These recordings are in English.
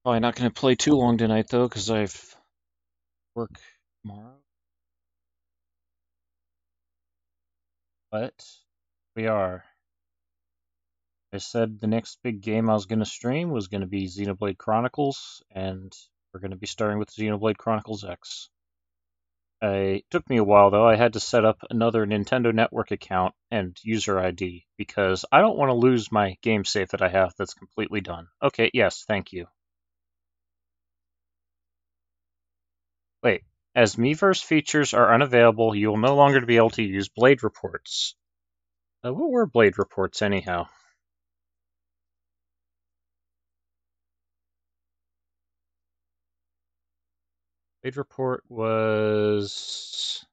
Probably not going to play too long tonight, though, because I've work tomorrow. But we are. I said the next big game I was going to stream was going to be Xenoblade Chronicles, and we're going to be starting with Xenoblade Chronicles X. It took me a while, though. I had to set up another Nintendo Network account and user ID, because I don't want to lose my game save that I have that's completely done. Okay, yes, thank you. Wait, as Miiverse features are unavailable, you will no longer be able to use Blade Reports. What were Blade Reports, anyhow? Blade Report was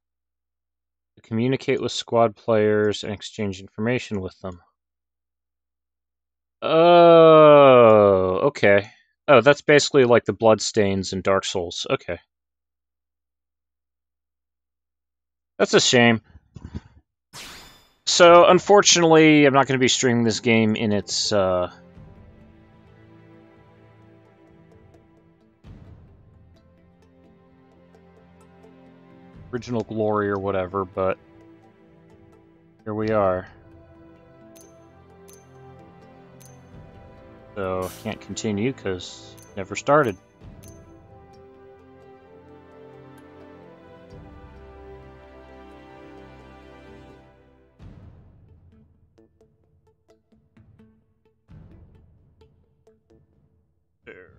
to communicate with squad players and exchange information with them. Oh, okay. Oh, that's basically like the Bloodstains in Dark Souls. Okay. That's a shame. So, unfortunately, I'm not going to be streaming this game in its, original glory or whatever, but here we are. So, can't continue because never started. There.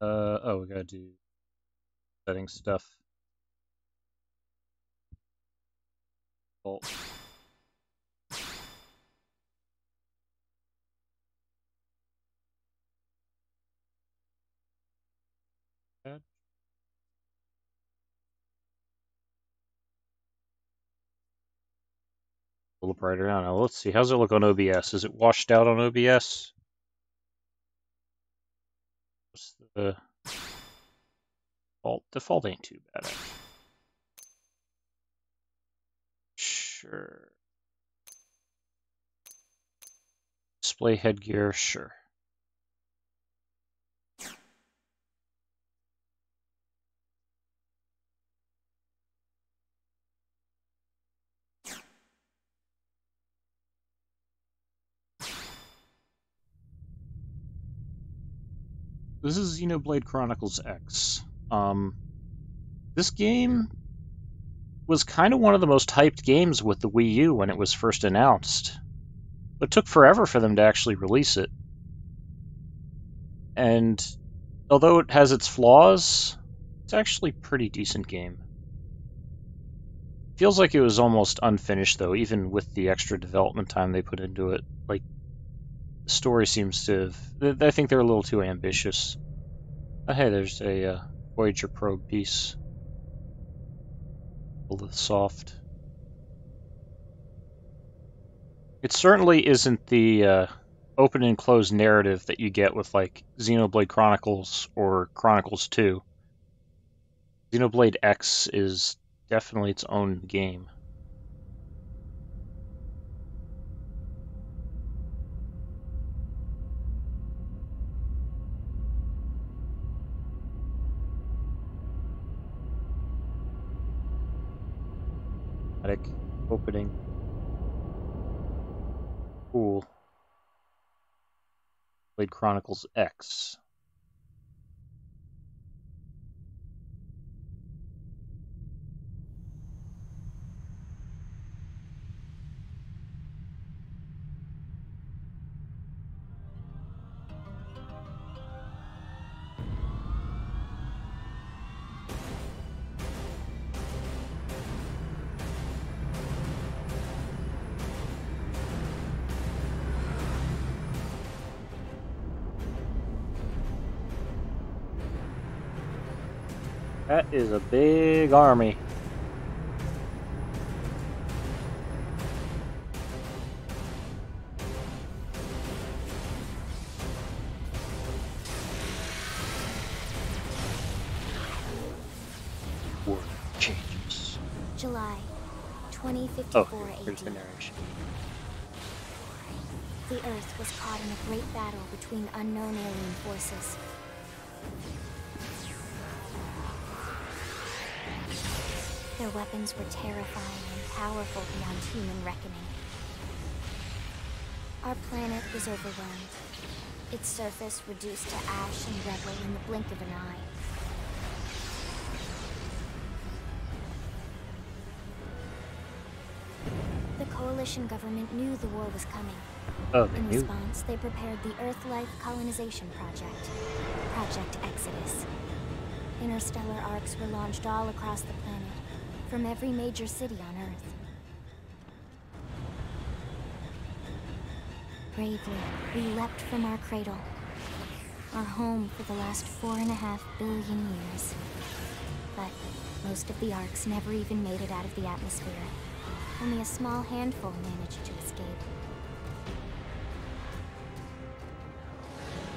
Oh, we gotta do setting stuff. Oh. A little brighter now. Now, let's see. How's it look on OBS? Is it washed out on OBS? What's the default? Default ain't too bad, actually. Sure. Display headgear, sure. This is Xenoblade Chronicles X. This game was kind of one of the most hyped games with the Wii U when it was first announced. But it took forever for them to actually release it. And although it has its flaws, it's actually a pretty decent game. Feels like it was almost unfinished, though, even with the extra development time they put into it. Like, the story seems to have... I think they're a little too ambitious. Oh, hey, there's a Voyager probe piece. A little soft. It certainly isn't the open and closed narrative that you get with, like, Xenoblade Chronicles or Chronicles 2. Xenoblade X is definitely its own game. Opening. Cool. Xenoblade Chronicles X. That is a big army. Changes. July Oh, 2054 here's the AD. narration. The Earth was caught in a great battle between unknown alien forces. Their weapons were terrifying and powerful beyond human reckoning. Our planet was overwhelmed. Its surface reduced to ash and rubble in the blink of an eye. The Coalition government knew the war was coming. Oh, they In knew. response, they prepared the Earth-Life Colonization Project, Project Exodus. Interstellar arcs were launched all across the planet, from every major city on Earth. Bravely, we leapt from our cradle, our home for the last 4.5 billion years. But most of the arcs never even made it out of the atmosphere. Only a small handful managed to escape.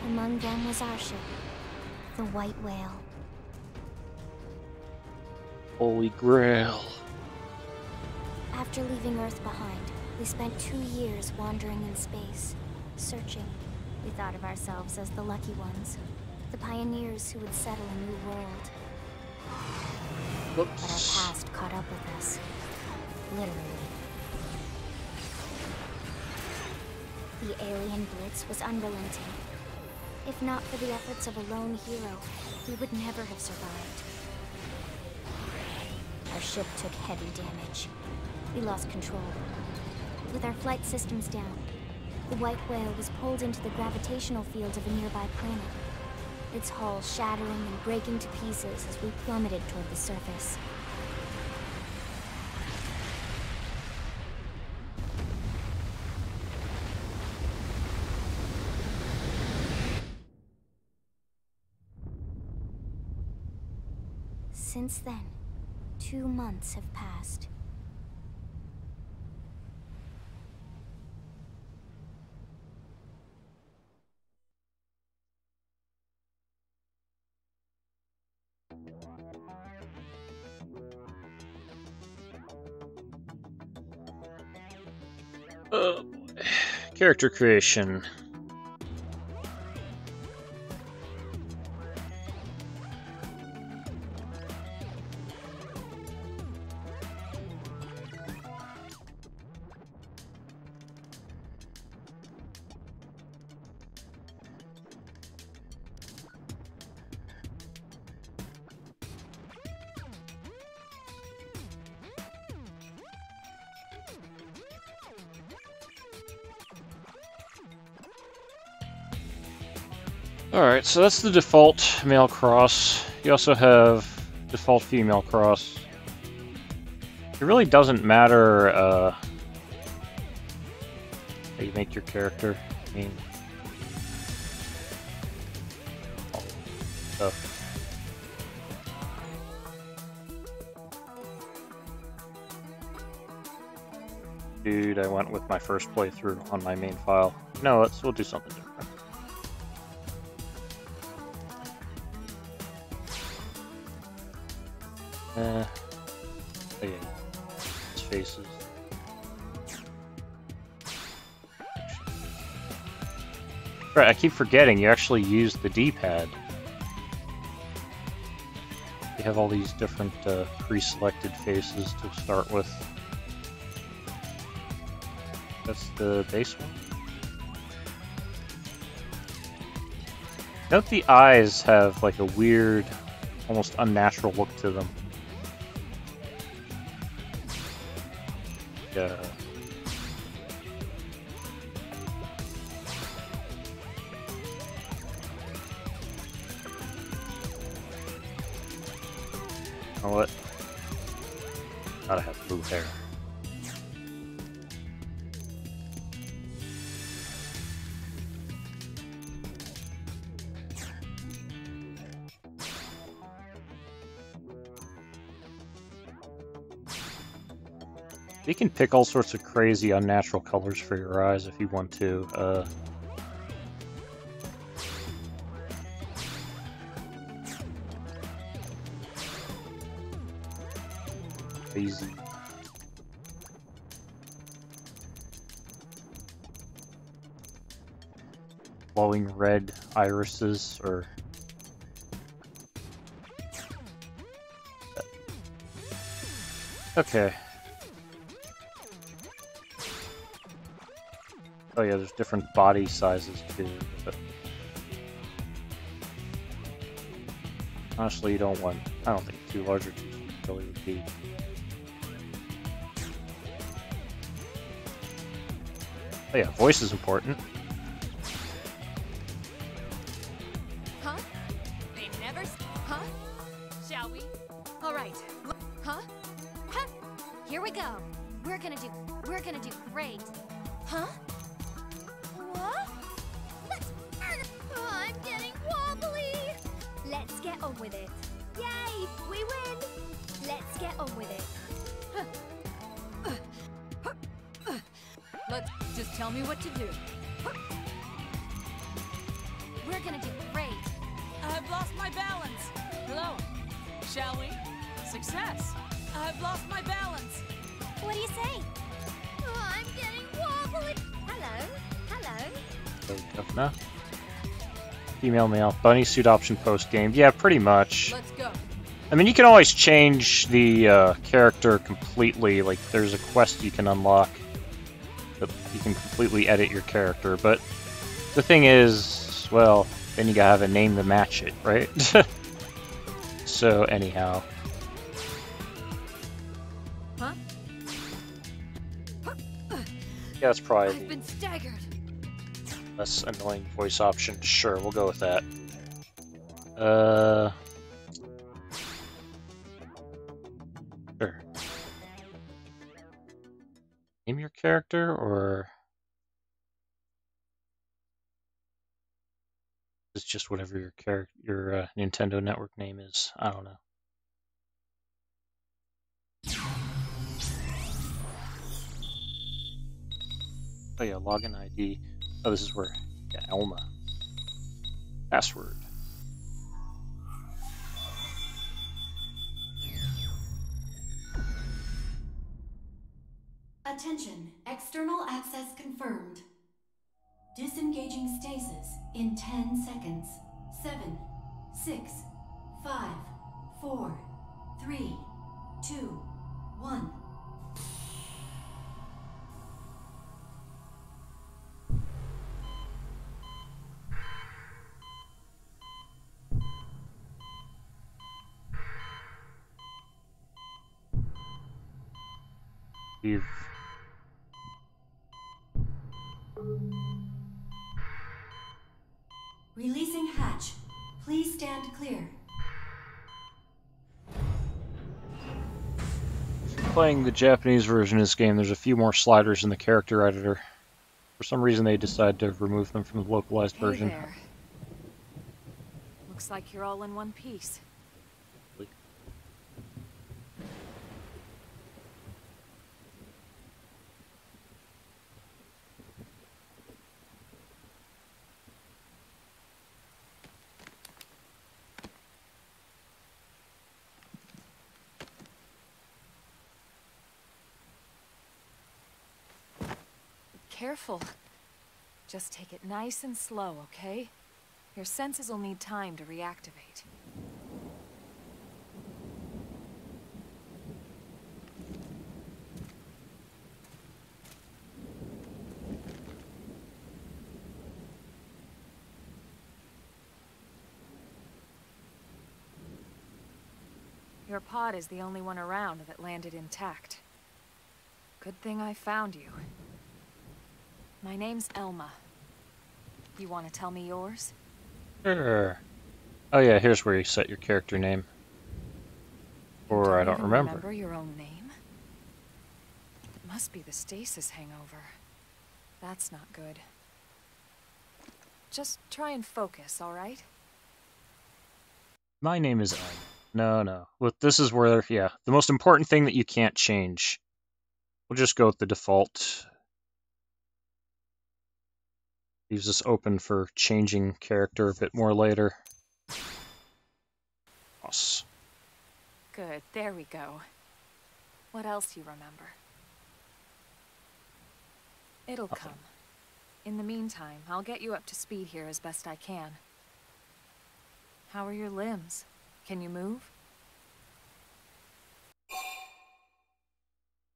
Among them was our ship, the White Whale. Holy Grail. After leaving Earth behind, we spent 2 years wandering in space, searching. We thought of ourselves as the lucky ones, the pioneers who would settle a new world. But our past caught up with us, literally. The alien blitz was unrelenting. If not for the efforts of a lone hero, we would never have survived. Our ship took heavy damage. We lost control. With our flight systems down, the White Whale was pulled into the gravitational field of a nearby planet, its hull shattering and breaking to pieces as we plummeted toward the surface. Since then, 2 months have passed. Oh, character creation. Alright, so that's the default male cross. You also have default female cross. It really doesn't matter how you make your character. I mean, stuff. Dude, I went with my first playthrough on my main file. No, we'll do something different. Oh yeah, his faces. Right, I keep forgetting you actually use the D-pad. You have all these different pre-selected faces to start with. That's the base one. Note the eyes have like a weird, almost unnatural look to them. You know what? Gotta have blue hair. You can pick all sorts of crazy, unnatural colors for your eyes if you want to. Crazy. Glowing red irises, or... Okay. Oh yeah, there's different body sizes too, but... Honestly, you don't want... I don't think too large or too small really would be... Oh yeah, voice is important. Huh? They never... Huh? Shall we? All right. Huh? Huh? Here we go. We're gonna do great. Huh? What? Oh, I'm getting wobbly. Let's get on with it. Yay, we win. Let's get on with it. Let's just tell me what to do. We're gonna do great. I've lost my balance. Hello. Shall we? Success. I've lost my balance. What do you say? Oh, I'm getting wobbly. Hello. Hello. So tough enough. Female, male, bunny suit option post game. Yeah, pretty much. Let's go. I mean, you can always change the character completely. Like, there's a quest you can unlock that you can completely edit your character. But the thing is, well, then you gotta have a name to match it, right? So, anyhow. Huh? Yeah, that's probably I've been staggered. less annoying voice option. Sure, we'll go with that. Sure. Name your character, or it's just whatever your Nintendo Network name is. I don't know. Oh yeah, login ID. Oh, this is where, yeah, Elma. Password. Attention, external access confirmed. Disengaging stasis in 10 seconds. 7, 6, 5, 4, 3, 2, 1. We've Releasing hatch. Please stand clear. playing the Japanese version of this game. There's a few more sliders in the character editor. For some reason, they decided to remove them from the localized version. There. Looks like you're all in one piece. Careful. Just take it nice and slow, okay? Your senses will need time to reactivate. Your pod is the only one around that landed intact. Good thing I found you. My name's Elma. You want to tell me yours? Sure. Oh yeah, here's where you set your character name. Or I don't even remember. Remember your own name? Must be the stasis hangover. That's not good. Just try and focus, all right? My name is Elma. No. Well, this is where, yeah, the most important thing that you can't change. We'll just go with the default. Leaves this open for changing character a bit more later. Awesome. Good, there we go. What else you remember? It'll Nothing. come. In the meantime, I'll get you up to speed here as best I can. How are your limbs? Can you move?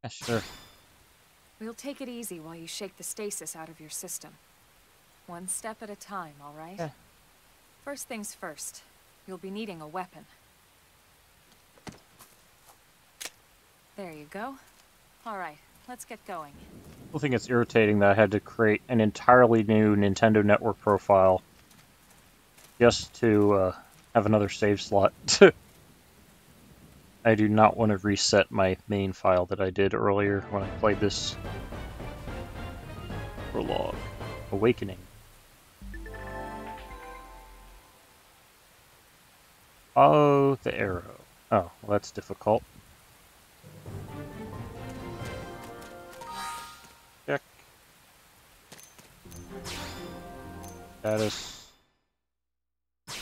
Yeah, sure. We'll take it easy while you shake the stasis out of your system. One step at a time, all right? Yeah. First things first. You'll be needing a weapon. There you go. All right, let's get going. I think it's irritating that I had to create an entirely new Nintendo Network profile just to have another save slot. I do not want to reset my main file that I did earlier when I played this prologue. Awakening. Follow the arrow. Oh, well, that's difficult. Check. Status. Can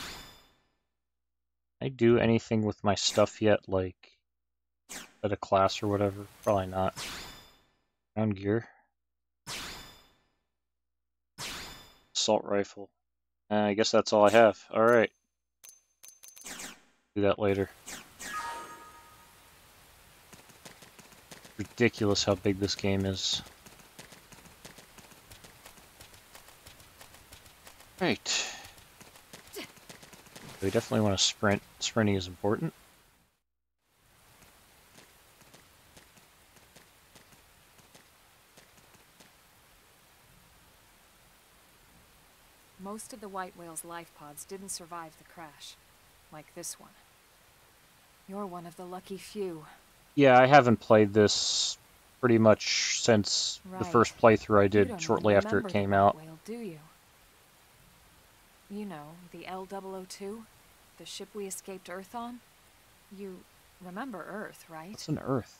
I do anything with my stuff yet, like at a class or whatever? Probably not. Ground gear. Assault rifle. I guess that's all I have. Alright. Do that later. Ridiculous how big this game is. Right. We definitely want to sprint. Sprinting is important. Most of the White Whale's life pods didn't survive the crash, like this one. You're one of the lucky few. Yeah, I haven't played this pretty much since the first playthrough I You did don't shortly even after it remember came the out. White Whale, do you? You know, the L-002? The ship we escaped Earth on? You remember Earth, right? What's an Earth?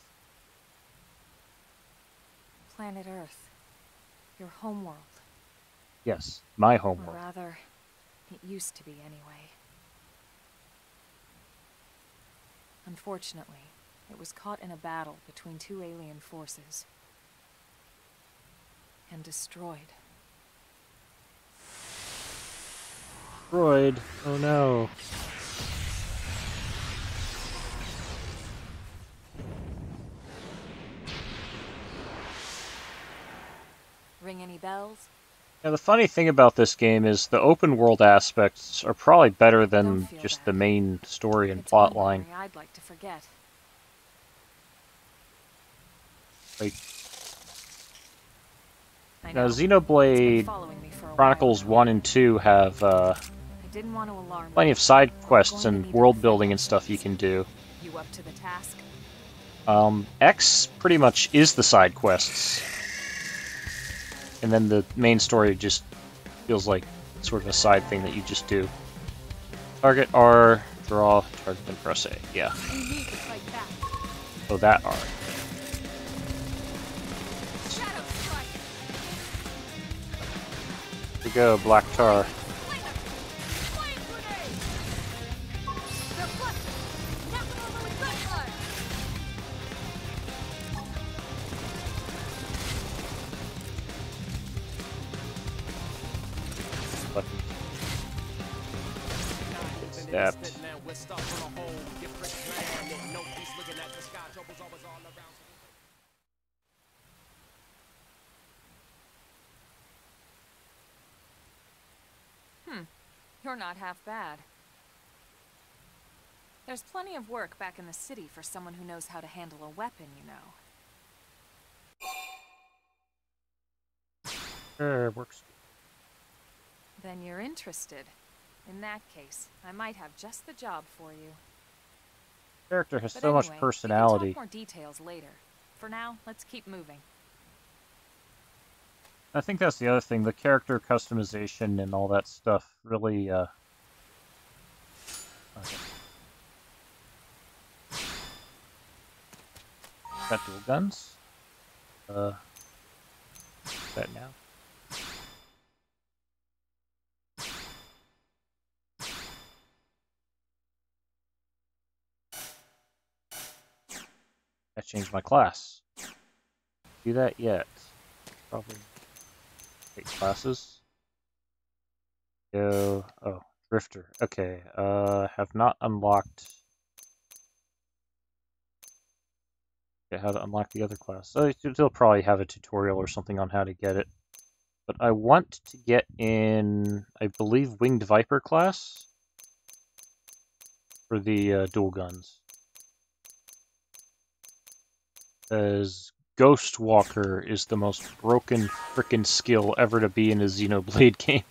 Planet Earth. Your homeworld. Yes, my Or homeworld. rather, it used to be anyway. Unfortunately, it was caught in a battle between two alien forces. And destroyed. Destroyed. Oh no. Ring any bells? Yeah, the funny thing about this game is the open world aspects are probably better Don't than feel just bad. the main story and It's plot one line. memory I'd like to forget. Like, I now, know. It's been Xenoblade following me for a Chronicles while now. 1 and 2 have I didn't want to alarm plenty you. of side We're quests going to and need world to building defend and stuff you ourselves. can do. You up to the task? X pretty much is the side quests. And then the main story just feels like sort of a side thing that you just do. Target R, draw, target, then press A. Yeah. We need to fight back. Oh, that R. Shadow strike. Here we go, Black Tar. Flame grenade. Deflect. Knock them over with gunfire. Button. Stabbed. You're not half bad. There's plenty of work back in the city for someone who knows how to handle a weapon, you know. Sure, works. Then you're interested. In that case, I might have just the job for you. Character has But so much anyway, personality. we can talk more details later. For now, let's keep moving. I think that's the other thing. The character customization and all that stuff really, okay. Got dual guns. That now. I changed my class. Do that yet? Probably. Take classes. Go. Oh, Drifter. Okay. Have not unlocked. Okay, how to unlock the other class. So they'll probably have a tutorial or something on how to get it. But I want to get in, I believe, Winged Viper class for the dual guns. Because Ghost Walker is the most broken frickin' skill ever to be in a Xenoblade game.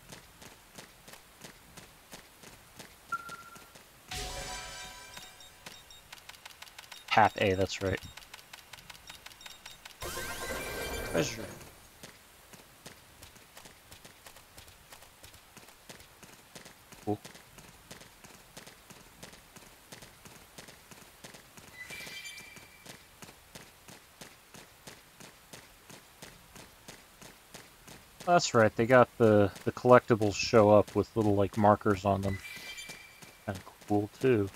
Tap A, that's right. Treasure. Cool. That's right, they got the collectibles show up with little, like, markers on them. Kinda cool, too.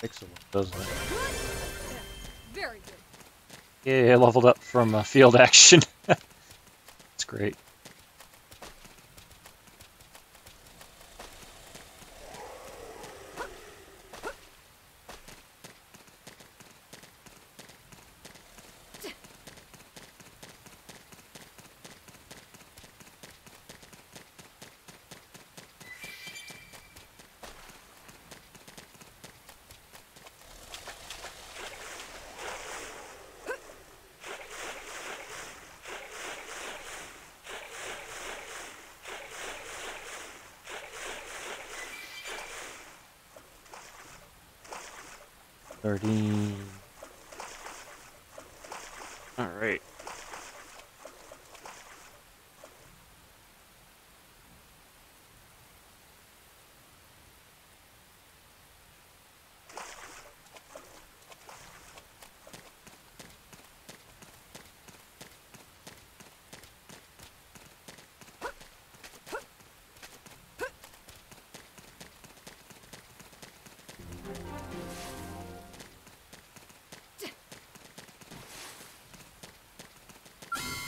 Excellent, doesn't it? Very good. Yeah, I leveled up from field action. It's great. Alright.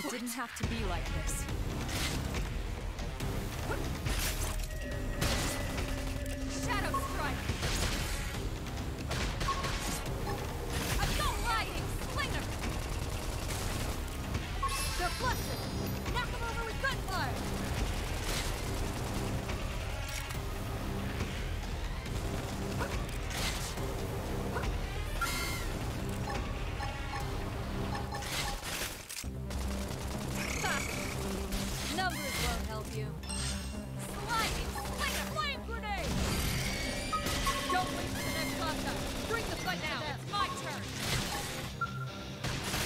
It didn't have to be like this. Shadow strike! I'm not lying! Slinger! They're flustered! Knock them over with gunfire! Numbers won't help you. Sliding! Slinger! Flame grenade! Don't wait for the next contact! Bring the fight now! It's my turn!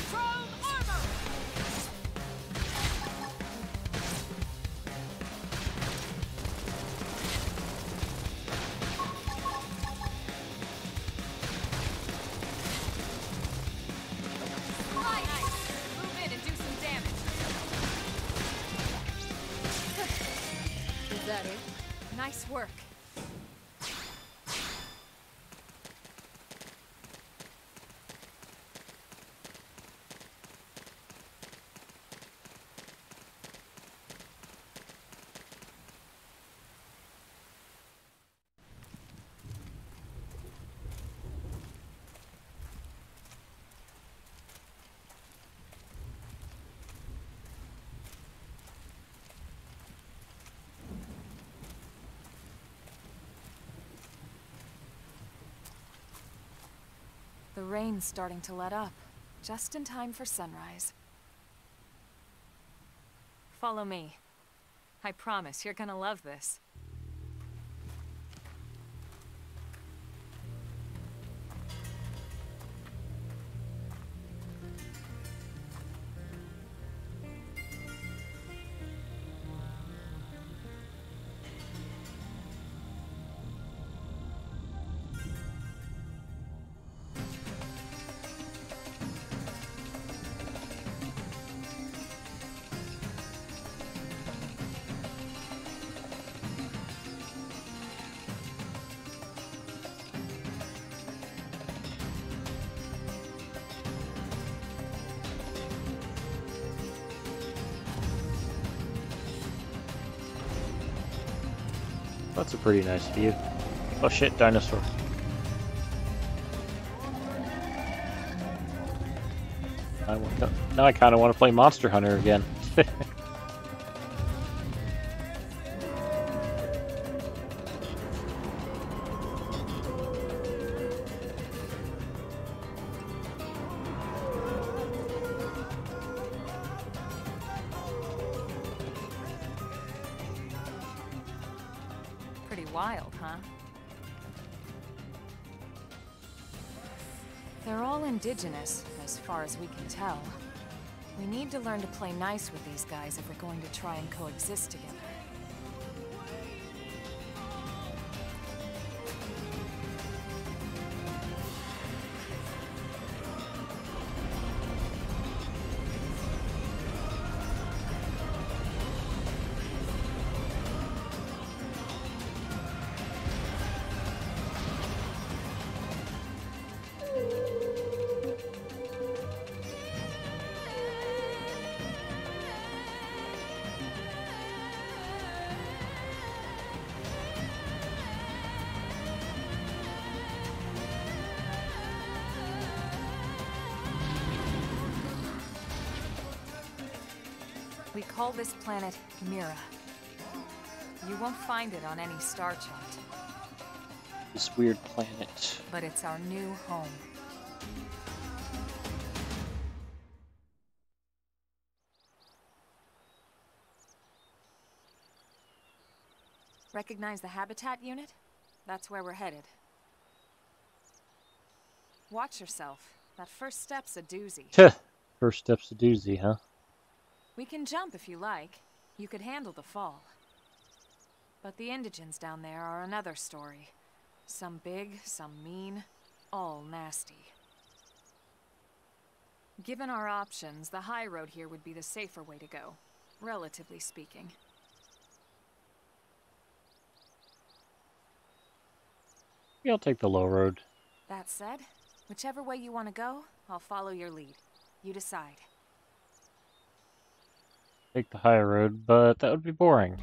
Chrome armor! Slide ice! Move in and do some damage! Is that it? Nice work. The rain's starting to let up, just in time for sunrise. Follow me. I promise you're gonna love this. That's a pretty nice view. Oh shit, dinosaur. Now I kind of want to play Monster Hunter again. Pretty wild, huh? They're all indigenous, as far as we can tell. We need to learn to play nice with these guys if we're going to try and coexist together. We call this planet Mira. You won't find it on any star chart. This weird planet. But it's our new home. Recognize the habitat unit? That's where we're headed. Watch yourself. That first step's a doozy. First step's a doozy, huh? We can jump if you like. You could handle the fall. But the indigents down there are another story. Some big, some mean, all nasty. Given our options, the high road here would be the safer way to go, relatively speaking. Yeah, I'll take the low road. That said, whichever way you want to go, I'll follow your lead. You decide. Take the high road, but that would be boring.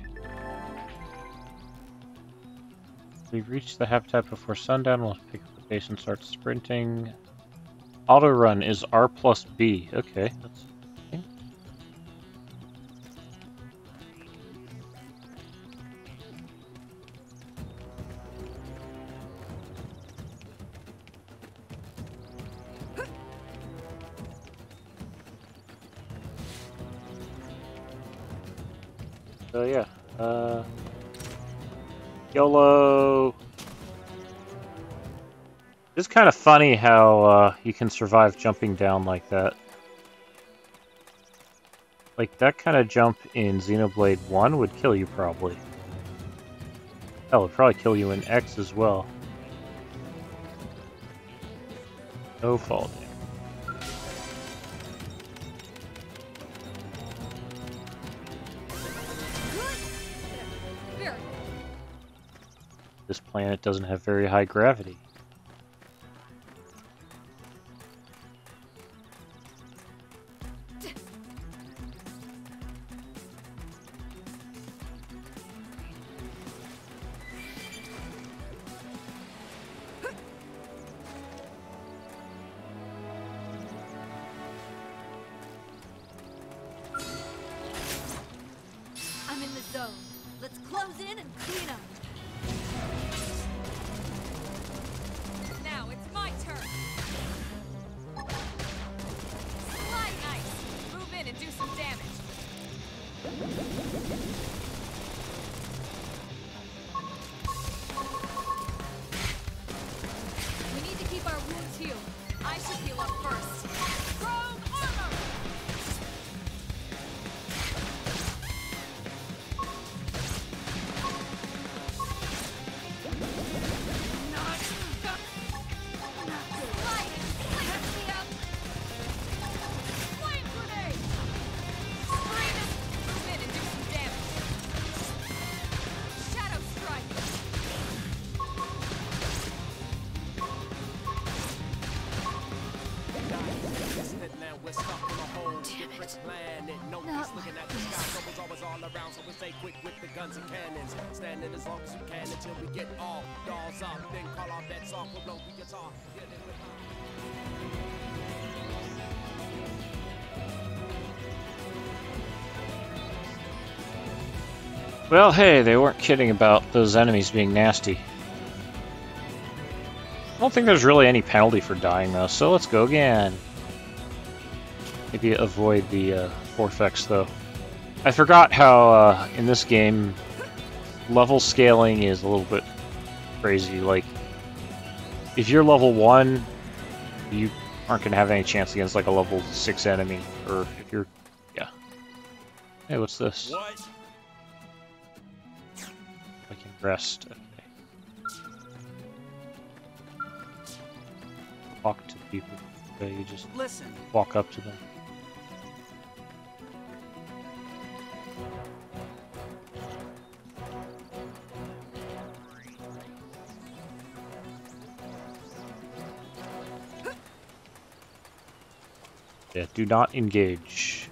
We've reached the habitat before sundown. We'll pick up the base and start sprinting. Auto run is R plus B. Okay, that's interesting. So yeah, YOLO! It's kind of funny how you can survive jumping down like that. Like, that kind of jump in Xenoblade 1 would kill you, probably. Hell, it would probably kill you in X as well. No fall damage. This planet doesn't have very high gravity. I'm in the zone. Let's close in and clean up. Now it's my turn! Slide nice! Move in and do some damage! We need to keep our wounds healed. I should heal up first. Chrome armor! We're stuck in a hole. Different planet. Notice looking at the sky. Bubbles always Killers all around, so we stay quick with the guns and cannons. Standing as long as you can until we get all dolls up. Then call off that song, we'll blow the guitar. Well, hey, they weren't kidding about those enemies being nasty. I don't think there's really any penalty for dying, though, so let's go again. Maybe avoid the Forfex, though. I forgot how, in this game, level scaling is a little bit crazy. Like, if you're level 1, you aren't going to have any chance against, like, a level 6 enemy. Or if you're... yeah. Hey, what's this? What? I can rest. Okay. Talk to people. Okay, you just Listen. walk up to them. Yeah, do not engage.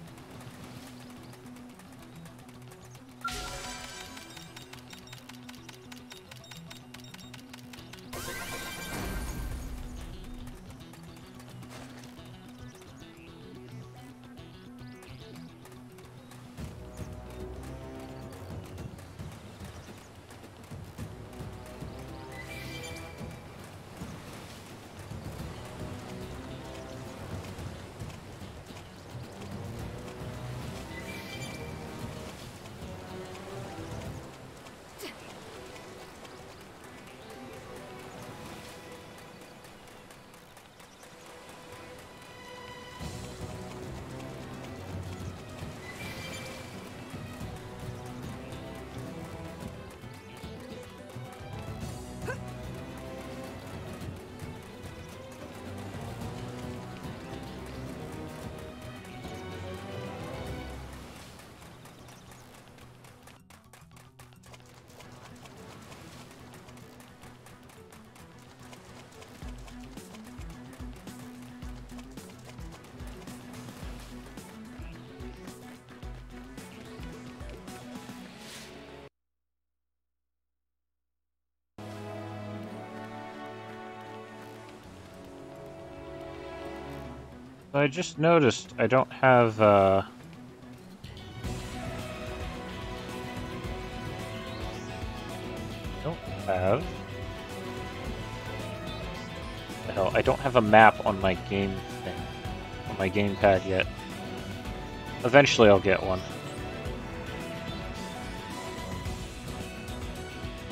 I just noticed I don't have, the hell, I don't have a map on my game thing, on my gamepad yet. Eventually I'll get one.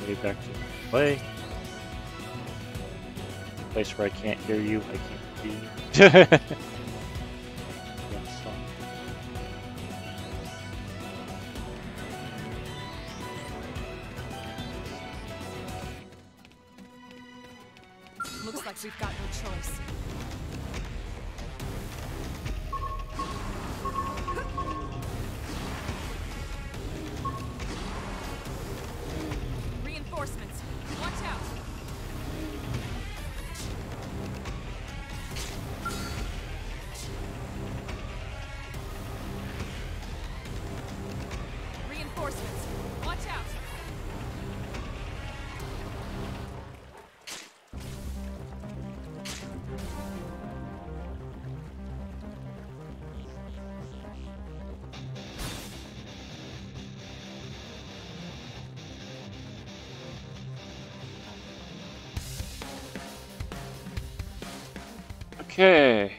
Way back to play. Place where I can't hear you, I can't see you. Looks like we've got no choice. Reinforcements. Watch out. Reinforcements. Watch out. Okay.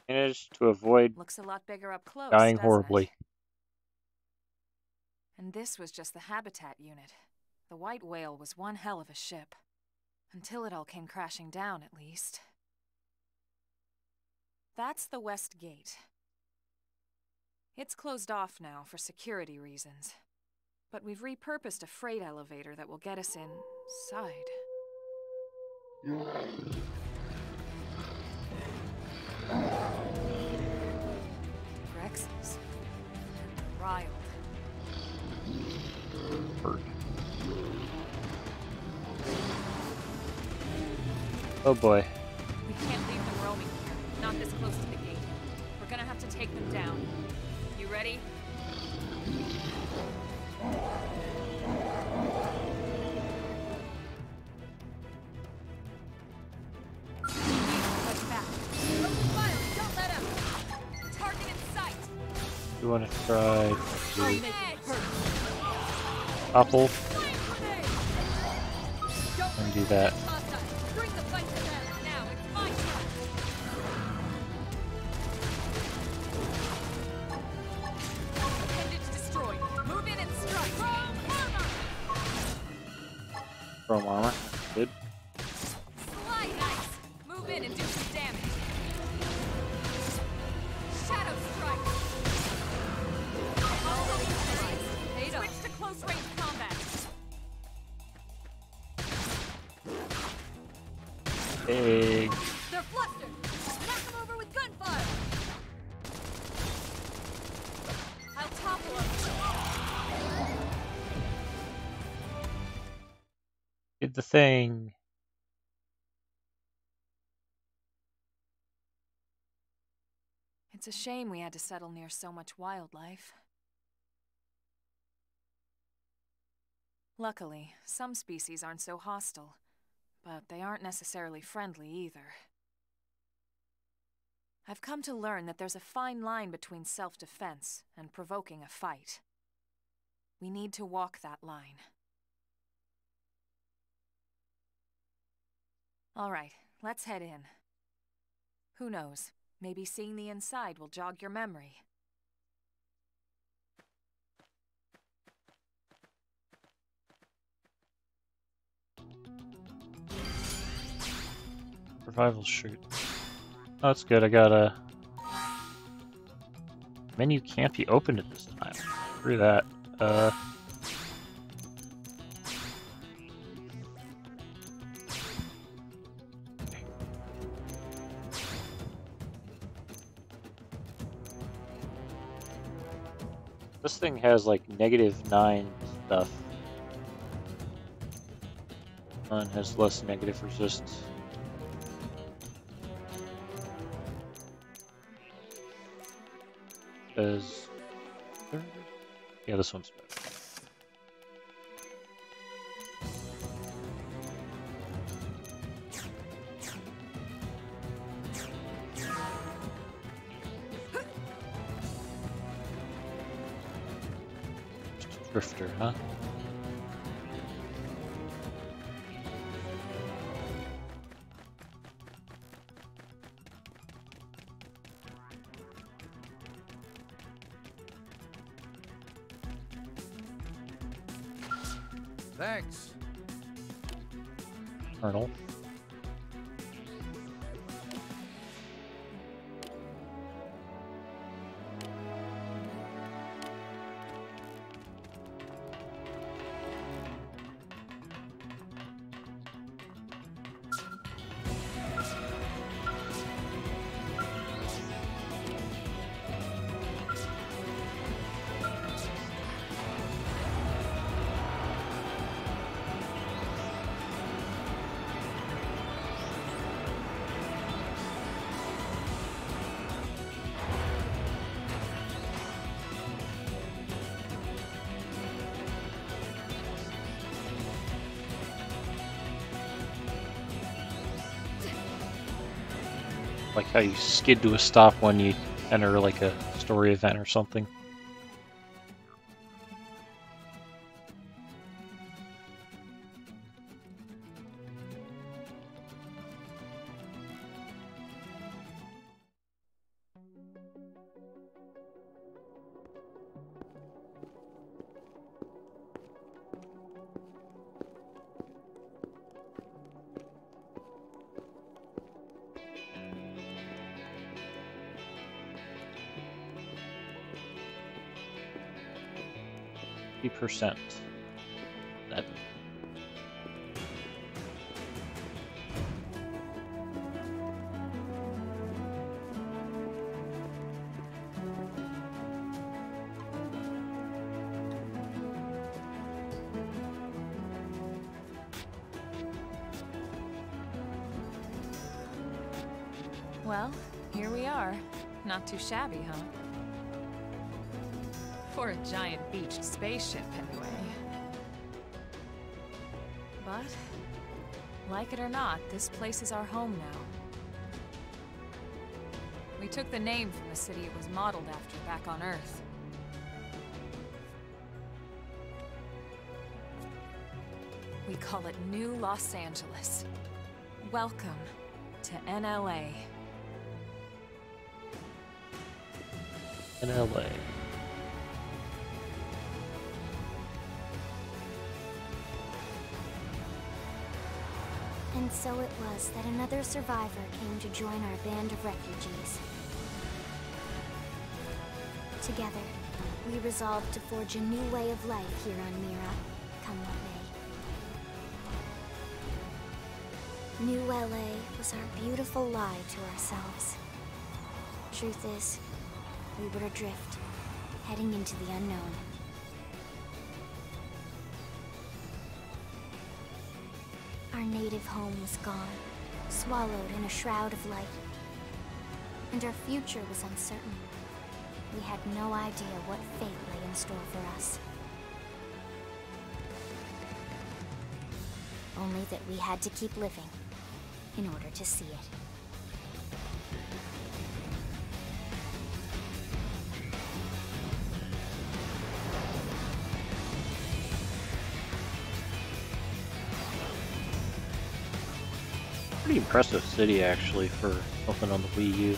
Managed to avoid Looks a lot bigger up close, dying doesn't horribly. it? And this was just the habitat unit. The white whale was one hell of a ship. Until it all came crashing down, at least. That's the west gate. It's closed off now for security reasons. But we've repurposed a freight elevator that will get us inside. Rexes. Riled. Hurt. Oh boy. We can't leave them roaming here. Not this close to the gate. We're gonna have to take them down. You ready? Push back. Open fire! Don't let up! Target in sight! You want to try Bring to it hurt. topple Flame grenade! Don't and do that. hostile. Bring the fight to them. Now it's my turn. Appendage destroyed. Move in and strike. Chrome armor! Chrome armor. Good. Slide ice! Move in and do some damage. Shadow strike! Switch to close range combat. Big. They're flustered! Knock them over with gunfire! I'll topple them. Did the thing. It's a shame we had to settle near so much wildlife. Luckily, some species aren't so hostile, but they aren't necessarily friendly either. I've come to learn that there's a fine line between self-defense and provoking a fight. We need to walk that line. All right, let's head in. Who knows? Maybe seeing the inside will jog your memory. Survival shoot. Oh, that's good. I got a menu can't be opened at this time. Screw that. This thing has like -9 stuff. One has less negative resistance. Yeah, this one's better. Just a drifter, huh? Thanks. Colonel. Like how you skid to a stop when you enter like a story event or something. %. That. Well, here we are. Not too shabby, huh? For a giant beached spaceship, anyway. But, like it or not, this place is our home now. We took the name from the city it was modeled after back on Earth. We call it New Los Angeles. Welcome to NLA. In LA. And so it was that another survivor came to join our band of refugees. Together, we resolved to forge a new way of life here on Mira, come what may. New LA was our beautiful lie to ourselves. Truth is, we were adrift, heading into the unknown. Our native home was gone, swallowed in a shroud of light. And our future was uncertain. We had no idea what fate lay in store for us. Only that we had to keep living in order to see it. Pretty impressive city, actually, for something on the Wii U.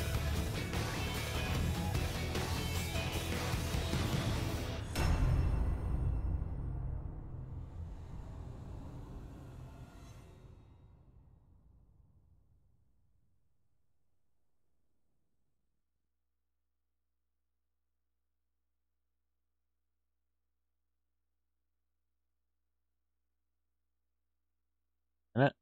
Isn't it?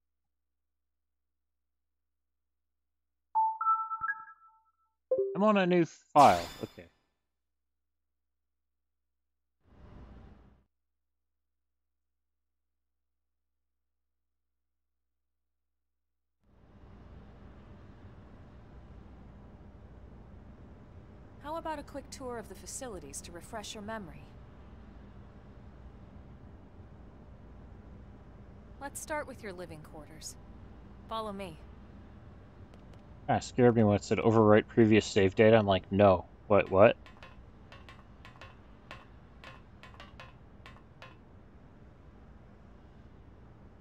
I'm on a new file. Okay. How about a quick tour of the facilities to refresh your memory? Let's start with your living quarters. Follow me. Kinda scared me when it said overwrite previous save data. I'm like, no. What?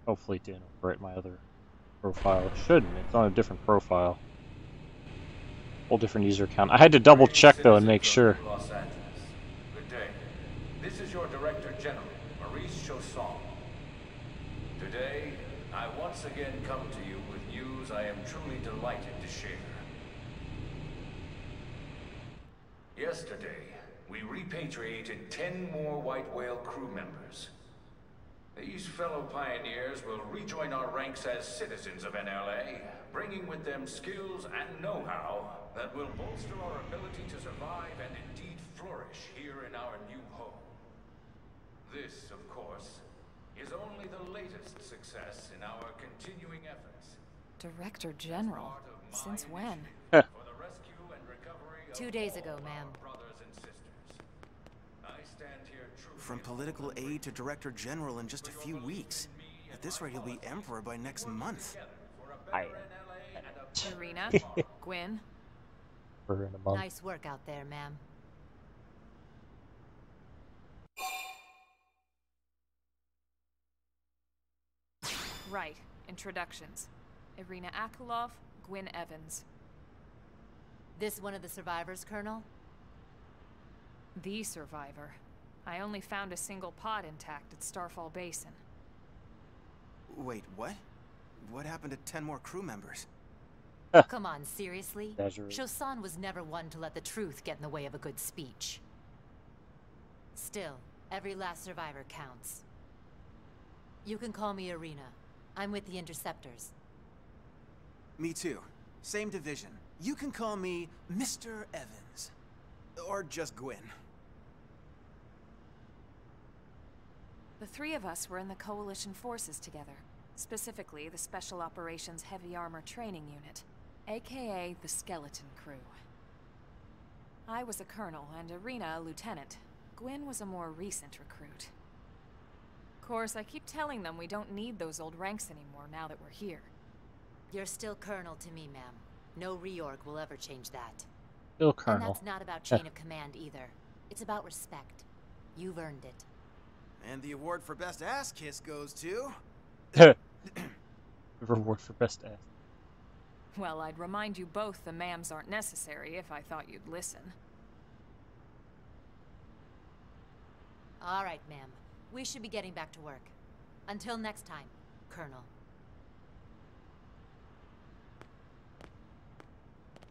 Hopefully it didn't overwrite my other profile. It shouldn't. It's on a different profile. Whole different user account. I had to double check though and make sure. Los Angeles. Good day. This is your Director General, Maurice Chausson. Today, I once again come to you with news I am truly delighted to share. Yesterday, we repatriated 10 more White Whale crew members. These fellow pioneers will rejoin our ranks as citizens of NLA, bringing with them skills and know-how that will bolster our ability to survive and indeed flourish here in our new home. This, of course, is only the latest success in our continuing efforts. Director General? Since when? For the rescue and recovery of 2 days ago, all ma'am. our brothers and sisters. I stand here truly From political aide to director general in just a few weeks. At this rate, he'll be emperor by next month. Irina? Gwyn? For in a month. Nice work out there, ma'am. Right. Introductions. Irina Akulov, Gwyn Evans. This one of the survivors, Colonel? The survivor. I only found a single pod intact at Starfall Basin. Wait, what? What happened to 10 more crew members? Come on, seriously? Exaggerate. Chausson was never one to let the truth get in the way of a good speech. Still, every last survivor counts. You can call me Irina. I'm with the Interceptors. Me too. Same division. You can call me Mr. Evans. Or just Gwyn. The three of us were in the Coalition forces together. Specifically, the Special Operations Heavy Armor Training Unit, aka the Skeleton Crew. I was a colonel and Irina a lieutenant. Gwyn was a more recent recruit. Of course, I keep telling them we don't need those old ranks anymore now that we're here. You're still colonel to me, ma'am. No reorg will ever change that. Still And Colonel. that's not about chain of command either. It's about respect. You've earned it. And the award for best ass kiss goes to... Reward for best ass. Well, I'd remind you both the ma'ams aren't necessary if I thought you'd listen. All right, ma'am. We should be getting back to work. Until next time, Colonel.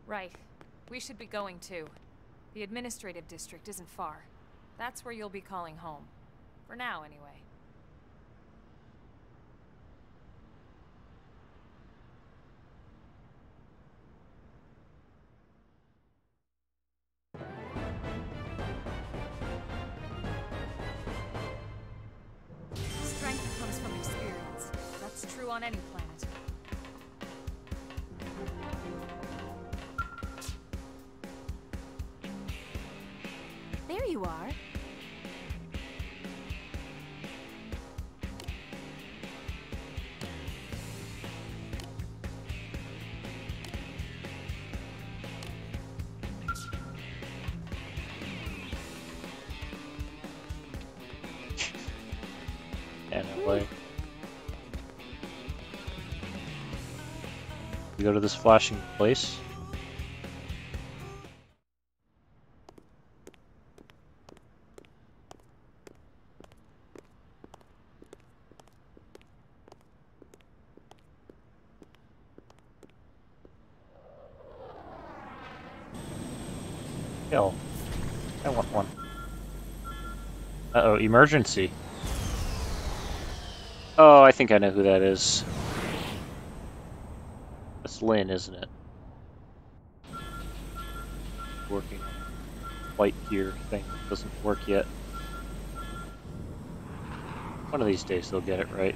Right. We should be going too. The administrative district isn't far. That's where you'll be calling home. For now, anyway. Strength comes from experience. That's true on any planet. There you are. NLA. We go to this flashing place. Kill. I want one. Uh-oh, emergency. Oh, I think I know who that is. That's Lynn, isn't it? Working flight gear thing doesn't work yet. One of these days they'll get it right.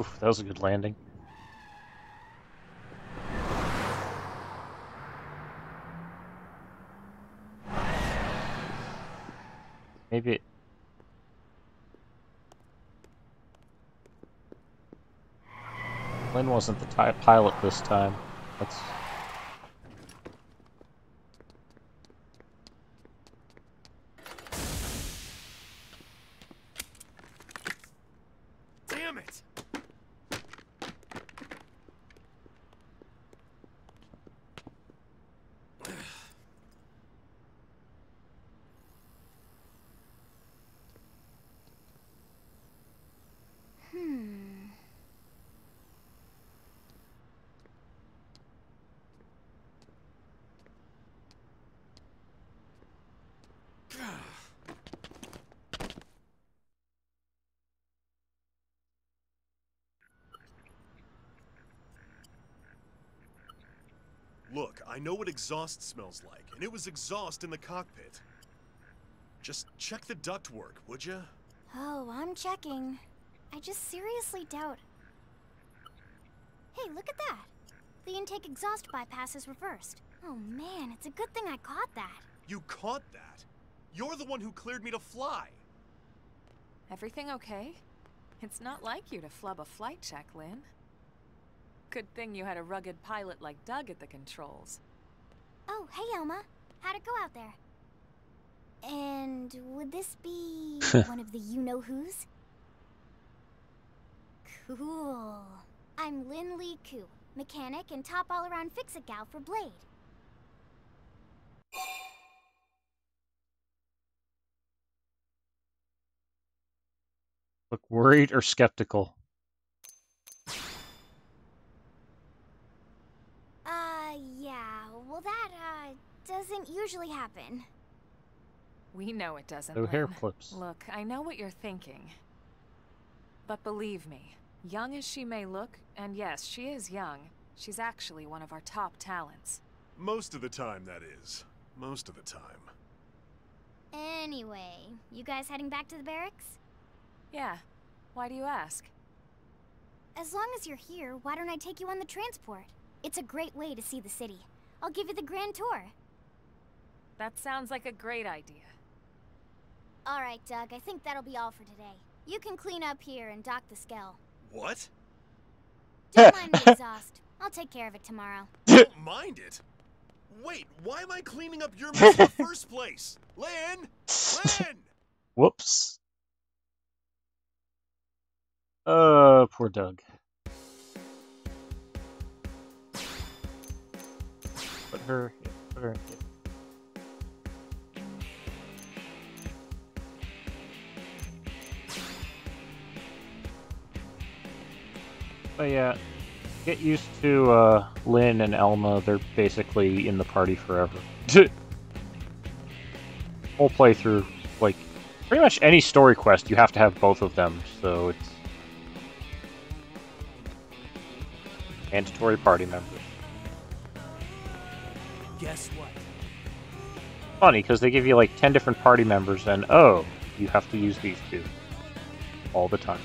Oof, that was a good landing. Maybe it... Lynn wasn't the pilot this time. That's... Damn it! Look, I know what exhaust smells like, and it was exhaust in the cockpit. Just check the ductwork, would ya? Oh, I'm checking. I just seriously doubt... Hey, look at that! The intake exhaust bypass is reversed. Oh man, it's a good thing I caught that. You caught that? You're the one who cleared me to fly. Everything okay? It's not like you to flub a flight check, Lynn. Good thing you had a rugged pilot like Doug at the controls. Oh, hey Elma. How'd it go out there? And would this be one of the you-know-who's? Cool. I'm Lynn Lee Koo, mechanic and top all-around fix-it gal for Blade. Look worried or skeptical? Yeah. Well, that, doesn't usually happen. We know it doesn't, No hair Lynn. flips. Look, I know what you're thinking. But believe me, young as she may look, and yes, she is young, she's actually one of our top talents. Most of the time, that is. Most of the time. Anyway. Anyway, you guys heading back to the barracks? Yeah. Why do you ask? As long as you're here, why don't I take you on the transport? It's a great way to see the city. I'll give you the grand tour. That sounds like a great idea. Alright, Doug, I think that'll be all for today. You can clean up here and dock the Skell. What? Don't mind the exhaust. I'll take care of it tomorrow. Don't mind it? Wait, why am I cleaning up your mess in the first place? Lynn! Lynn! Whoops. Poor Doug. Put her. Yeah, put her. Yeah. But yeah, get used to Lynn and Elma. They're basically in the party forever. Whole playthrough, like pretty much any story quest, you have to have both of them. So it's mandatory party members. Guess what? Funny because they give you like 10 different party members, and oh, you have to use these two all the time.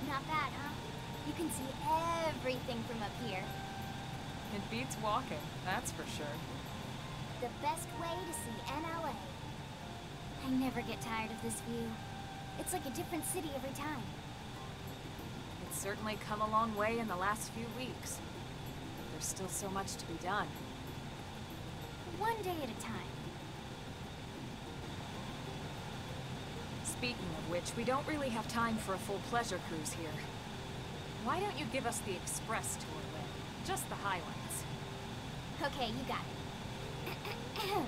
Not bad, huh? You can see everything from up here. It beats walking, that's for sure. The best way to see NLA. I never get tired of this view. It's like a different city every time. It's certainly come a long way in the last few weeks. There's still so much to be done. One day at a time. Speaking of which, we don't really have time for a full pleasure cruise here. Why don't you give us the express tour, Lynn? Just the highlights. Okay, you got it.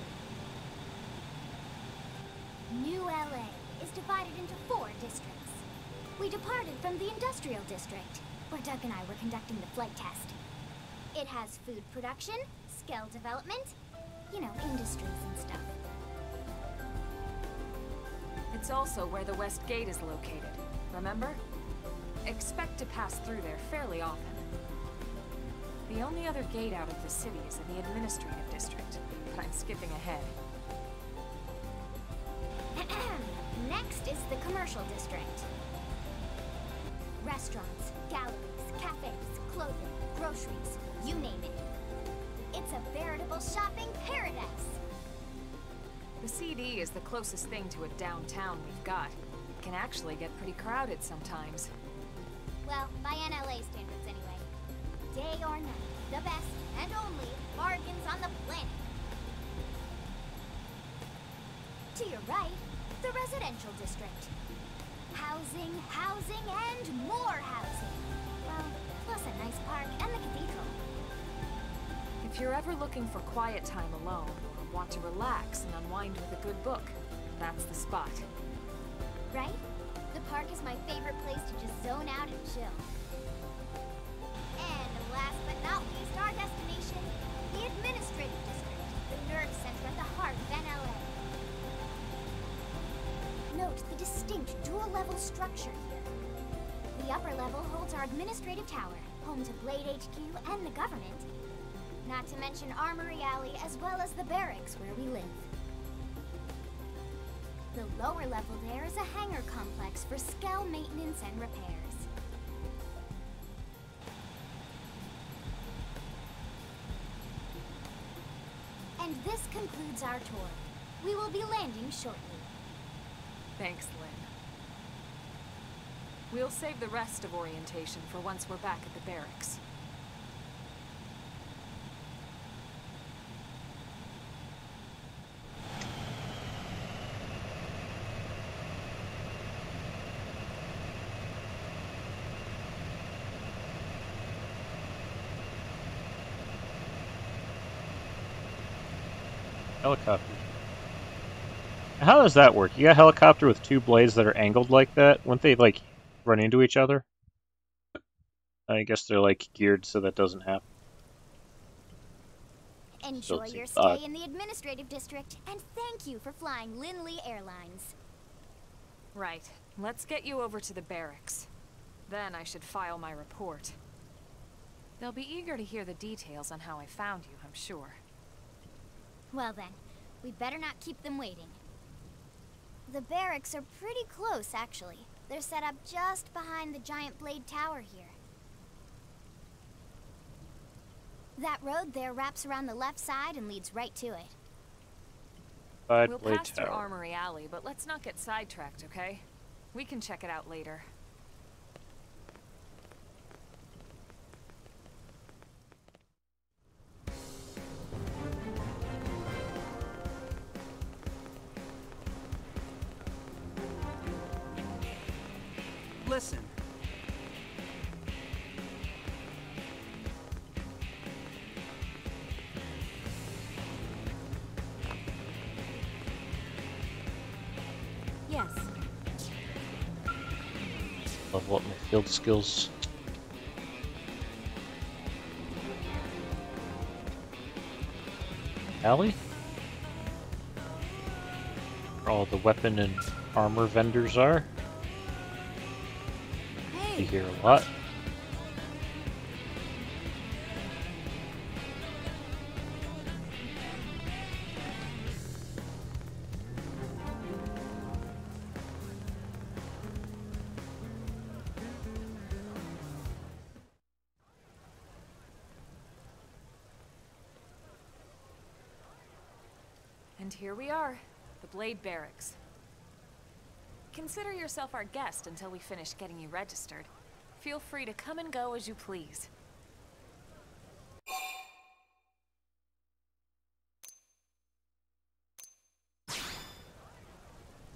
New LA is divided into 4 districts. We departed from the industrial district, where Doug and I were conducting the flight test. It has food production, skill development, you know, industries and stuff. It's also where the West Gate is located, remember? Expect to pass through there fairly often. The only other gate out of the city is in the administrative district, but I'm skipping ahead. Next is the commercial district. Restaurants, galleries, cafes, clothing, groceries, you name it. It's a veritable shopping paradise. The CD is the closest thing to a downtown we've got. It can actually get pretty crowded sometimes. Well, by NLA standards anyway. Day or night, the best and only bargains on the planet. To your right, the residential district. Housing, housing, and more housing. Well, plus a nice park and the cathedral. If you're ever looking for quiet time alone, or want to relax and unwind with a good book, that's the spot. Right? The park is my favorite place to just zone out and chill. And last but not least, our destination, the administrative district, the nerve center at the heart of NLA. Note the distinct dual-level structure here. The upper level holds our administrative tower, home to Blade HQ and the government. Not to mention Armory Alley, as well as the barracks where we live. The lower level there is a hangar complex for Skell maintenance and repairs. And this concludes our tour. We will be landing shortly. Thanks, Lynn. We'll save the rest of orientation for once we're back at the barracks. Helicopter. How does that work? You got a helicopter with two blades that are angled like that? Wouldn't they, like, run into each other? I guess they're, like, geared so that doesn't happen. Enjoy your stay odd. in the administrative district, and thank you for flying Linley Airlines. Right. Let's get you over to the barracks. Then I should file my report. They'll be eager to hear the details on how I found you, I'm sure. Well then, we better not keep them waiting. The barracks are pretty close, actually. They're set up just behind the giant blade tower here. That road there wraps around the left side and leads right to it. We'll pass through Armory Alley, but let's not get sidetracked, okay? We can check it out later. Listen. Yes. Level up my field skills. Alley? Where all the weapon and armor vendors are. Hey. You hear a lot. And here we are, the Blade Barracks. Consider yourself our guest until we finish getting you registered. Feel free to come and go as you please.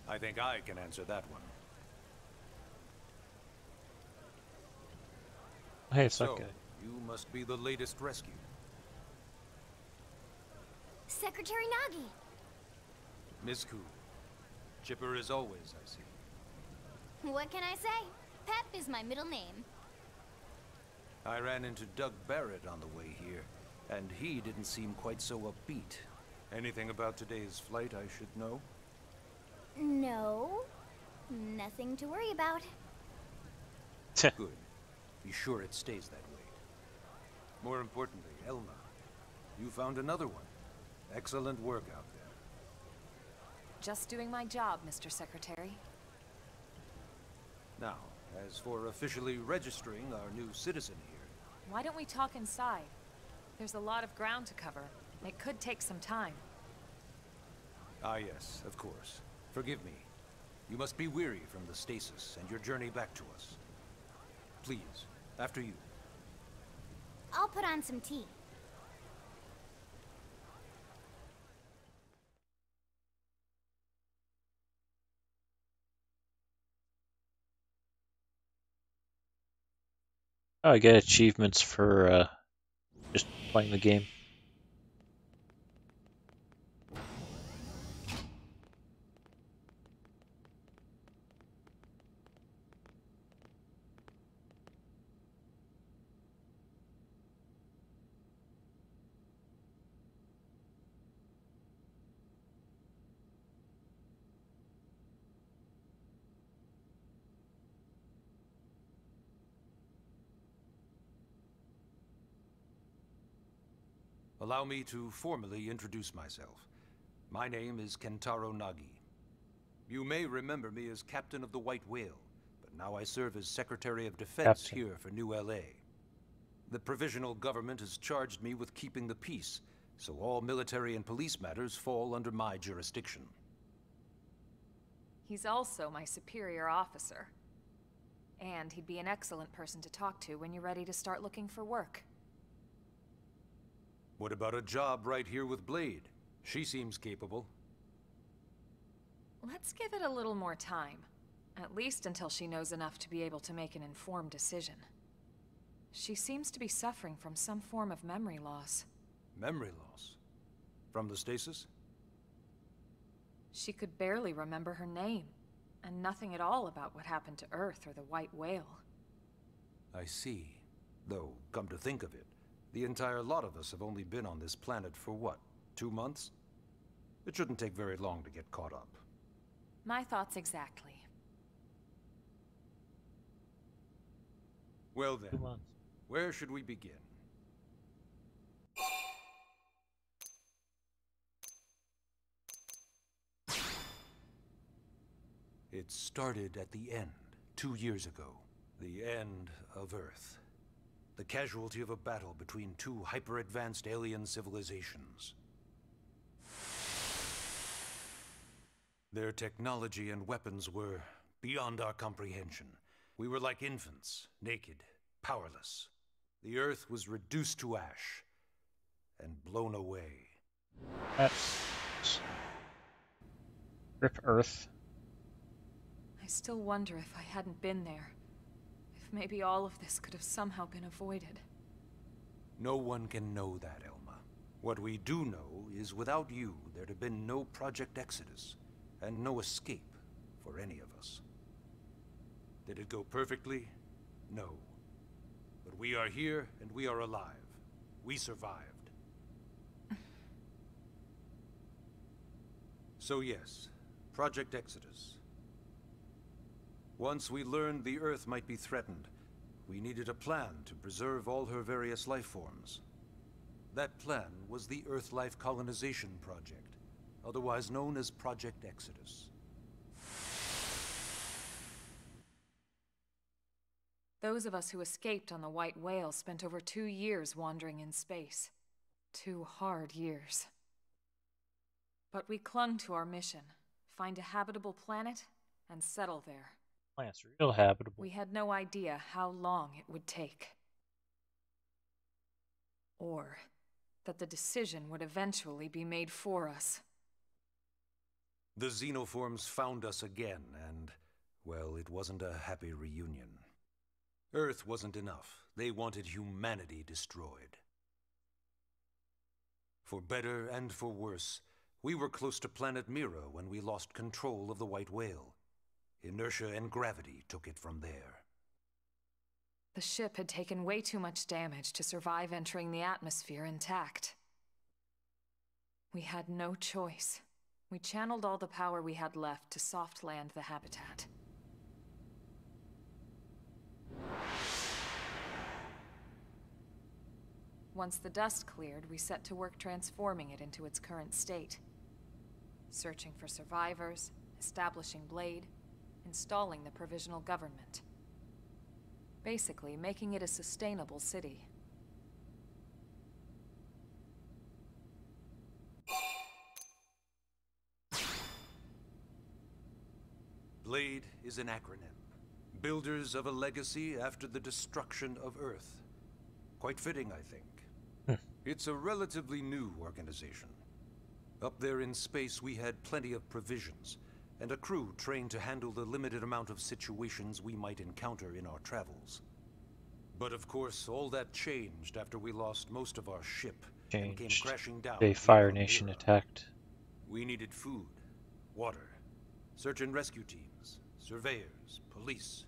I think I can answer that one. Hey, it's that So, guy. you must be the latest rescue. Secretary Nagi! Miss Koo. Chipper as always, I see. What can I say? Pep is my middle name. I ran into Doug Barrett on the way here, and he didn't seem quite so upbeat. Anything about today's flight I should know? No. Nothing to worry about. Good. Be sure it stays that way. More importantly, Elma, you found another one. Excellent work out there. Just doing my job, Mr. Secretary. Now, as for officially registering our new citizen here... Why don't we talk inside? There's a lot of ground to cover. It could take some time. Ah yes, of course. Forgive me. You must be weary from the stasis and your journey back to us. Please, after you. I'll put on some tea. Oh, I get achievements for just playing the game. Allow me to formally introduce myself. My name is Kentaro Nagi. You may remember me as Captain of the White Whale, but now I serve as Secretary of Defense here for New LA. The provisional government has charged me with keeping the peace, so all military and police matters fall under my jurisdiction. He's also my superior officer. And he'd be an excellent person to talk to when you're ready to start looking for work. What about a job right here with Blade? She seems capable. Let's give it a little more time. At least until she knows enough to be able to make an informed decision. She seems to be suffering from some form of memory loss. Memory loss? From the stasis? She could barely remember her name, and nothing at all about what happened to Earth or the White Whale. I see. Though, come to think of it, the entire lot of us have only been on this planet for what, 2 months? It shouldn't take very long to get caught up. My thoughts exactly. Well 2 then, months. where should we begin? It started at the end, 2 years ago. The end of Earth. The casualty of a battle between two hyper-advanced alien civilizations. Their technology and weapons were beyond our comprehension. We were like infants, naked, powerless. The Earth was reduced to ash and blown away. That's Rip Earth. I still wonder if I hadn't been there. If maybe all of this could have somehow been avoided. No one can know that, Elma. What we do know is without you, there'd have been no Project Exodus, and no escape for any of us. Did it go perfectly? No. But we are here, and we are alive. We survived. So yes, Project Exodus. Once we learned the Earth might be threatened, we needed a plan to preserve all her various life forms. That plan was the Earth Life Colonization Project, otherwise known as Project Exodus. Those of us who escaped on the White Whale spent over 2 years wandering in space. 2 hard years. But we clung to our mission, find a habitable planet and settle there. Planet's real habitable. We had no idea how long it would take. Or that the decision would eventually be made for us. The Xenoforms found us again, and, well, it wasn't a happy reunion. Earth wasn't enough. They wanted humanity destroyed. For better and for worse, we were close to planet Mira when we lost control of the White Whale. Inertia and gravity took it from there. The ship had taken way too much damage to survive entering the atmosphere intact. We had no choice. We channeled all the power we had left to soft land the habitat. Once the dust cleared, we set to work transforming it into its current state. Searching for survivors, establishing Blade, installing the provisional government. Basically, making it a sustainable city. Blade is an acronym. Builders of a legacy after the destruction of Earth. Quite fitting, I think. It's a relatively new organization. Up there in space, we had plenty of provisions, and a crew trained to handle the limited amount of situations we might encounter in our travels. But of course, all that changed after we lost most of our ship and came crashing down. The Fire Nation attacked. We needed food, water, search and rescue teams, surveyors, police.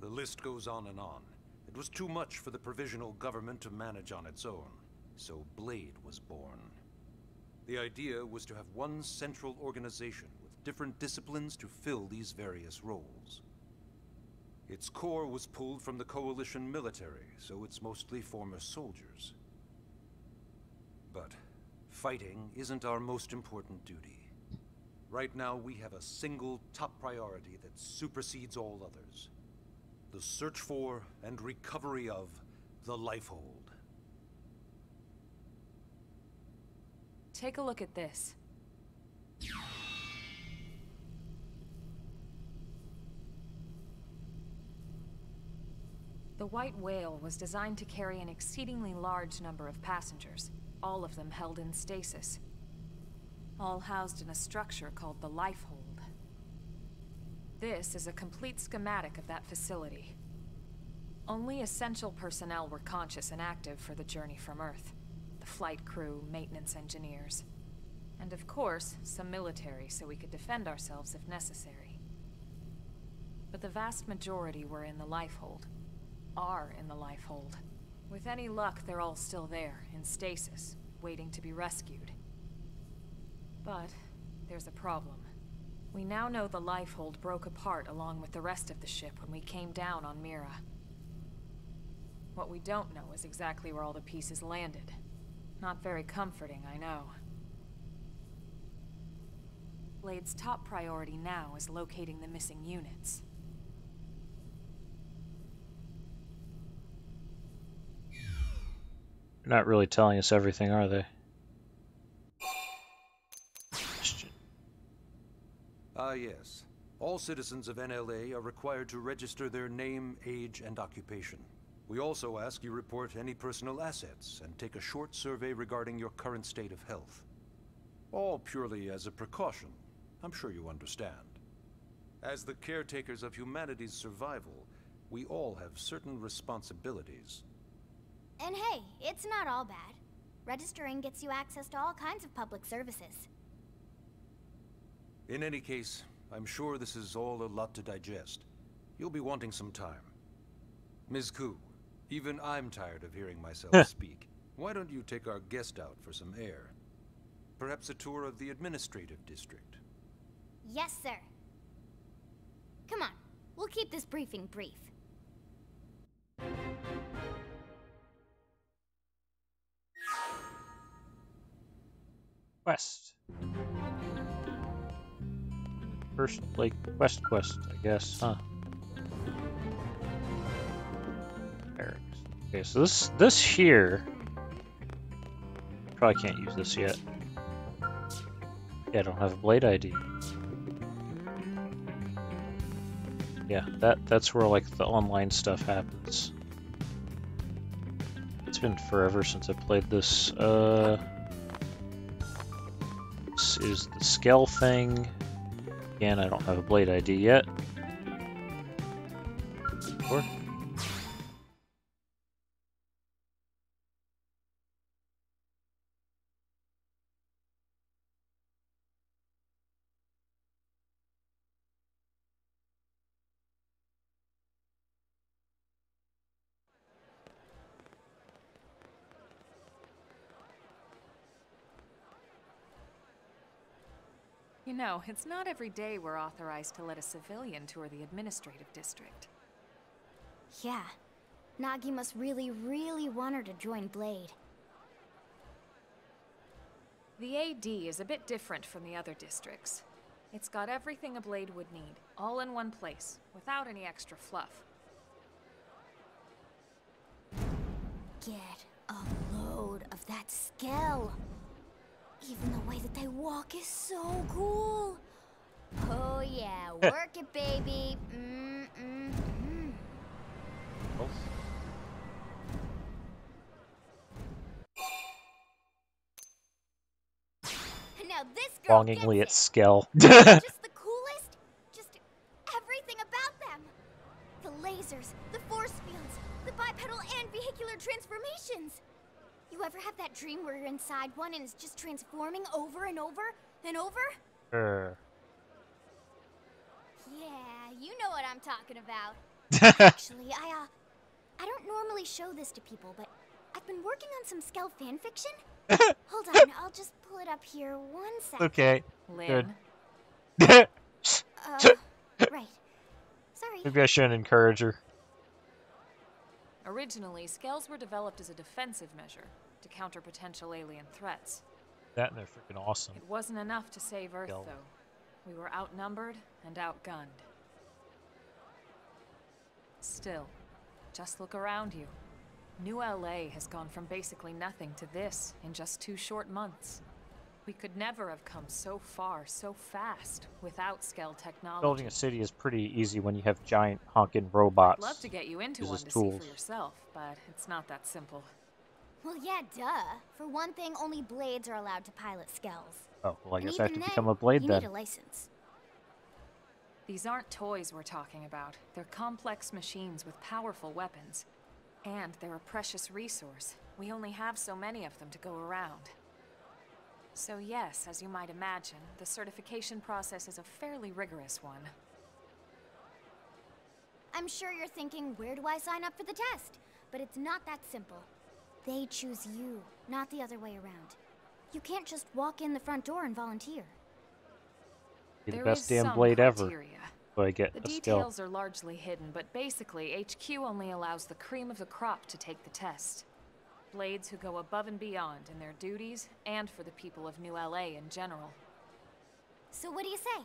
The list goes on and on. It was too much for the provisional government to manage on its own, so Blade was born. The idea was to have one central organization with different disciplines to fill these various roles. Its core was pulled from the Coalition military, so it's mostly former soldiers. But fighting isn't our most important duty. Right now, we have a single top priority that supersedes all others. The search for and recovery of the Lifehold. Take a look at this. The White Whale was designed to carry an exceedingly large number of passengers, all of them held in stasis. All housed in a structure called the Lifehold. This is a complete schematic of that facility. Only essential personnel were conscious and active for the journey from Earth. The flight crew, maintenance engineers. And of course, some military so we could defend ourselves if necessary. But the vast majority were in the lifehold. Are in the lifehold. With any luck, they're all still there, in stasis, waiting to be rescued. But there's a problem. We now know the lifehold broke apart along with the rest of the ship when we came down on Mira. What we don't know is exactly where all the pieces landed. Not very comforting, I know. Blade's top priority now is locating the missing units. They're not really telling us everything, are they? Yes. All citizens of NLA are required to register their name, age, and occupation. We also ask you report any personal assets and take a short survey regarding your current state of health. All purely as a precaution. I'm sure you understand. As the caretakers of humanity's survival, we all have certain responsibilities. And hey, it's not all bad. Registering gets you access to all kinds of public services. In any case, I'm sure this is all a lot to digest. You'll be wanting some time. Ms. Ku, even I'm tired of hearing myself speak. Why don't you take our guest out for some air? Perhaps a tour of the administrative district. Yes, sir. Come on, we'll keep this briefing brief. Quest. First, like, quest, I guess, huh? Barracks. Okay, so this here... Probably can't use this yet. Yeah, I don't have a Blade ID. Yeah, that's where, like, the online stuff happens. It's been forever since I played this. This is the Skell thing. Again, I don't have a Blade ID yet. Or You know, it's not every day we're authorized to let a civilian tour the administrative district. Yeah, Nagi must really, really want her to join Blade. The AD is a bit different from the other districts. It's got everything a Blade would need, all in one place, without any extra fluff. Get a load of that Skell. Even the way that they walk is so cool. Oh yeah, work it, baby. oh. Now this girl Longingly at gets it. Skell. Just the coolest. Just everything about them. The lasers, the force fields, the bipedal and vehicular transformations. You ever have that dream where you're inside one and it's just transforming over and over and over? Yeah, you know what I'm talking about. Actually, I don't normally show this to people, but I've been working on some Skell fanfiction. Hold on, I'll just pull it up here 1 second. Okay. Lynn. Good. Right. Sorry. Maybe I shouldn't encourage her. Originally, Skells were developed as a defensive measure to counter potential alien threats. That and they're freaking awesome. It wasn't enough to save Earth, Skell. though. We were outnumbered and outgunned. Still, just look around you. New LA has gone from basically nothing to this in just 2 short months. We could never have come so far, so fast, without Skell technology. Building a city is pretty easy when you have giant honking robots. I'd love to get you into Use one as to tools. see for yourself, but it's not that simple. Well, yeah, duh. For one thing, only Blades are allowed to pilot Skells. Oh, well, I And guess I have to even become then, a Blade you then. need a license. These aren't toys we're talking about. They're complex machines with powerful weapons. And they're a precious resource. We only have so many of them to go around. So yes, as you might imagine, the certification process is a fairly rigorous one. I'm sure you're thinking, where do I sign up for the test? But it's not that simple. They choose you, not the other way around. You can't just walk in the front door and volunteer. Be the There best is damn some blade ever. criteria. So I get The a skill. details are largely hidden, but basically, HQ only allows the cream of the crop to take the test. Blades who go above and beyond in their duties, and for the people of New LA in general. So what do you say?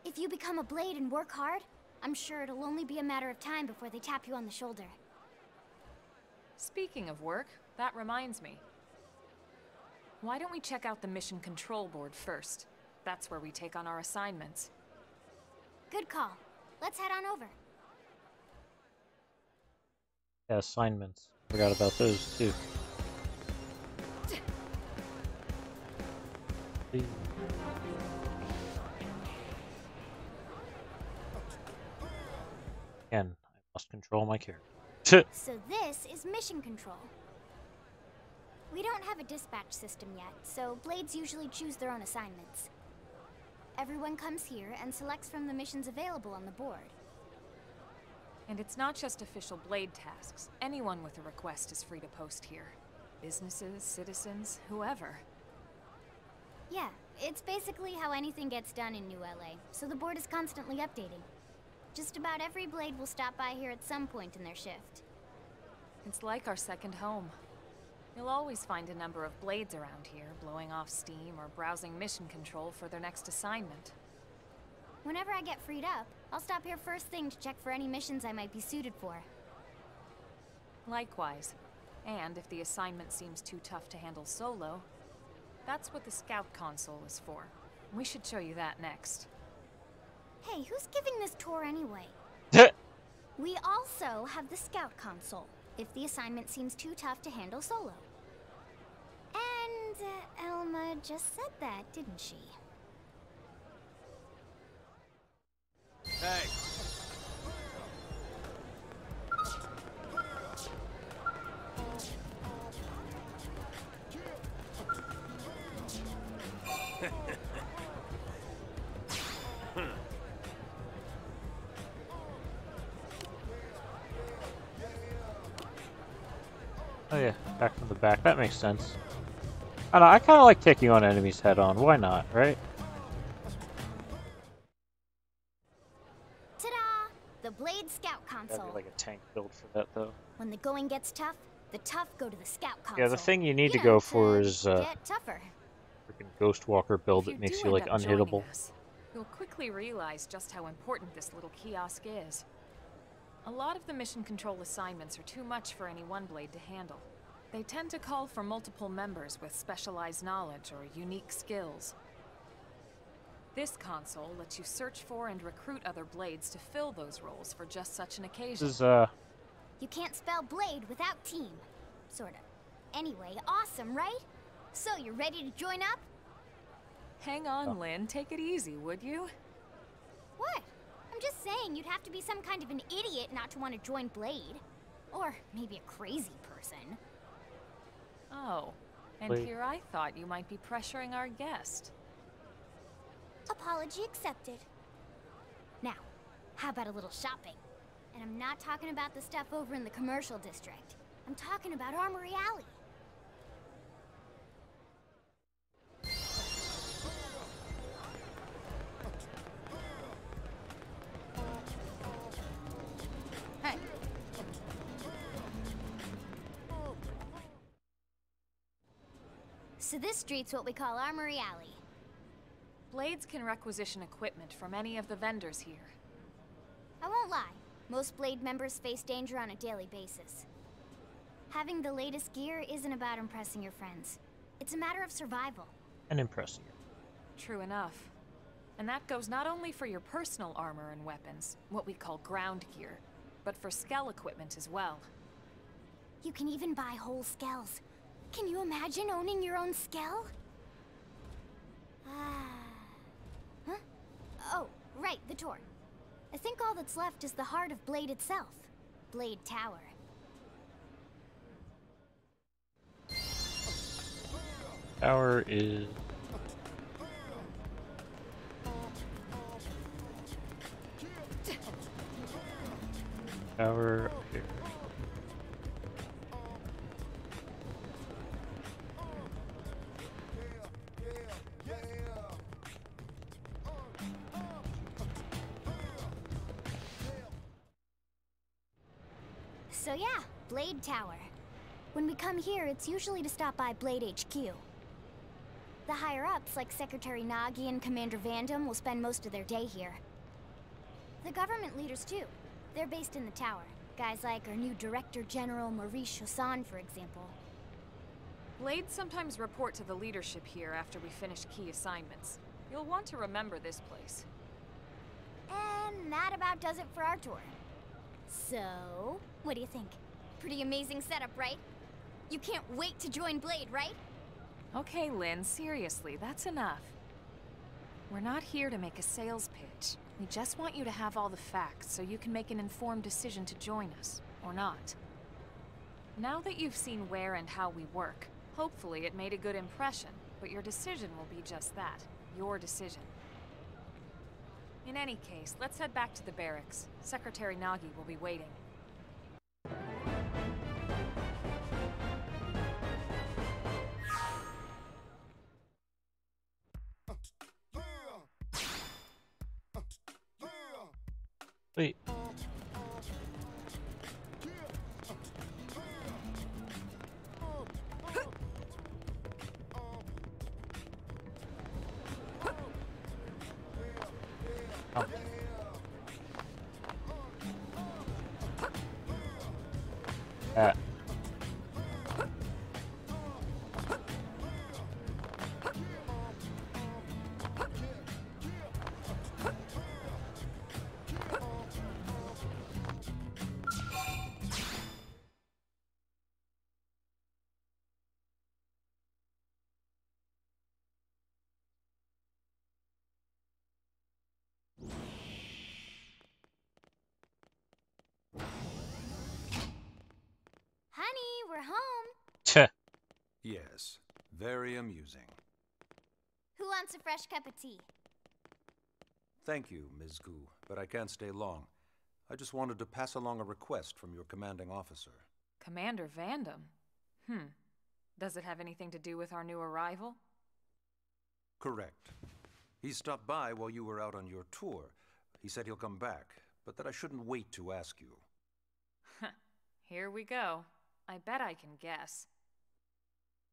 If you become a blade and work hard, I'm sure it'll only be a matter of time before they tap you on the shoulder. Speaking of work, that reminds me. Why don't we check out the Mission Control Board first? That's where we take on our assignments. Good call. Let's head on over. Yeah, assignments. Forgot about those too. Again, I must control my character. So this is mission control. We don't have a dispatch system yet, so blades usually choose their own assignments. Everyone comes here and selects from the missions available on the board. And it's not just official blade tasks. Anyone with a request is free to post here. Businesses, citizens, whoever. Yeah, it's basically how anything gets done in New LA, so the board is constantly updating. Just about every blade will stop by here at some point in their shift. It's like our second home. You'll always find a number of blades around here, blowing off steam or browsing mission control for their next assignment. Whenever I get freed up, I'll stop here first thing to check for any missions I might be suited for. Likewise. And if the assignment seems too tough to handle solo, that's what the Scout Console is for. We should show you that next. Hey, who's giving this tour anyway? We also have the Scout Console, if the assignment seems too tough to handle solo. And Elma just said that, didn't she? Hey! Oh yeah, back from the back. That makes sense. I don't know, I kind of like taking on enemies head on. Why not, right? Ta-da! The Blade Scout Gotta Console. be like a tank build for that though. When the going gets tough, the tough go to the Scout Console. Yeah, the thing you need to know, go for is get tougher. freaking Ghost Walker build If that makes do you like end up joining unhittable. us, you'll quickly realize just how important this little kiosk is. A lot of the mission control assignments are too much for any one blade to handle. They tend to call for multiple members with specialized knowledge or unique skills. This console lets you search for and recruit other blades to fill those roles for just such an occasion. This is You can't spell blade without team. Sorta. Anyway, awesome, right? So, you're ready to join up? Hang on, Lynn. Take it easy, would you? What? I'm just saying you'd have to be some kind of an idiot not to want to join Blade. Or maybe a crazy person. Oh, and Blade. here I thought you might be pressuring our guest. Apology accepted. Now, how about a little shopping? And I'm not talking about the stuff over in the commercial district. I'm talking about Armory Alley. Hey, So this street's what we call Armory Alley. blades can requisition equipment from any of the vendors here. I won't lie, most Blade members face danger on a daily basis. Having the latest gear isn't about impressing your friends. It's a matter of survival. an impressive. True enough. And that goes not only for your personal armor and weapons, what we call ground gear, but for skell equipment as well. You can even buy whole skells. Can you imagine owning your own skell? Huh? Oh, right, the tour. I think all that's left is the heart of Blade itself. Blade Tower. Tower is... Tower up here. So yeah, Blade Tower. When we come here, it's usually to stop by Blade HQ. The higher-ups, like Secretary Nagi and Commander Vandam, will spend most of their day here. The government leaders, too. They're based in the tower. Guys like our new Director General Maurice Chassan, for example. Blades sometimes report to the leadership here after we finish key assignments. You'll want to remember this place. And that about does it for our tour. So, what do you think? Pretty amazing setup, right? You can't wait to join Blade, right? Okay, Lynn, seriously, that's enough. We're not here to make a sales pitch. We just want you to have all the facts so you can make an informed decision to join us, or not. Now that you've seen where and how we work, hopefully it made a good impression, but your decision will be just that, your decision. In any case, let's head back to the barracks. Secretary Nagi will be waiting. Wait. Oh. That. Honey, we're home. Tch. Yes, very amusing. Who wants a fresh cup of tea? Thank you, Ms. Gu, but I can't stay long. I just wanted to pass along a request from your commanding officer. Commander Vandam? Does it have anything to do with our new arrival? Correct. He stopped by while you were out on your tour. He said he'll come back, but that I shouldn't wait to ask you. Here we go. I bet I can guess.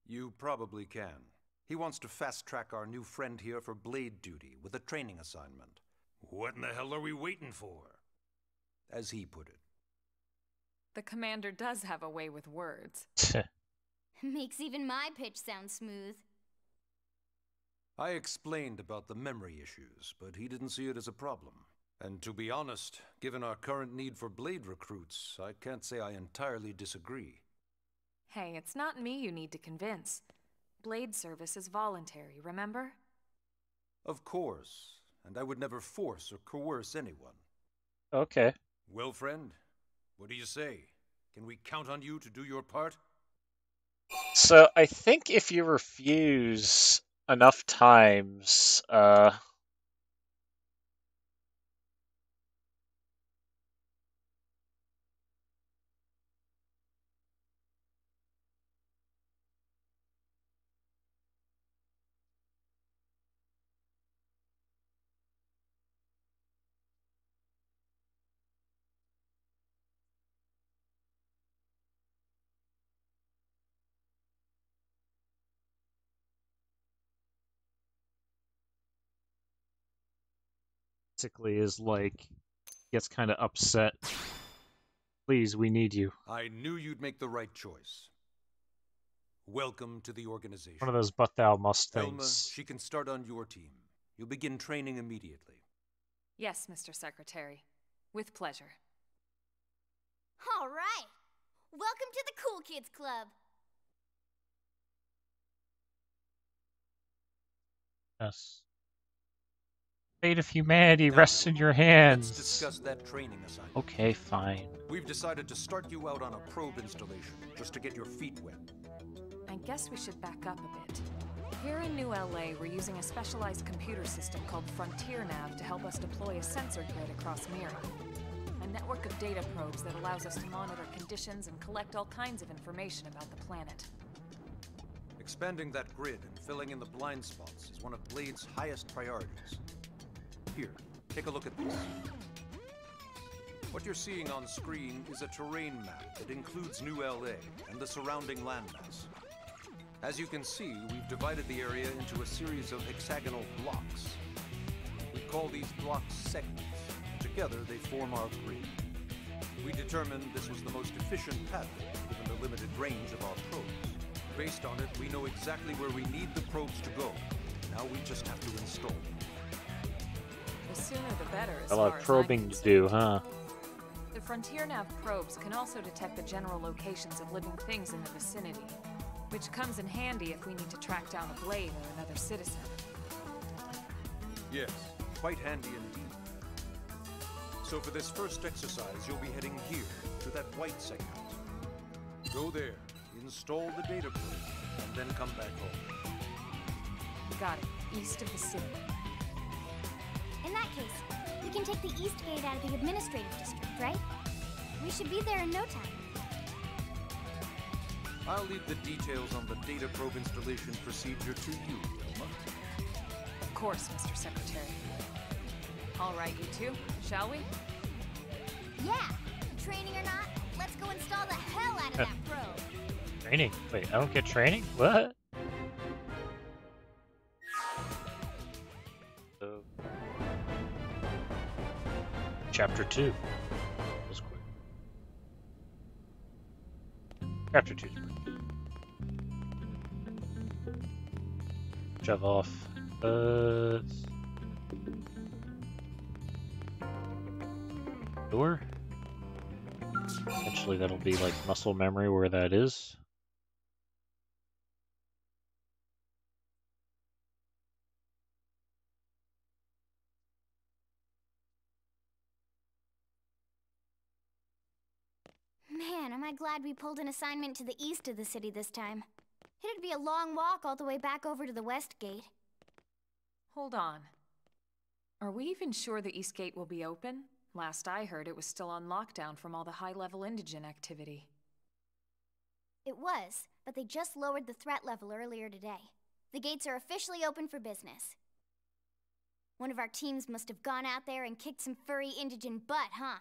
You probably can. He wants to fast-track our new friend here for blade duty with a training assignment. What in the hell are we waiting for? As he put it. The commander does have a way with words. Makes even my pitch sound smooth. I explained about the memory issues, but he didn't see it as a problem. And to be honest, given our current need for blade recruits, I can't say I entirely disagree. Hey, it's not me you need to convince. Blade service is voluntary, remember? Of course, and I would never force or coerce anyone. Okay. Well, friend, what do you say? Can we count on you to do your part? So I think if you refuse enough times, basically is like, gets kind of upset. Please, we need you. I knew you'd make the right choice. Welcome to the organization. One of those but thou must Elma, things. she can start on your team. You'll begin training immediately. Yes, Mr. Secretary. With pleasure. All right. Welcome to the Cool Kids Club. Yes. Fate of humanity Now, rests in your hands. Let's discuss that training assignment. Okay, fine. We've decided to start you out on a probe installation, just to get your feet wet. I guess we should back up a bit. Here in New LA, we're using a specialized computer system called Frontier Nav to help us deploy a sensor grid across Mira. A network of data probes that allows us to monitor conditions and collect all kinds of information about the planet. Expanding that grid and filling in the blind spots is one of Blade's highest priorities. Here, take a look at this. What you're seeing on screen is a terrain map that includes New LA and the surrounding landmass. As you can see, we've divided the area into a series of hexagonal blocks. We call these blocks segments. Together, they form our grid. We determined this was the most efficient pathway, given the limited range of our probes. Based on it, we know exactly where we need the probes to go. Now we just have to install them. The sooner the better, as A lot far of as probing I'm to do, huh? The Frontier Nav probes can also detect the general locations of living things in the vicinity, which comes in handy if we need to track down a Blade or another citizen. Yes, quite handy indeed. So for this first exercise, you'll be heading here, to that white segment. Go there, install the data probe, and then come back home. Got it. East of the city. In that case, we can take the East Gate out of the administrative district, right? We should be there in no time. I'll leave the details on the data probe installation procedure to you, Elma. Of course, Mr. Secretary. All right, you two, shall we? Yeah! Training or not, let's go install the hell out of that probe! Training? Wait, I don't get training? What? So, Chapter 2. That was quick. Chapter 2. Shove off. Door? Eventually that'll be like muscle memory where that is. Man, am I glad we pulled an assignment to the east of the city this time. It'd be a long walk all the way back over to the West Gate. Hold on. Are we even sure the East Gate will be open? Last I heard, it was still on lockdown from all the high-level indigent activity. It was, but they just lowered the threat level earlier today. The gates are officially open for business. One of our teams must have gone out there and kicked some furry indigent butt, huh?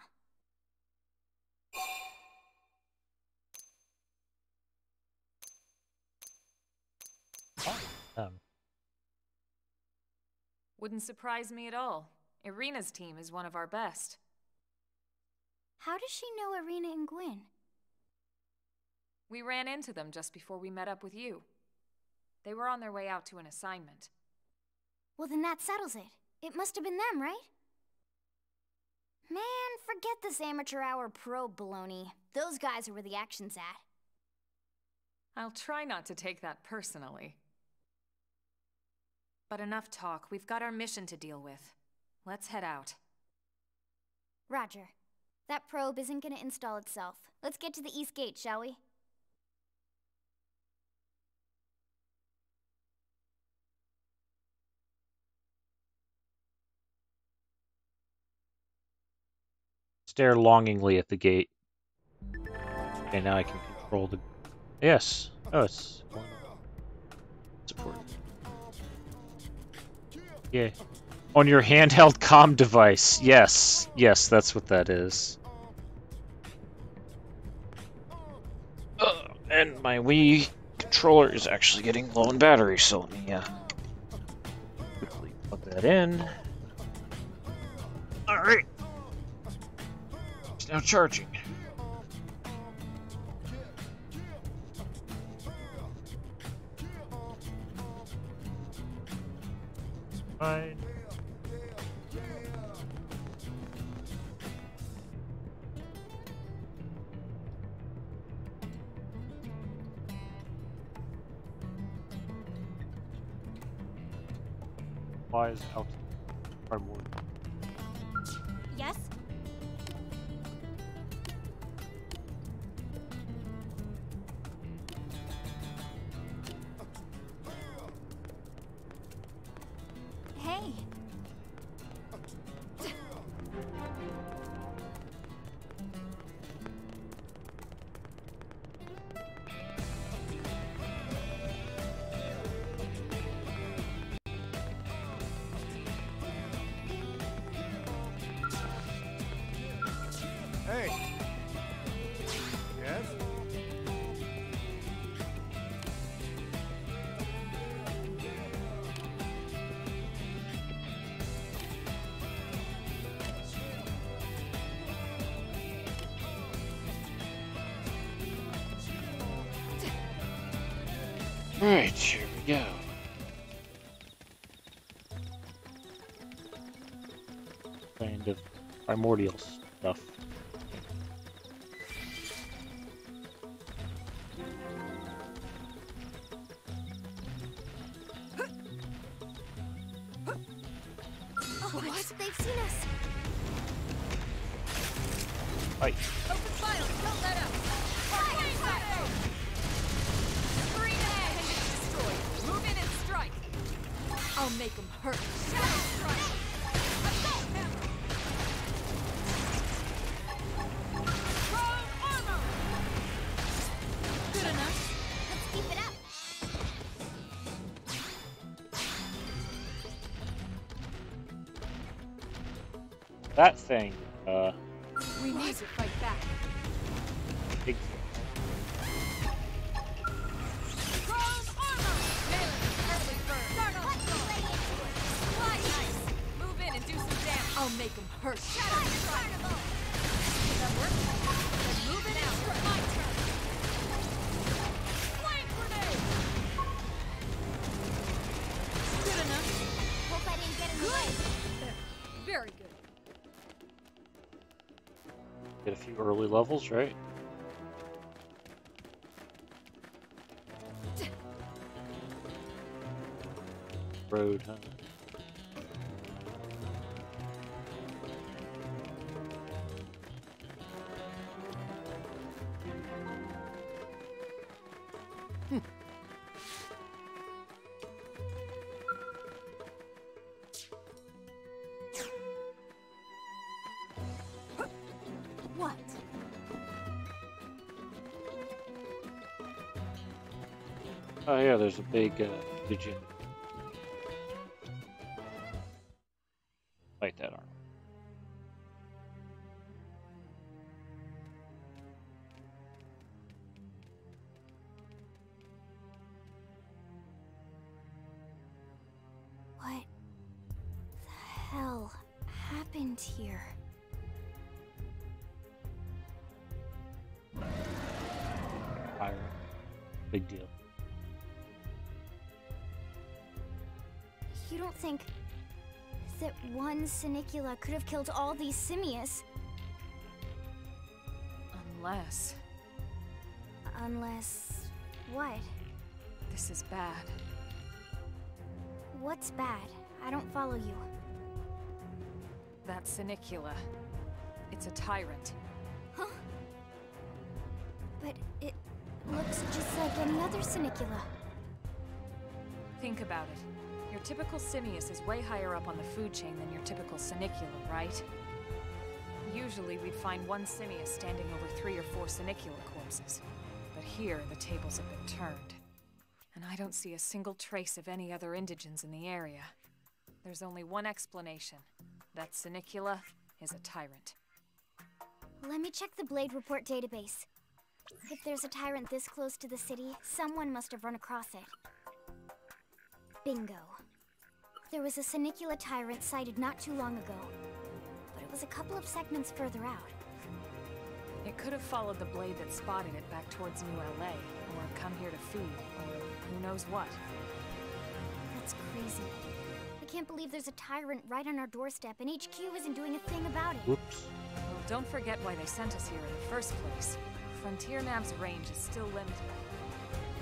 Wouldn't surprise me at all. Irina's team is one of our best. How does she know Irina and Gwyn? We ran into them just before we met up with you. They were on their way out to an assignment. Well, then that settles it. It must have been them, right? Man, forget this amateur hour probe baloney. Those guys are where the action's at. I'll try not to take that personally. But enough talk. We've got our mission to deal with. Let's head out. Roger. That probe isn't gonna install itself. Let's get to the East Gate, shall we? Stare longingly at the gate. Okay, now I can control the... Yes! Oh, it's... Support. Yeah. On your handheld comm device. Yes. Yes, that's what that is. And my Wii controller is actually getting low in battery, so let me quickly plug that in. Alright. It's now charging. Fine. Supplies out. Cardboard. Yes? Alright, here we go. Kind of primordial stuff. Oh, what? They've seen us. Fight. Open fire! Don't let up! Screen ahead! Appendage destroyed. Move in and strike. I'll make them hurt. Shadow strike! Assault him! Throw armor! Good enough. Let's keep it up. That thing, We need to fight back. big Chrome armor! Nail it, early bird. Fly nice. Move in and do some damage. I'll make them hurt. Shadow strike. Did that work? Then move in and strike. My turn. Flame grenade! Good enough. Hope I didn't get in the way. There. Very good. get a few early levels, right? Road, huh? What? Oh yeah, there's a big pigeon. Fight that armor. What the hell happened here? Fire. Big deal. You don't think that one Sinicula could have killed all these simius? Unless... what? This is bad. What's bad? I don't follow you. That Sinicula. It's a tyrant. Huh? But it looks just like any other Sinicula. Think about it. Your typical simius is way higher up on the food chain than your typical Sinicula, right? Usually we'd find one simius standing over 3 or 4 Sinicula corpses. But here, the tables have been turned. And I don't see a single trace of any other indigents in the area. There's only one explanation. That Sinicula is a tyrant. Let me check the Blade Report database. If there's a tyrant this close to the city, someone must have run across it. Bingo. There was a Sinicula tyrant sighted not too long ago, but it was a couple of segments further out. It could have followed the blade that spotted it back towards New LA, or come here to feed, or who knows what. That's crazy. I can't believe there's a tyrant right on our doorstep and HQ isn't doing a thing about it. Whoops. Well, don't forget why they sent us here in the first place. Frontier Nav's range is still limited.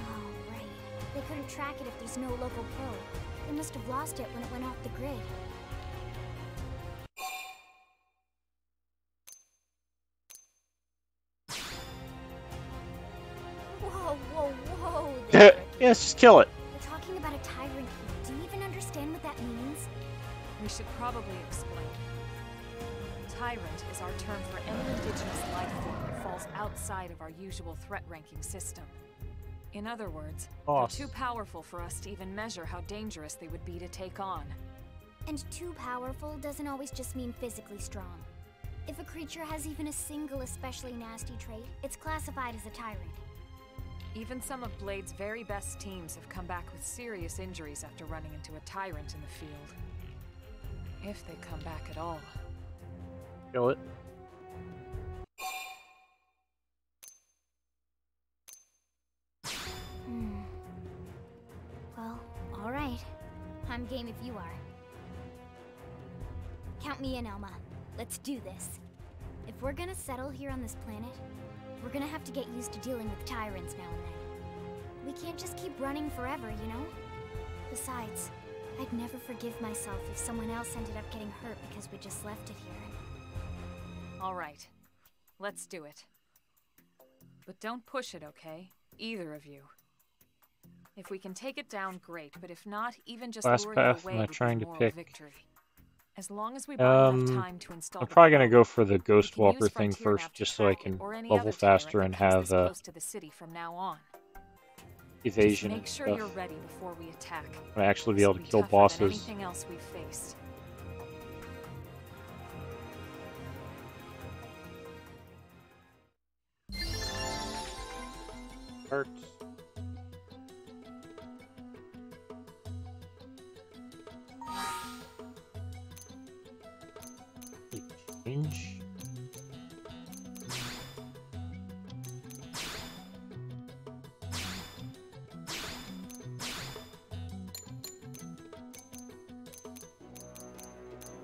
Oh, right. They couldn't track it if there's no local probe. They must have lost it when it went off the grid. Whoa, whoa, whoa there. Yes, just kill it. We're talking about a tyrant here. Do you even understand what that means? We should probably explain. Tyrant is our term for any indigenous life form that falls outside of our usual threat ranking system. In other words, Boss. they're too powerful for us to even measure how dangerous they would be to take on. And too powerful doesn't always just mean physically strong. If a creature has even a single especially nasty trait, it's classified as a tyrant. Even some of Blade's very best teams have come back with serious injuries after running into a tyrant in the field. If they come back at all. Kill it. I'm game if you are. Count me in, Elma. Let's do this. If we're gonna settle here on this planet, we're gonna have to get used to dealing with tyrants now and then. We can't just keep running forever, you know? Besides, I'd never forgive myself if someone else ended up getting hurt because we just left it here. All right. Let's do it. But don't push it, okay? Either of you. If we can take it down, great. But if not, even just Last luring path it away am I would be trying to moral pick? victory. As long as we buy enough time to install I'm the probably gonna probe, go for the we Ghost can use Walker thing Frontier first, Nav to just so I track can it, or any level other tyrant faster that and comes have this close to the city from now on. evasion Just and make sure stuff. you're ready before we attack. I actually be This able will to kill tougher than bosses. anything else we've faced. Hurt. Change.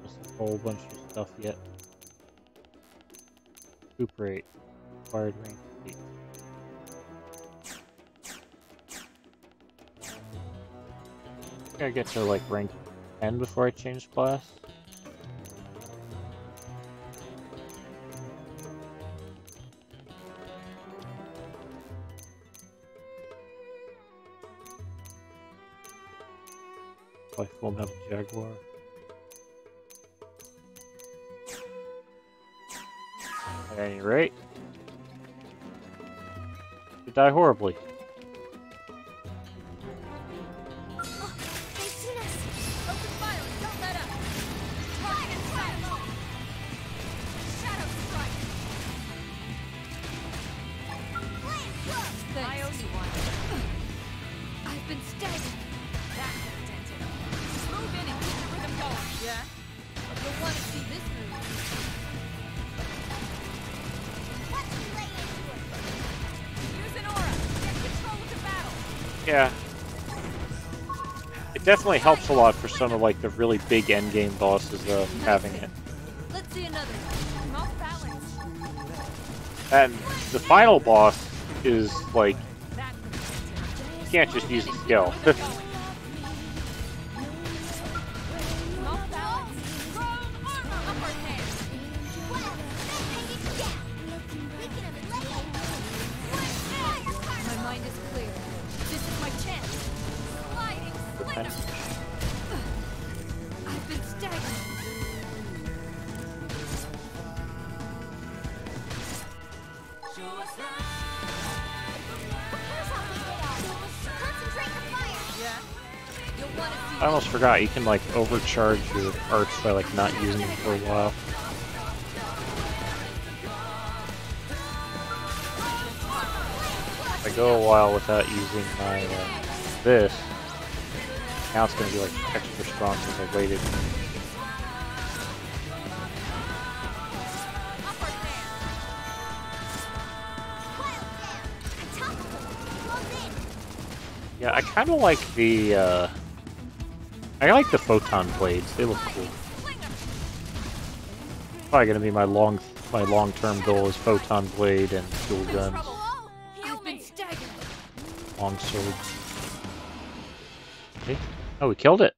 Just a whole bunch of stuff yet. Recuperate. Acquired rank 8. I get to like rank 10 before I change class. By full metal jaguar. At any rate, you die horribly. They've seen us! Open fire! Don't let up! Target in sight! Shadow strike! I owe you one. I've been staggered. That's gonna dent it. Just move in and keep the rhythm going. Yeah? You'll want to see this move. Let's lay into it! Use an aura. Get control of the battle. Yeah. It definitely helps a lot for some of like the really big endgame bosses having it. Let's see another. I'm off balance. And the final boss is like, That's gonna dent it. you can't just use a skill. My mind is clear. This is my chance. Sliding splinter. I've been staggered. Concentrate the fire! Yeah. You'll want to see. I almost forgot you can like overcharge your arts by like not using them for a while. If I go a while without using my this, now it's gonna be like extra strong because I waited. Yeah, I kind of like the I like the photon blades. They look cool. Probably gonna be my long-term goal is photon blade and dual guns, I've been staggered. long swords. Okay. Oh, we killed it.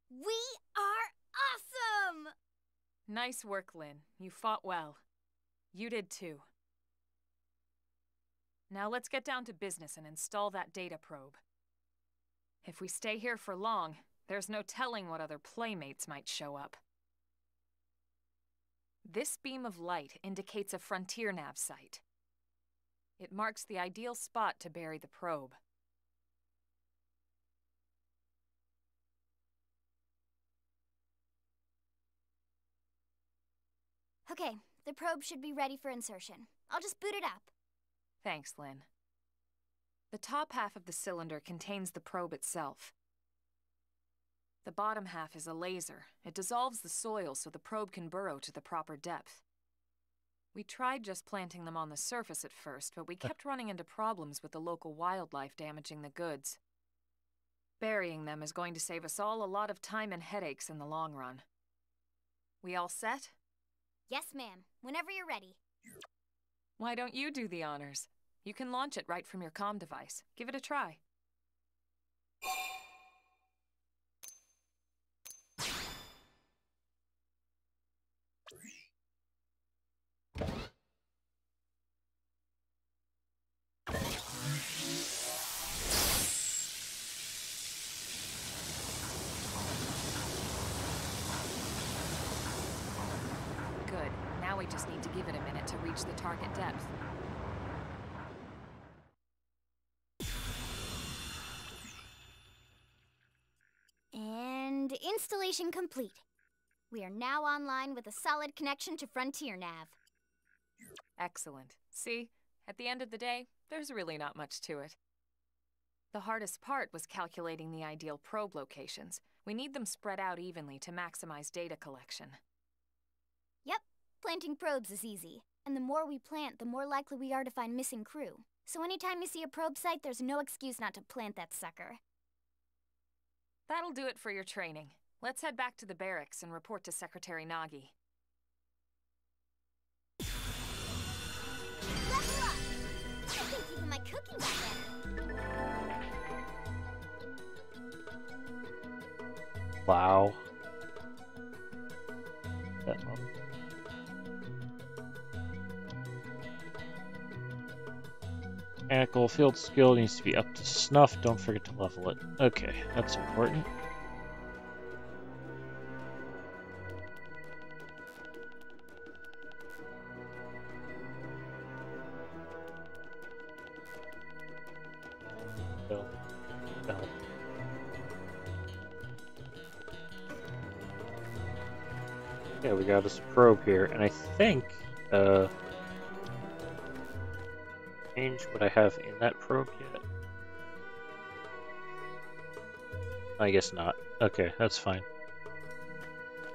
We are awesome! Nice work, Lynn. You fought well. You did too. Now let's get down to business and install that data probe. If we stay here for long, there's no telling what other playmates might show up. This beam of light indicates a Frontier Nav site. It marks the ideal spot to bury the probe. Okay, the probe should be ready for insertion. I'll just boot it up. Thanks, Lynn. The top half of the cylinder contains the probe itself. The bottom half is a laser. It dissolves the soil so the probe can burrow to the proper depth. We tried just planting them on the surface at first, but we kept running into problems with the local wildlife damaging the goods. burying them is going to save us all a lot of time and headaches in the long run. We all set? Yes, ma'am. Whenever you're ready. Why don't you do the honors? You can launch it right from your comm device. Give it a try. Good. Now we just need to give it a minute to reach the target depth. And installation complete. We are now online with a solid connection to Frontier Nav. Excellent. See? At the end of the day, there's really not much to it. The hardest part was calculating the ideal probe locations. We need them spread out evenly to maximize data collection. Yep, planting probes is easy. And the more we plant, the more likely we are to find missing crew. So anytime you see a probe site, there's no excuse not to plant that sucker. That'll do it for your training. Let's head back to the barracks and report to Secretary Nagi. Level up! I think even my cooking got better. Wow. That one. Mechanical field skill needs to be up to snuff. Don't forget to level it. Okay, that's important. Bell. Bell. Yeah, we got this probe here, and I think, change what I have in that probe yet? I guess not. Okay, that's fine.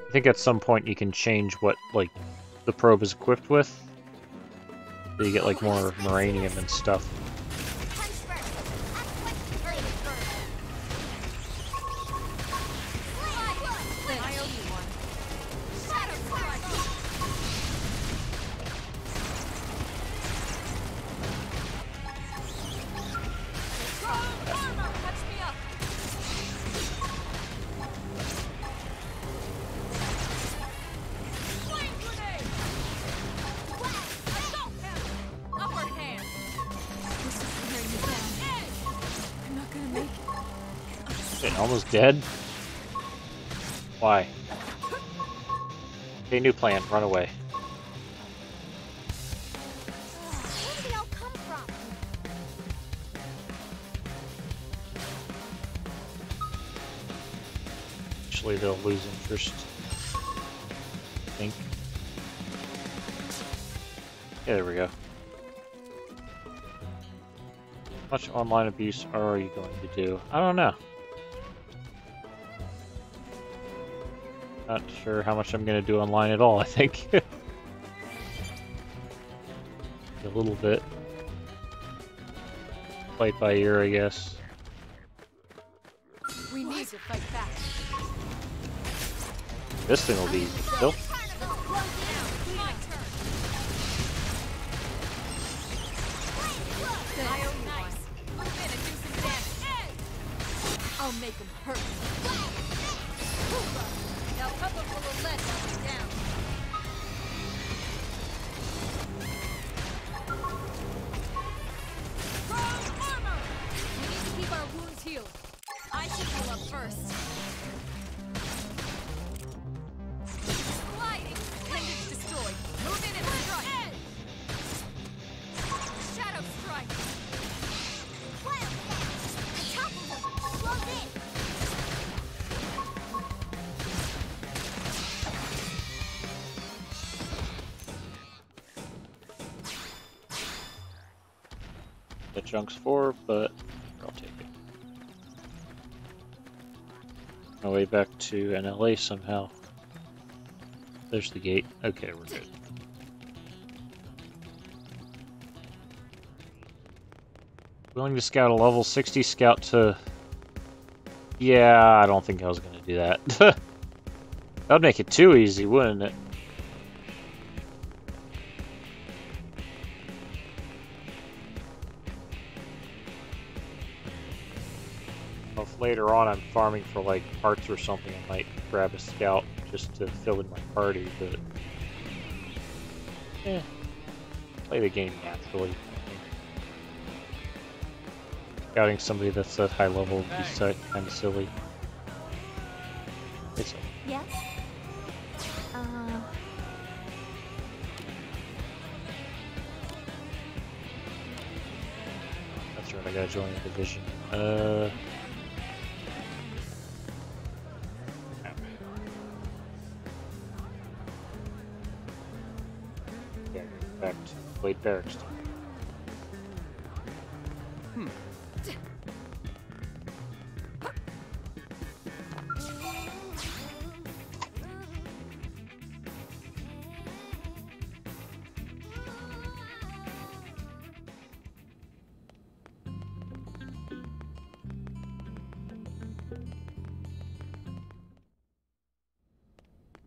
I think at some point you can change what, like, the probe is equipped with. So you get, like, more uranium and stuff. Almost dead? Why? Okay, new plan. Run away. Where did they all come from? Actually, they'll lose interest. I think. Yeah, there we go. How much online abuse are you going to do? I don't know. Not sure how much I'm going to do online at all, I think. A little bit. Play it by ear, I guess. We need to fight back. This thing will be easy still. I'll make him hurt. Now couple full of lead coming down. Strong armor! We need to keep our wounds healed. I should heal up first. Sliding! Appendage destroyed. Move in and strike. Shadow strike. Wildcat! Topple them! Close in! The chunk's 4, but I'll take it. My way back to NLA somehow. There's the gate. Okay, we're good. Willing to scout a level 60 scout to Yeah, I don't think I was gonna do that. That'd make it too easy, wouldn't it? Well, if later on I'm farming for like parts or something, I might grab a scout just to fill in my party, but play the game naturally. Scouting somebody that's that high level would be kind of silly. It's Yes? That's right, I gotta join the division. Yeah, back to Blade Barracks.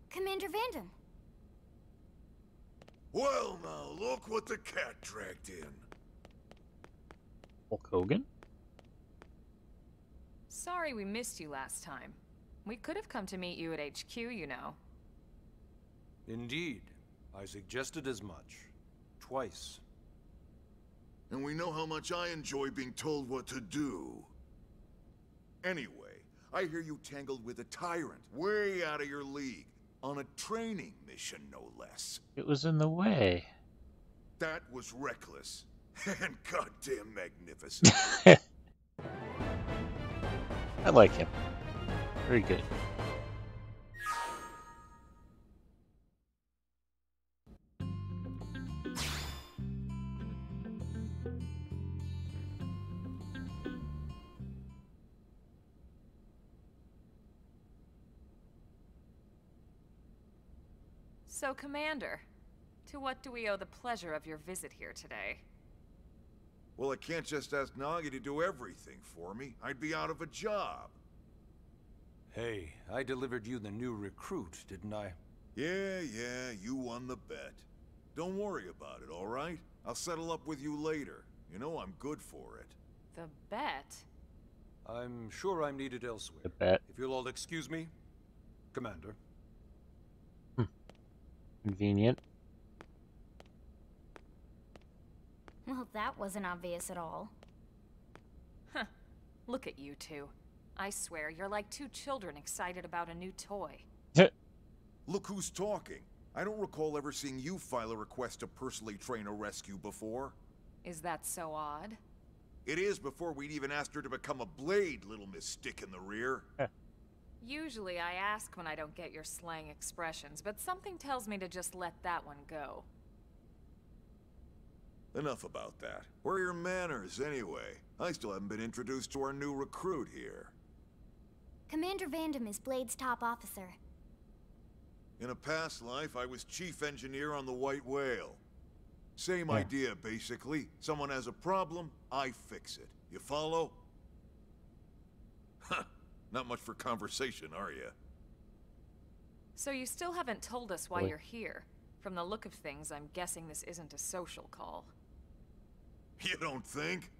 Commander Vandam. Well, now, look what the cat dragged in. Hulk Hogan? Sorry we missed you last time. We could have come to meet you at HQ, you know. Indeed. I suggested as much. Twice. And we know how much I enjoy being told what to do. Anyway, I hear you tangled with a tyrant, way out of your league. On a training mission, no less. It was in the way. That was reckless. And goddamn magnificent. I like him. Very good. So, Commander, to what do we owe the pleasure of your visit here today? Well, I can't just ask Nagi to do everything for me. I'd be out of a job. Hey, I delivered you the new recruit, didn't I? Yeah, you won the bet. Don't worry about it, all right? I'll settle up with you later. You know I'm good for it. The bet? I'm sure I'm needed elsewhere. The bet. If you'll all excuse me, Commander. Convenient. Well, that wasn't obvious at all. Huh. Look at you two. I swear, you're like two children excited about a new toy. Look who's talking. I don't recall ever seeing you file a request to personally train a rescue before. Is that so odd? It is before we'd even asked her to become a blade, little Miss Stick in the rear. Usually I ask when I don't get your slang expressions, but something tells me to just let that one go. Enough about that. Where are your manners, anyway? I still haven't been introduced to our new recruit here. Commander Vandam is Blade's top officer. In a past life, I was chief engineer on the White Whale. Same idea, basically. Someone has a problem, I fix it. You follow? Huh. Not much for conversation, are you? So you still haven't told us why you're here. From the look of things, I'm guessing this isn't a social call. You don't think?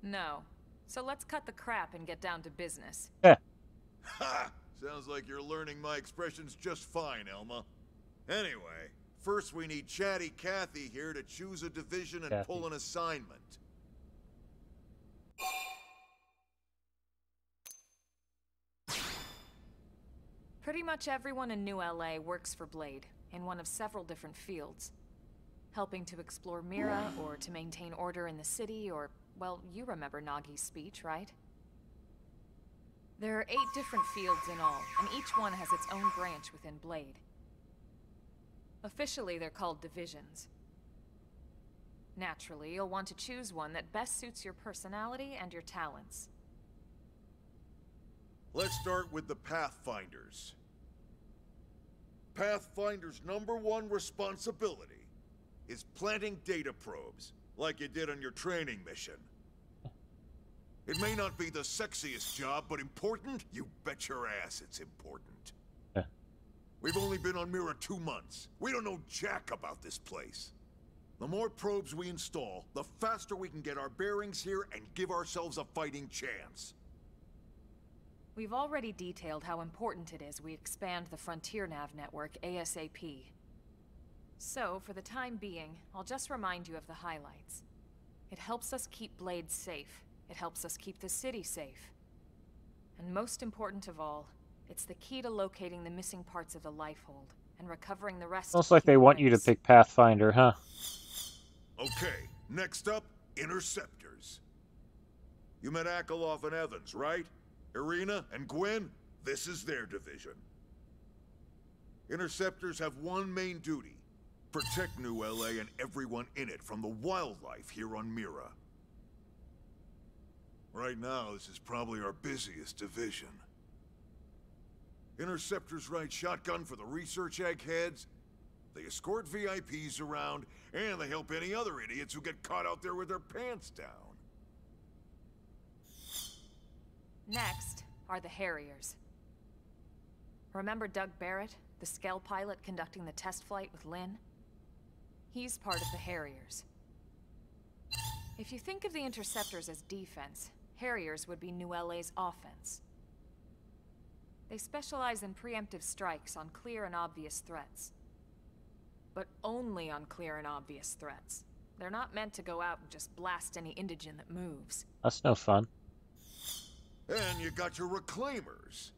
No. So let's cut the crap and get down to business. Ha! Sounds like you're learning my expressions just fine, Elma. Anyway, first we need Chatty Cathy here to choose a division and pull an assignment. Pretty much everyone in New LA works for Blade, in one of several different fields. Helping to explore Mira, or to maintain order in the city, or, well, you remember Nagi's speech, right? There are 8 different fields in all, and each one has its own branch within Blade. Officially, they're called divisions. Naturally, you'll want to choose one that best suits your personality and your talents. Let's start with the Pathfinders. Pathfinder's #1 responsibility is planting data probes, like you did on your training mission. It may not be the sexiest job, but important? You bet your ass it's important. Yeah. We've only been on Mira 2 months. We don't know jack about this place. The more probes we install, the faster we can get our bearings here and give ourselves a fighting chance. We've already detailed how important it is we expand the Frontier Nav network ASAP. So, for the time being, I'll just remind you of the highlights. It helps us keep Blade safe. It helps us keep the city safe. And most important of all, it's the key to locating the missing parts of the Lifehold and recovering the rest Sounds of the like they human want you to race. pick Pathfinder, huh? Okay, next up, Interceptors. You met Akalov and Evans, right? Irina and Gwen? This is their division. Interceptors have one main duty. Protect New LA and everyone in it from the wildlife here on Mira. Right now, this is probably our busiest division. Interceptors ride shotgun for the research eggheads. They escort VIPs around, and they help any other idiots who get caught out there with their pants down. Next are the Harriers. Remember Doug Barrett, the Skell pilot conducting the test flight with Lynn? He's part of the Harriers. If you think of the Interceptors as defense, Harriers would be New LA's offense. They specialize in preemptive strikes on clear and obvious threats. But only on clear and obvious threats. They're not meant to go out and just blast any indigen that moves. That's no fun. And you got your Reclaimers.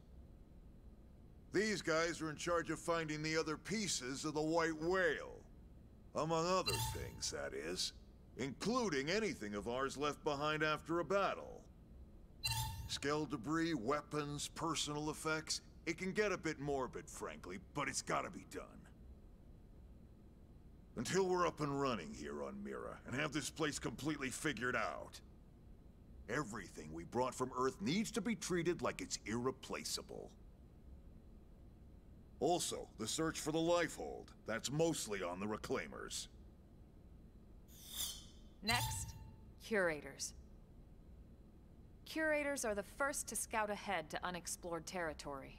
These guys are in charge of finding the other pieces of the White Whale. Among other things, that is. Including anything of ours left behind after a battle. Skell debris, weapons, personal effects. It can get a bit morbid, frankly, but it's gotta be done. Until we're up and running here on Mira, and have this place completely figured out. Everything we brought from Earth needs to be treated like it's irreplaceable. Also, the search for the Lifehold. That's mostly on the Reclaimers. Next, Curators. Curators are the first to scout ahead to unexplored territory,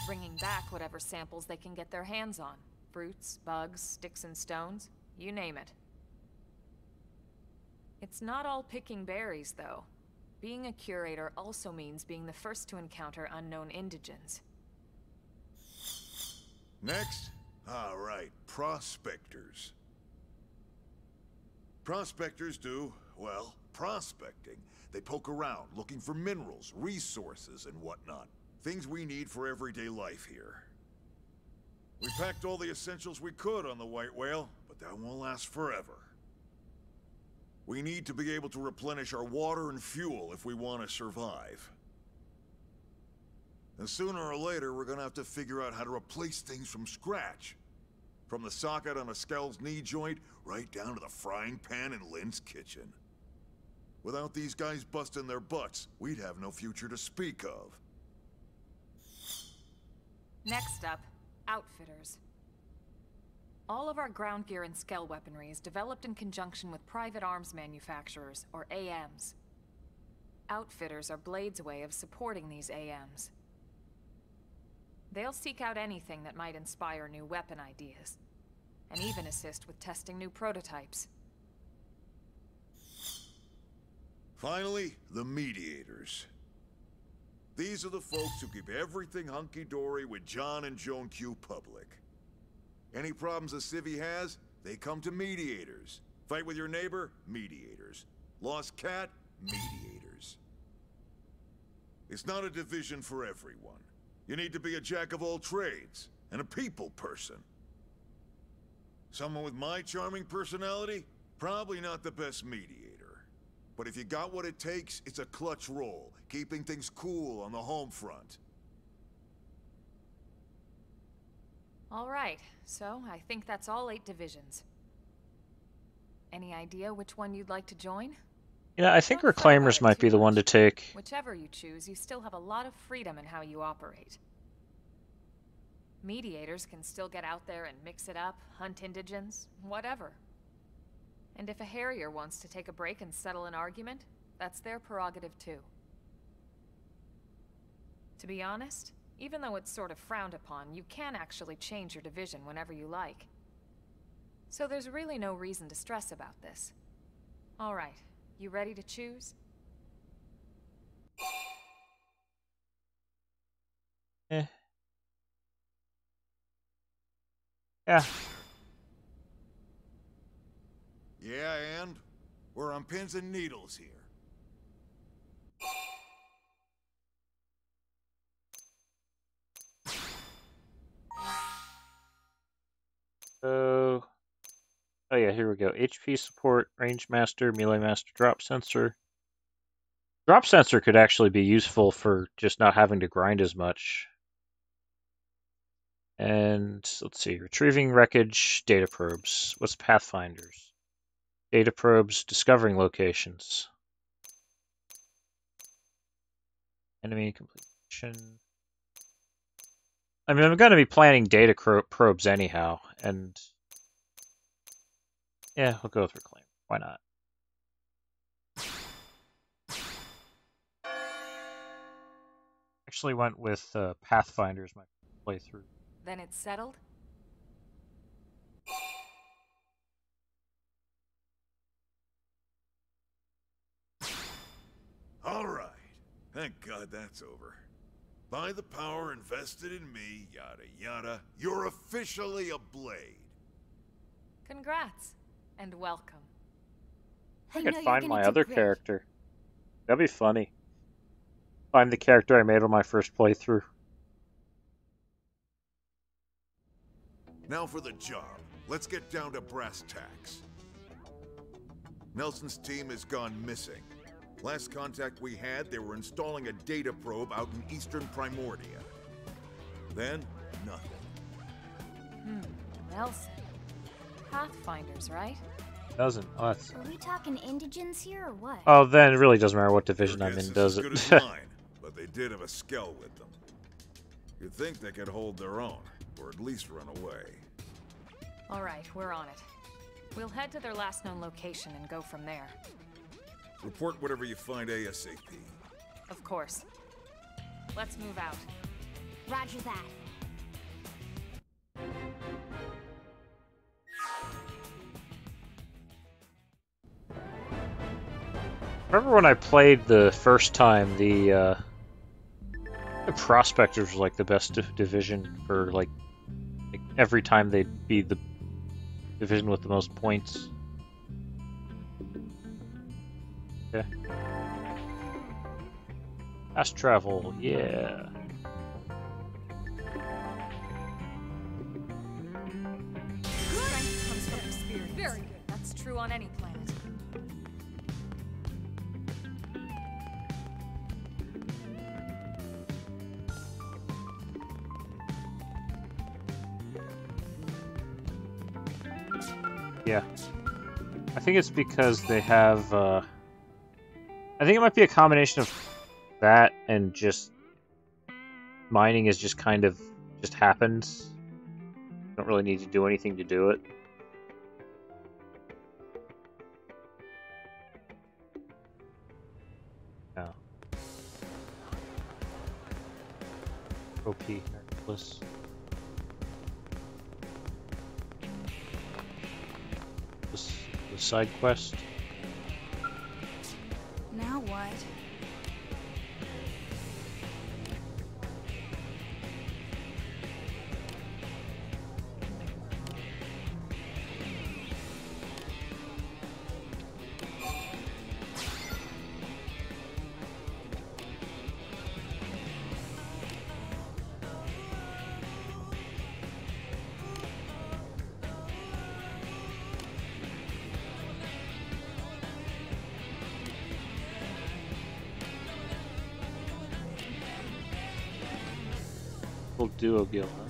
bringing back whatever samples they can get their hands on. Fruits, bugs, sticks and stones, you name it. It's not all picking berries, though. Being a curator also means being the first to encounter unknown indigens. Next? All right, Prospectors. Prospectors do, well, prospecting. They poke around, looking for minerals, resources, and whatnot. Things we need for everyday life here. We packed all the essentials we could on the White Whale, but that won't last forever. We need to be able to replenish our water and fuel if we want to survive. And sooner or later, we're gonna have to figure out how to replace things from scratch. From the socket on a Skell's knee joint, right down to the frying pan in Lynn's kitchen. Without these guys busting their butts, we'd have no future to speak of. Next up, Outfitters. All of our ground gear and Skell weaponry is developed in conjunction with private arms manufacturers, or AMs. Outfitters are Blade's way of supporting these AMs. They'll seek out anything that might inspire new weapon ideas, and even assist with testing new prototypes. Finally, the Mediators. These are the folks who keep everything hunky-dory with John and Joan Q public. Any problems a civvy has, they come to Mediators. Fight with your neighbor? Mediators. Lost cat? Mediators. It's not a division for everyone. You need to be a jack of all trades, and a people person. Someone with my charming personality? Probably not the best mediator. But if you got what it takes, it's a clutch role, keeping things cool on the home front. All right, so I think that's all 8 divisions. Any idea which one you'd like to join? Yeah, I think Don't fret about Reclaimers it might too be the one to much. take. Whichever you choose, you still have a lot of freedom in how you operate. Mediators can still get out there and mix it up, hunt indigens, whatever. And if a Harrier wants to take a break and settle an argument, That's their prerogative too. To be honest, even though it's sort of frowned upon, you can actually change your division whenever you like. So there's really no reason to stress about this. All right, you ready to choose? Eh. Yeah. Yeah, and? We're on pins and needles here. So, oh yeah, here we go. HP support, range master, melee master, drop sensor. Drop sensor could actually be useful for just not having to grind as much. And let's see, retrieving wreckage, data probes. What's pathfinders? Data probes, discovering locations. Enemy completion. I mean, I'm going to be planning data probes anyhow, and yeah, we'll go with reclaim. Why not? Actually went with pathfinders my playthrough. Then it's settled? All right. Thank God that's over. By the power invested in me, yada yada, you're officially a blade. Congrats, and welcome. I could find my other character. That'd be funny. Find the character I made on my first playthrough. Now for the job. Let's get down to brass tacks. Nelson's team has gone missing. Last contact we had, they were installing a data probe out in eastern Primordia. Then, nothing. Nelson. Pathfinders, right? Doesn't. Oh, that's... Are we talking indigents here or what? Oh, then it really doesn't matter what division I'm in, does it? Good as mine, but they did have a skell with them. You'd think they could hold their own, or at least run away. All right, we're on it. We'll head to their last known location and go from there. Report whatever you find ASAP. Of course. Let's move out. Roger that. Remember when I played the first time, the Prospectors were like the best division for like every time they'd be the division with the most points. Okay. Fast travel, yeah. Strength comes from experience. Very good. That's true on any planet. Yeah. I think it's because they have, I think it might be a combination of that and just mining is just kind of just happens. You don't really need to do anything to do it. No. OP, Hercules. The side quest. Now what? Duo guild, huh?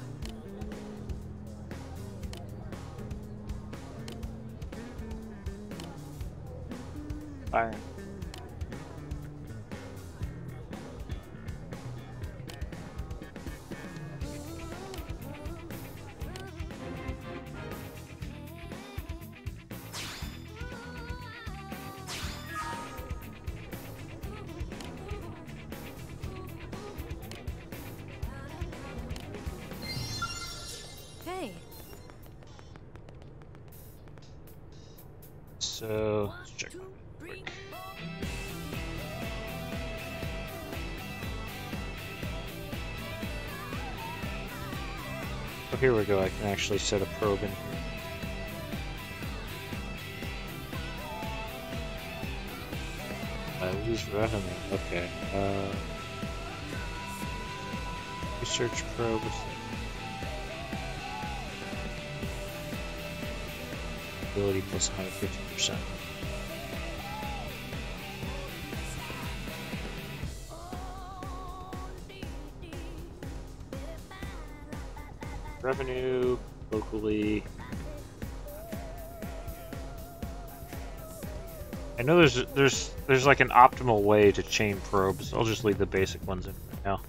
Fire. So let's check my quick. Oh, here we go. I can actually set a probe in here. Lose revenue. Okay. Research probe. Ability plus 150%. Revenue locally. I know there's like an optimal way to chain probes. I'll just leave the basic ones in right now.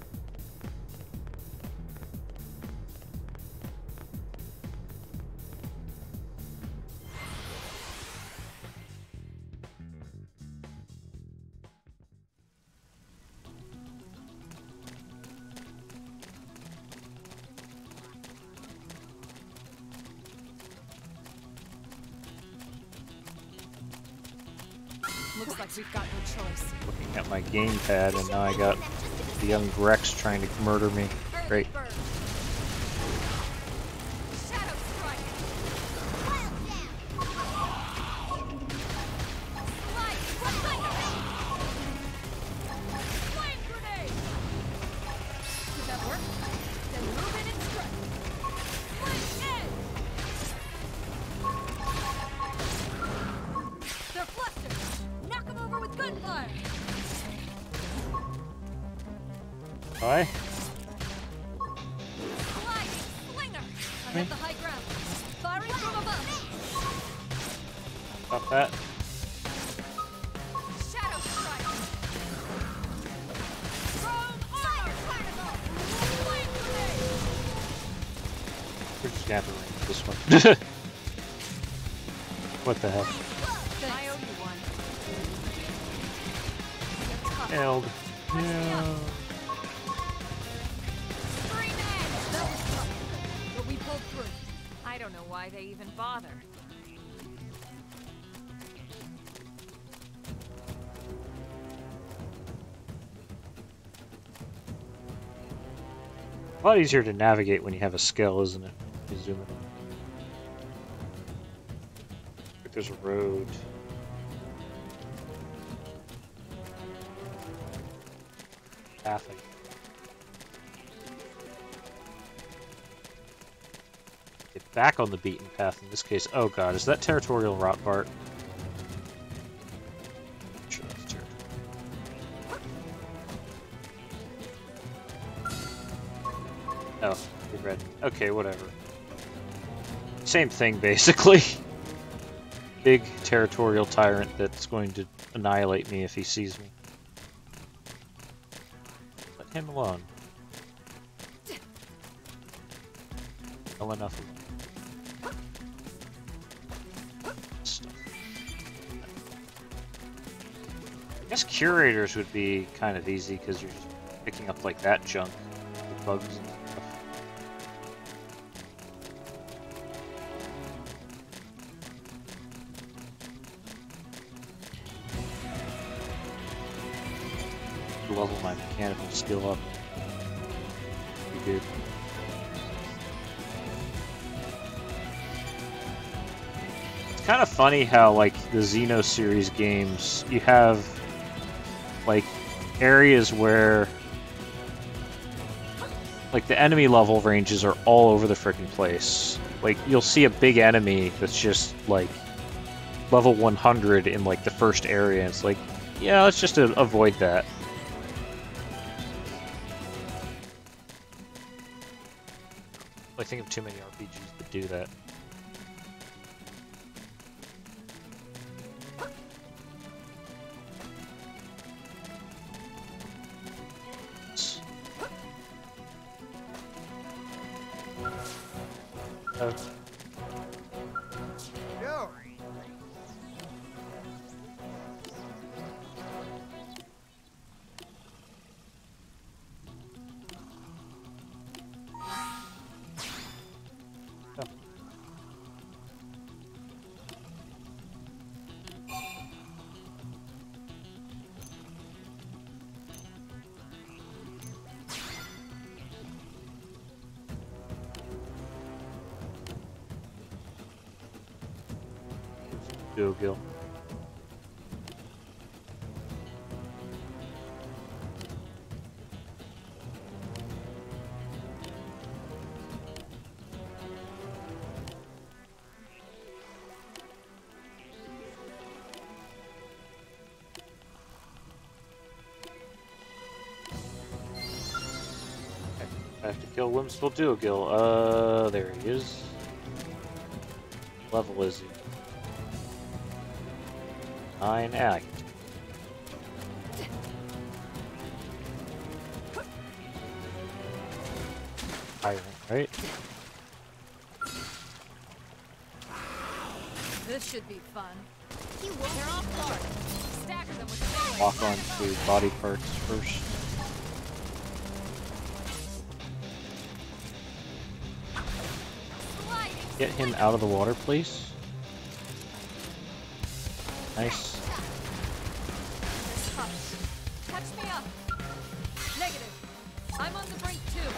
Looks like we've got no choice. Looking at my gamepad, and now I got the young Grex trying to murder me. Great. Hi. I'm at the high ground. Firing from above. Stop that. Shadow strike. Chrome armor. Flame grenade. We're just gonna have to range this one. What the hell? I owe you one. Held. No. But we pulled through. I don't know why they even bother. A lot easier to navigate when you have a skill, isn't it? You zoom in. Like there's a road. Pathing. Get back on the beaten path in this case. Oh god, is that territorial rot part? Sure, that's territorial. Oh, you're red. Okay, whatever. Same thing, basically. Big territorial tyrant that's going to annihilate me if he sees me. Let him alone. Well enough alone. Stuff. I guess curators would be kind of easy because you're just picking up like that junk, the bugs and stuff. Level my mechanical skill up. Pretty good. It's kind of funny how, like, the Xeno series games, you have, like, areas where, like, the enemy level ranges are all over the frickin' place. Like, you'll see a big enemy that's just, like, level 100 in, like, the first area, and it's like, yeah, let's just avoid that. I think of too many RPGs that do that. Oh. Yo. duo kill. I have to kill Whimsical Duogill. There he is. Level is he? 9 act. Tyrant, right? This should be fun. They're all guard. Stagger them with melee. Lock on to body parts first. Get him out of the water, please. Nice. Touch me up. Negative. I'm on the brink too.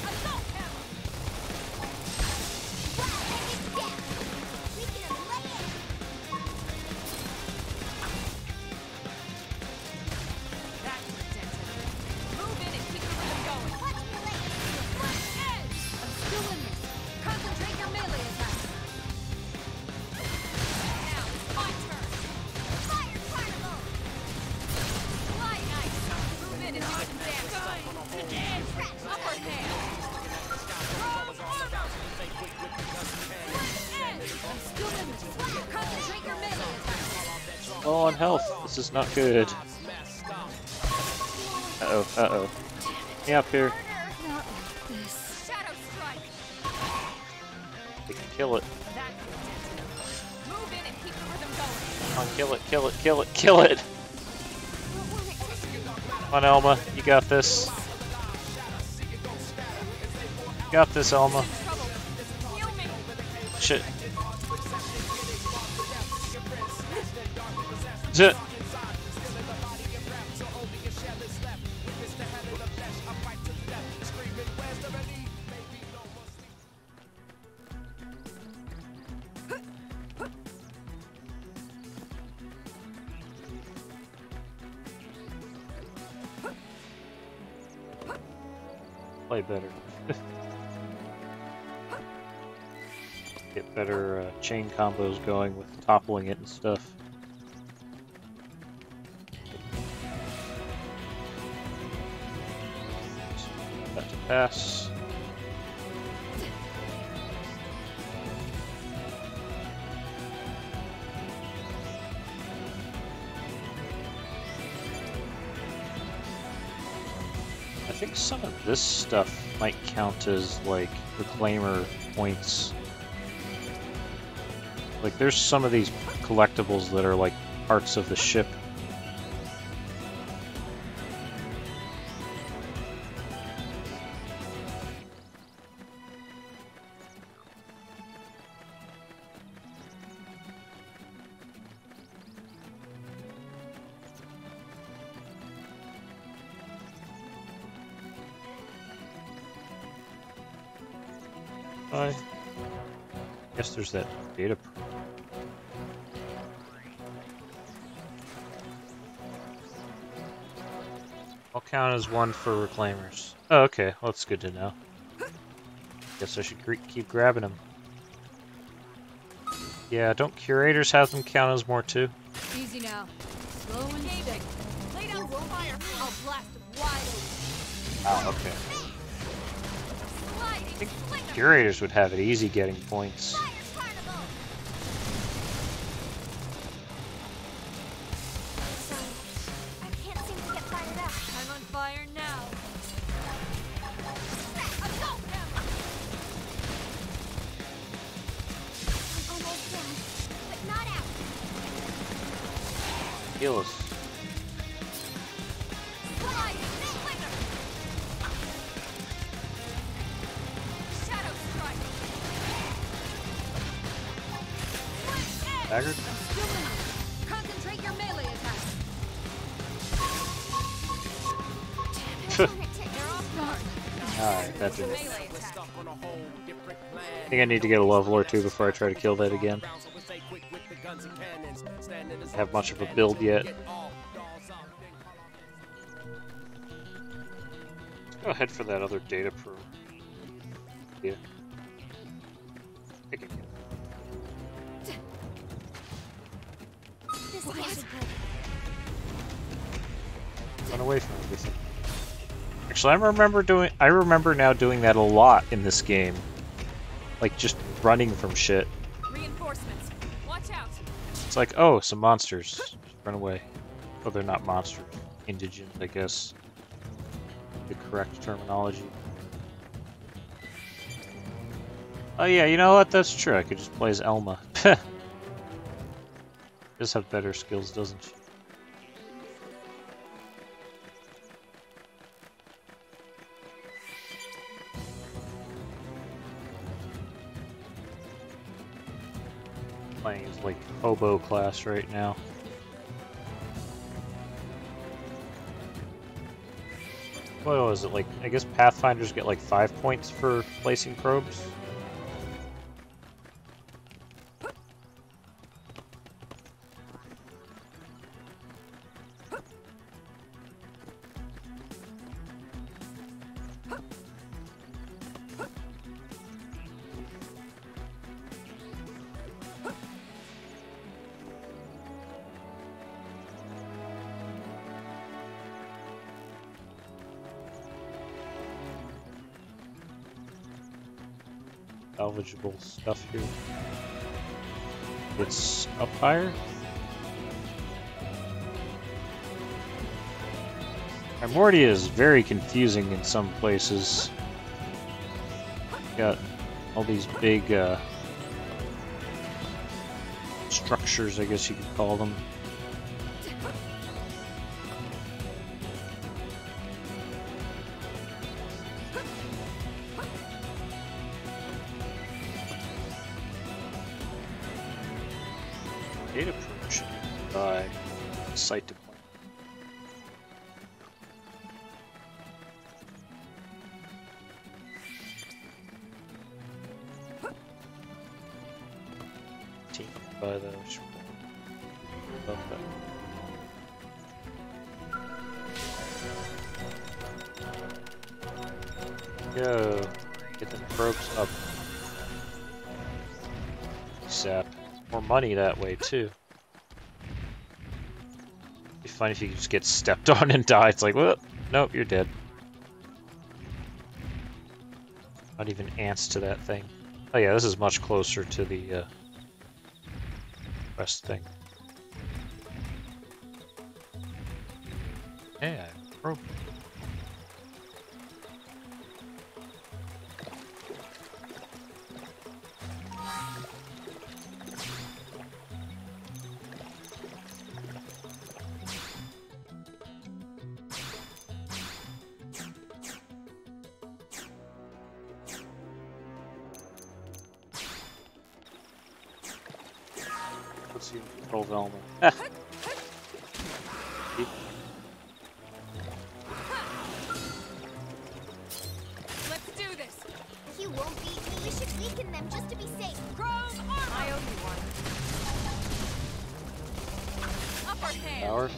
Assault hammer. That's ridiculous. Move in and keep the rhythm going. Edge. I'm still in this. Concentrate your melee attack. Now it's my turn. Fire carnival. Fly nice. Move in and do some damage. Upper hand. Edge. I'm still in this. Concentrate your melee attack. Oh, on health. This is not good. Uh-oh, uh-oh. Get up here. Not like this. Shadow strike. We can kill it. That's ridiculous. Move in and keep the rhythm going. Come on, kill it, kill it, kill it, kill it! Come on, Elma. You got this. You got this, Elma. Trouble. Heal me. Shit. Zit. Play better. Get better chain combos going with toppling it and stuff. That to pass. I think some of this stuff might count as like reclaimer points. Like there's some of these collectibles that are like parts of the ship. I guess there's that data. I'll count as one for reclaimers. Oh, okay. Well, that's good to know. Guess I should keep grabbing them. Yeah, don't curators have them count as more too? Easy now. Slow and steady. Lay down fire. I'll blast it wide open. Oh, okay. I think curators would have it easy getting points. I'm on fire now. Almost down, but not out. Heal us. Staggered? Concentrate your melee attack. Alright, that didn't. I think I need to get a level or two before I try to kill that again. I have much of a build yet. Let's go ahead for that other data probe. Yeah. Pick it. This can't be good. Run away from everything. Actually, I remember now doing that a lot in this game. Like, just running from shit. Reinforcements. Watch out. It's like, oh, some monsters. Just run away. Oh, they're not monsters. Indigent, I guess. The correct terminology. Oh yeah, you know what? That's true. I could just play as Elma. Does have better skills, doesn't she? Playing as like hobo class right now. What was it like? I guess Pathfinders get like 5 points for placing probes. Salvageable stuff here. It's up higher. Primordia is very confusing in some places. Got all these big structures, I guess you could call them. Data promotion by site deployment. Team by the above that. Go get the probes up. Sap. More money that way too. It'd be funny if you could just get stepped on and die. It's like, well, nope, you're dead. Not even ants to that thing. Oh yeah, this is much closer to the rest thing. Yeah, probe. Let's see control Velma. Let's do this. You won't beat me. We should weaken them just to be safe. Chrome armor. I owe you one. Upper hand. Power.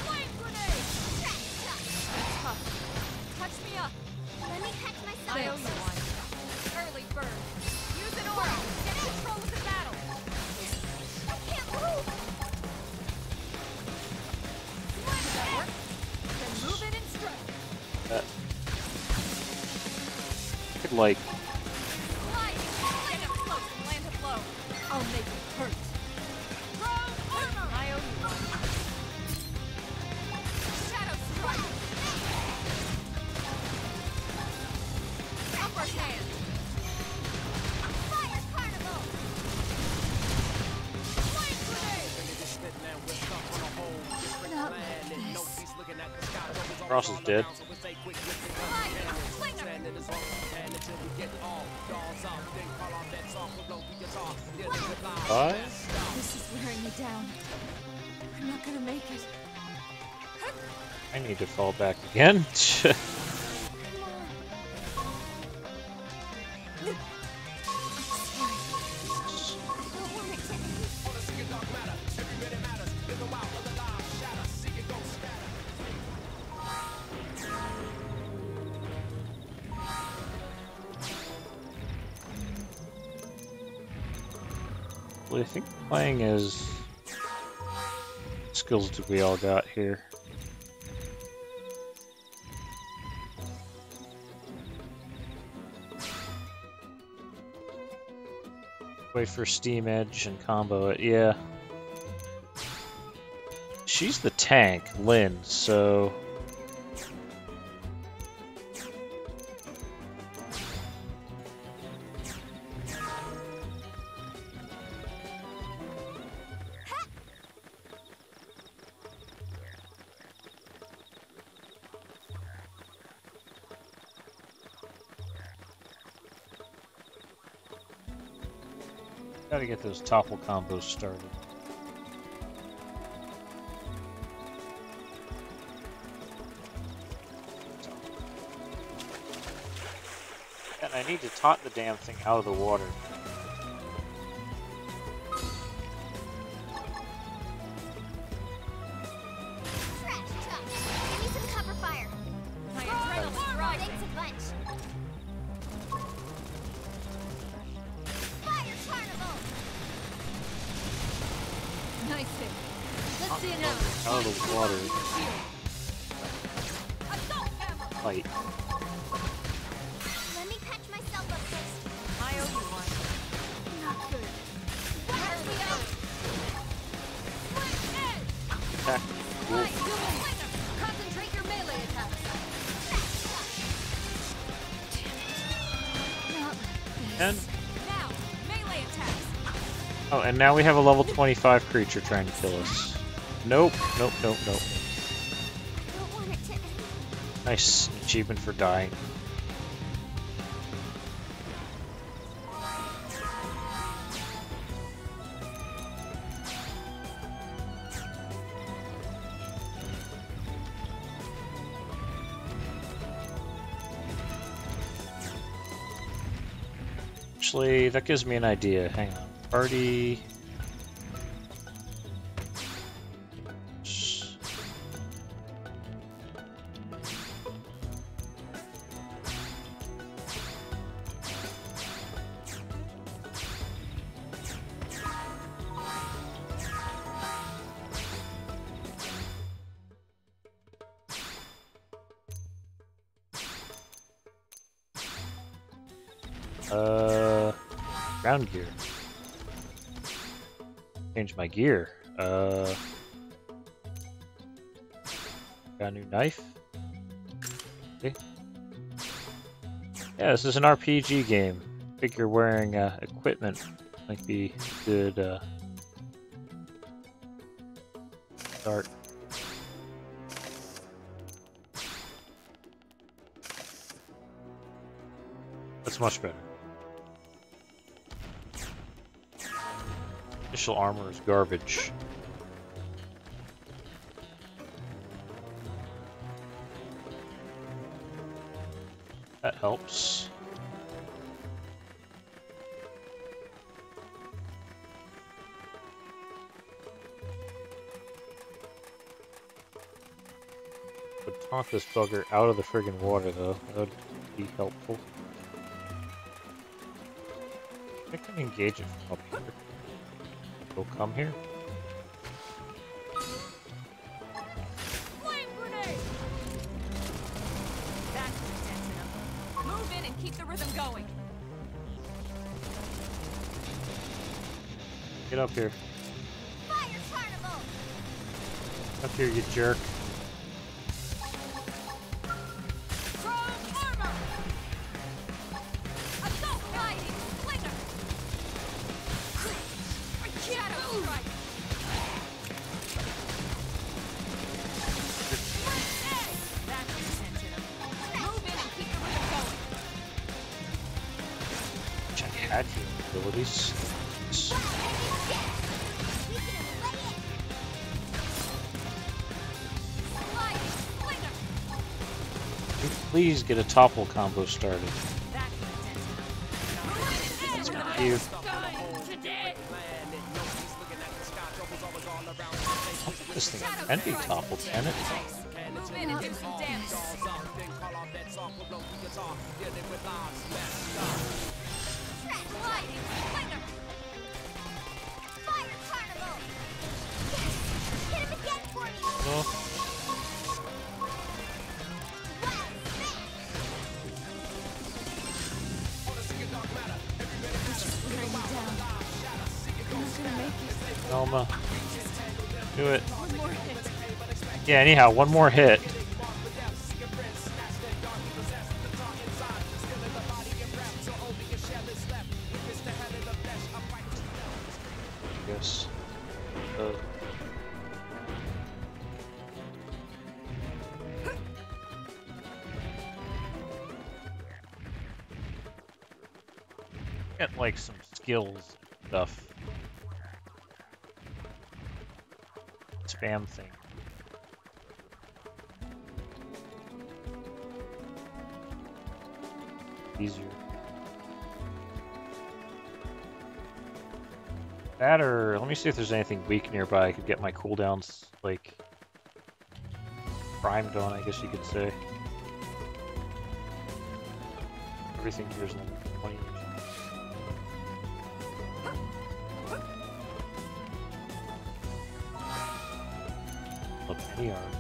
Flame grenade. That's tough. Touch me up. Let me catch myself. I owe you one. Early bird. Use an aura. Get control of the battle. I can't move. Does that work? Then move it and strike. Could like Slide. Get up close and land a blow. I'll make it hurt. Chrome armor. I owe you one. Shadow strike. Upper hand. Fire carnival. Flame grenade. Ross is dead. Bye. This is wearing me down. I'm not gonna make it. I need to fall back again. Come on. Actually, I think playing as skills do we all got here. Wait for Steam Edge and combo it. Yeah. She's the tank, Lynn, so... Gotta get those topple combos started. And I need to taunt the damn thing out of the water. Trash talk. Give me some cover fire. My adrenaline's rising. Thanks a bunch. Fire carnival. Nice hit. Let's see now. Out of the water. Fight. Let me patch myself up first. I owe you one. Not good. Fire me out. Attack. Concentrate your melee attacks. And Now, melee attacks. oh, and now we have a level 25 creature trying to kill us. Nope, nope, nope, nope. Don't want it to end. Nice achievement for dying. Actually, that gives me an idea. Hang on. Party. Ground gear. Change my gear. Got a new knife. Okay. Yeah, this is an RPG game. Figure wearing equipment might be good start. That's much better. Initial armor is garbage. That helps. Would taunt this bugger out of the friggin' water though. That would be helpful. I can engage it from up here. Will come here. Flame grenade! That's the intention. Move in and keep the rhythm going. Get up here. Fire carnival. Up here, you jerk. Strong armor! Assault riding! Slinger! Shadow strike! That's the intention. Move in and keep the rhythm going. Wish I had your abilities. Sliding! Slinger! Please get a topple combo started. That's the intention. Thank you. This thing can be toppled, can it? Move in and do some damage. Sliding! Slinger! Oh. Elma. Do it. Yeah, anyhow, one more hit. Yes. Get like some skills and stuff. Spam thing. Easier. That or let me see if there's anything weak nearby I could get my cooldowns like primed on, I guess you could say. Everything here is level 20. Look, any arms.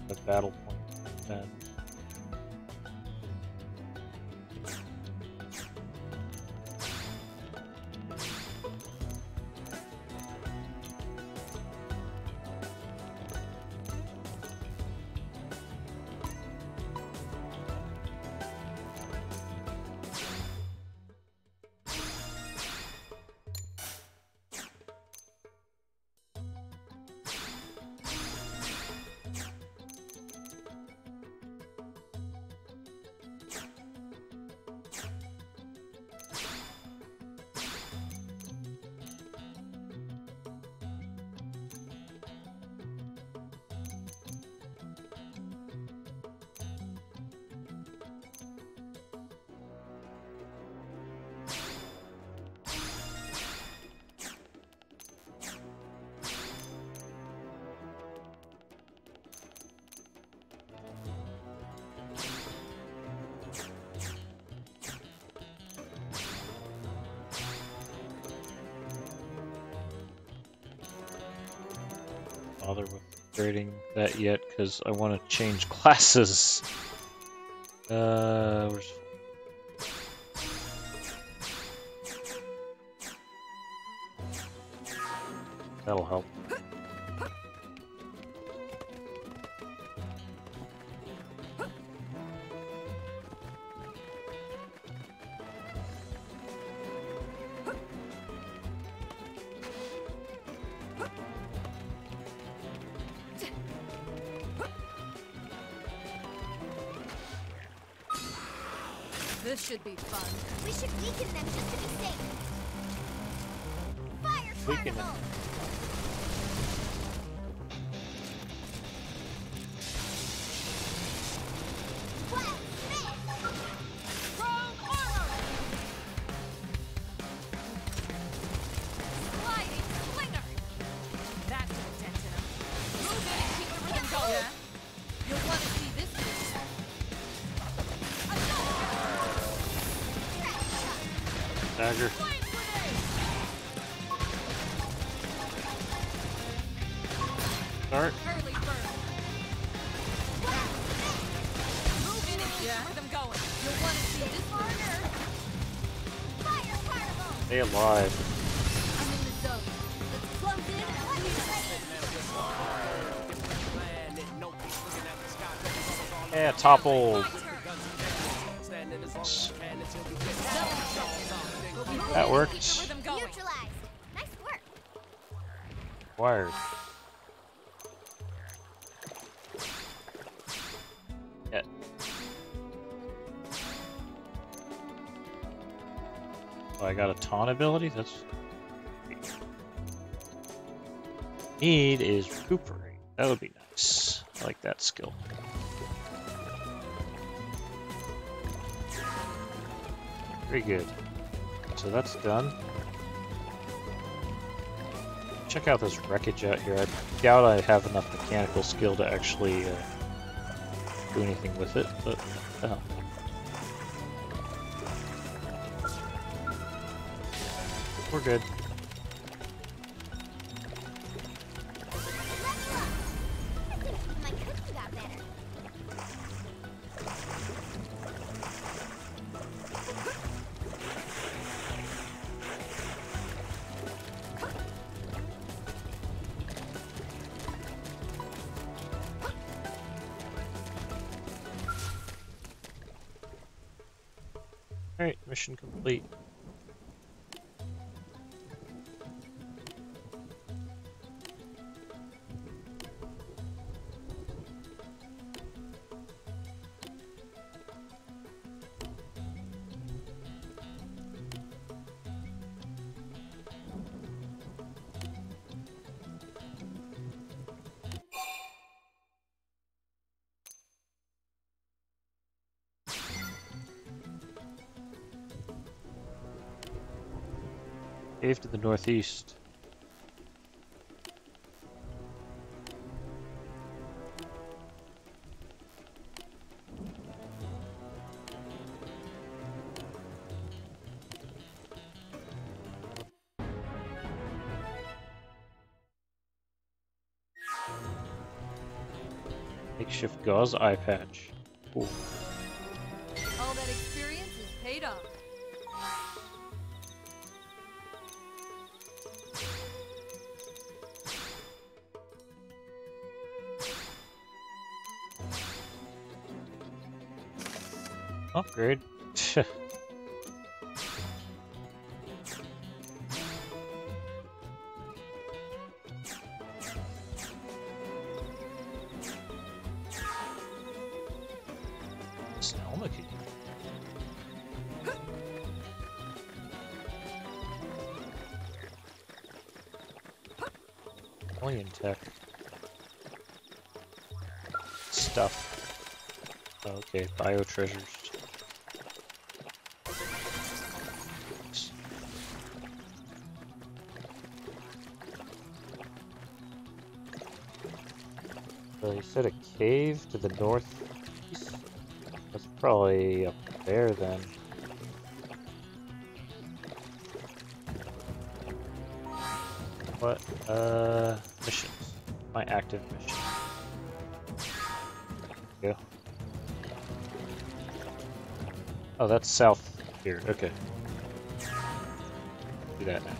The battle point then. Bother with upgrading that yet because I want to change classes. Where's... That'll help. This should be fun. We should weaken them just to be safe. Fire Weaken them. carnival! Wild fist! Strong armor! Sliding slinger! That did a dent in him. Move in and keep the rhythm going. Yeah? You'll want to see this move. Dagger. Start. Early bird. Move in and keep the rhythm going. You'll want to see this harder. Fire carnival! Stay alive. I'm in the zone. Let's plunge in and leave. Yeah, toppled. That worked. Neutralized. Nice work. Wired. Yeah. Oh, I got a taunt ability? That's... Need is recuperate. That would be nice. I like that skill. Very good. So that's done. Check out this wreckage out here. I doubt I have enough mechanical skill to actually do anything with it, but We're good. My cookie got better. Alright, mission complete. Cave to the northeast. Makeshift gauze eye patch. Cool. All that experience is paid off. Upgrade. Selma key. Alien tech. Stuff. Okay, bio treasures. So you said a cave to the northeast? That's probably up there then. What? Missions. My active mission. Go. Oh, that's south here. Okay. Do that now.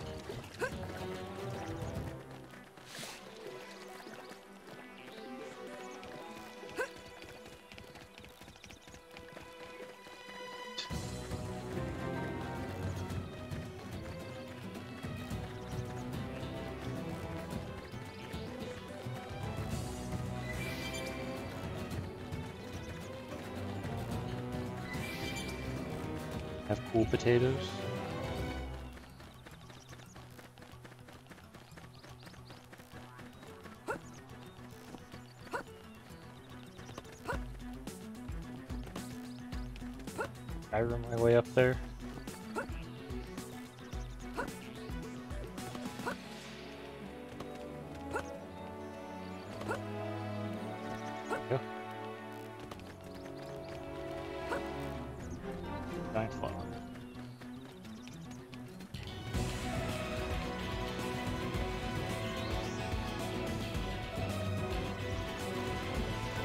Have cool potatoes. I run my way up there. Go. Giant flower.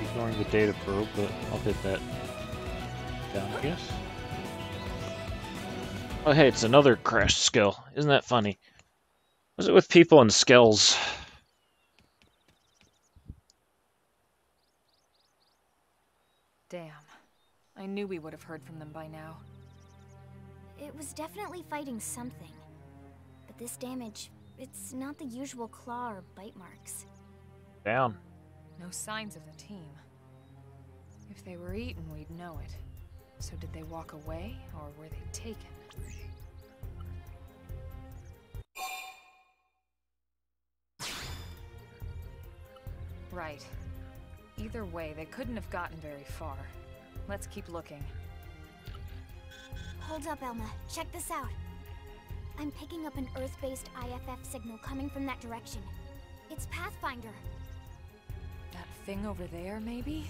Ignoring the data probe, but I'll hit that down, I guess. Oh hey, it's another crashed skill. Isn't that funny? Was it with people and skells? Damn. I knew we would have heard from them by now. It was definitely fighting something. But this damage, it's not the usual claw or bite marks. Down. No signs of the team. If they were eaten, we'd know it. So did they walk away, or were they taken? Right. Either way, they couldn't have gotten very far. Let's keep looking. Hold up, Elma. Check this out. I'm picking up an Earth-based IFF signal coming from that direction. It's Pathfinder. That thing over there, maybe?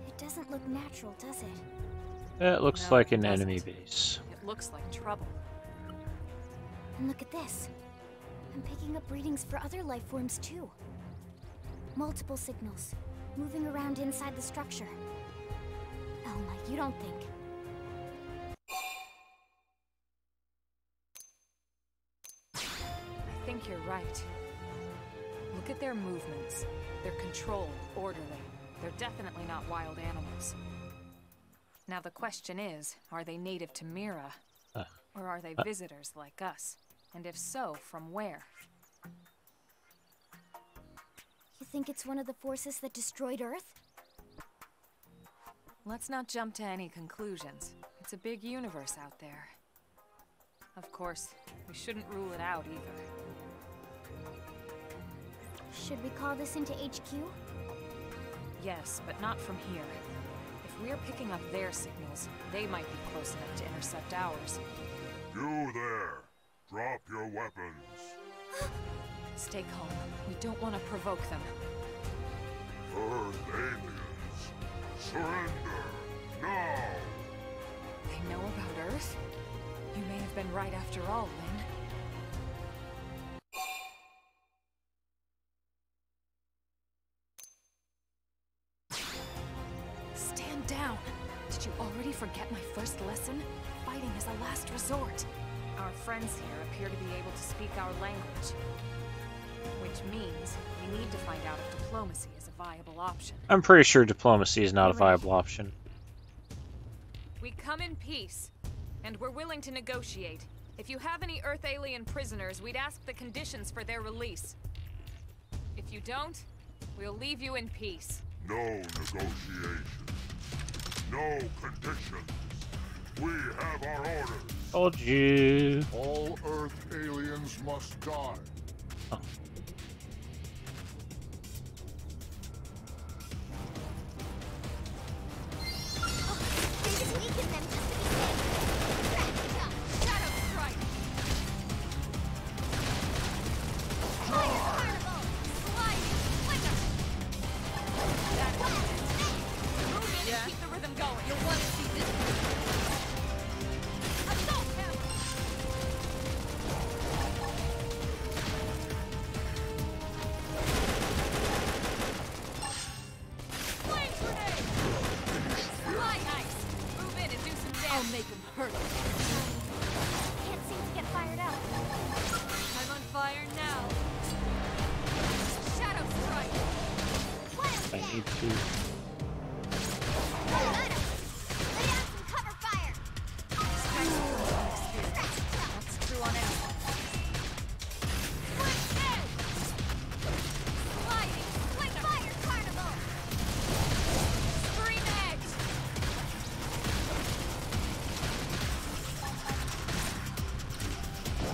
It doesn't look natural, does it? That looks No, like it an enemy doesn't. base. It looks like trouble. And look at this. I'm picking up readings for other life forms too. Multiple signals, moving around inside the structure. Elma, you don't think... I think you're right. Look at their movements. They're controlled, orderly. They're definitely not wild animals. Now the question is, are they native to Mira? Or are they visitors like us? And if so, from where? You think it's one of the forces that destroyed Earth? Let's not jump to any conclusions. It's a big universe out there. Of course, we shouldn't rule it out either. Should we call this into HQ? Yes, but not from here. If we're picking up their signals, they might be close enough to intercept ours. You there! Drop your weapons. Stay calm. We don't want to provoke them. Earth aliens, surrender now! They know about Earth? You may have been right after all, Lynn. Stand down! Did you already forget my first lesson? Fighting is a last resort. Our friends here appear to be able to speak our language. Which means we need to find out if diplomacy is a viable option. I'm pretty sure diplomacy is not a viable option. We come in peace, and we're willing to negotiate. If you have any Earth alien prisoners, we'd ask the conditions for their release. If you don't, we'll leave you in peace. No negotiations. No conditions. We have our orders. Told you. All Earth aliens must die. Oh.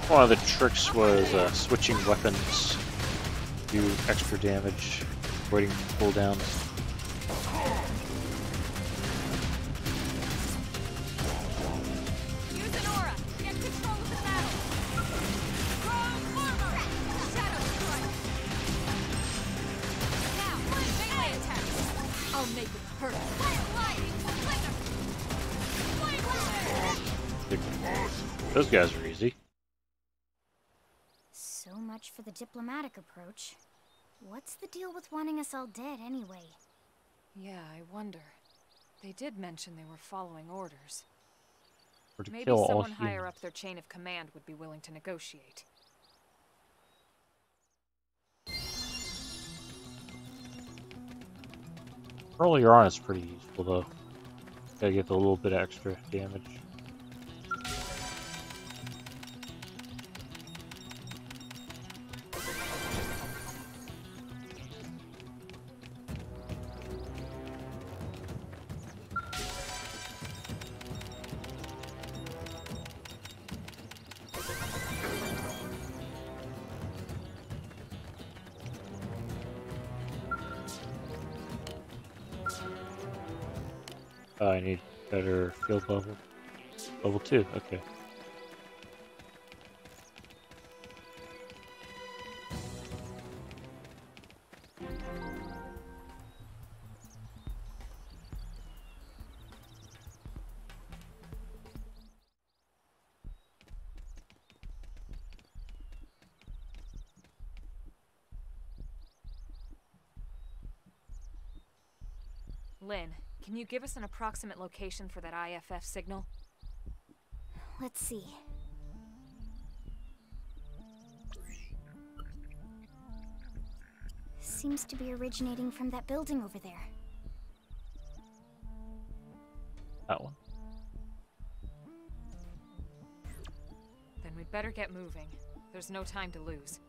One of the tricks was switching weapons to do extra damage, avoiding cooldowns. Use an aura! Get control of the battle! Throw armor! Shadow strike! Now, melee attack! I'll make it hurt! Those guys are easy. So much for the diplomatic approach. What's the deal with wanting us all dead anyway? Yeah, I wonder. They did mention they were following orders. Or to Maybe kill all someone humans. higher up their chain of command would be willing to negotiate. Earlier on, it's pretty useful though. Gotta get a little bit of extra damage. I need better field level. Level 2, okay. Lynn, can you give us an approximate location for that IFF signal? Let's see. Seems to be originating from that building over there. That one. Then we'd better get moving. There's no time to lose.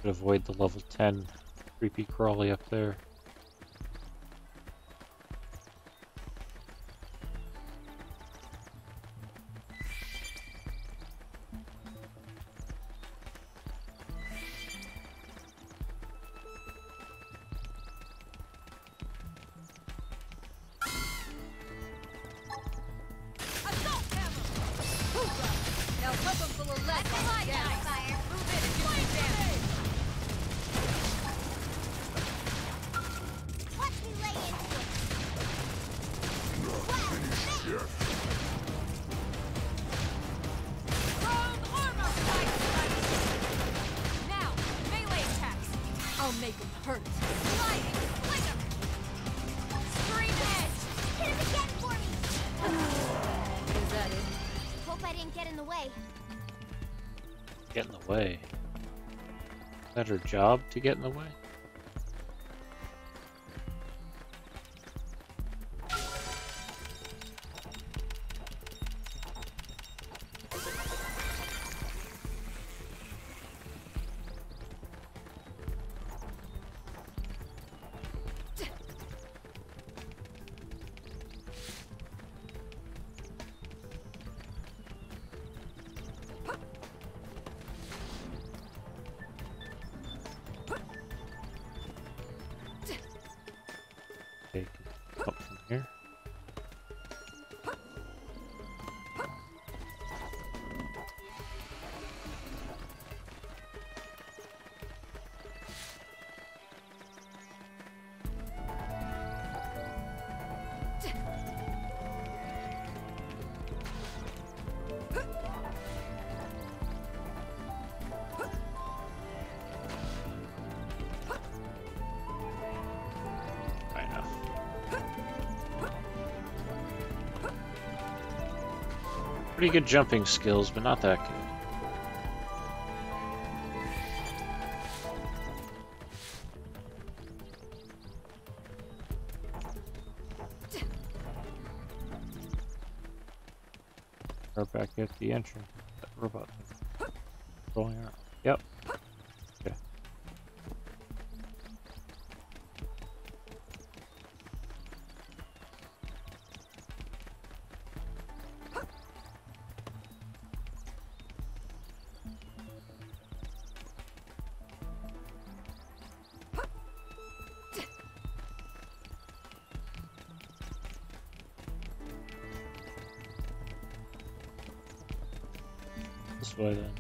Could avoid the level 10 creepy crawly up there. Get in the way. Is that her job to get in the way? Okay, up from here. Pretty good jumping skills, but not that good. Right back at the entrance. That robot thing. Rolling around. Yep. Okay. This way then.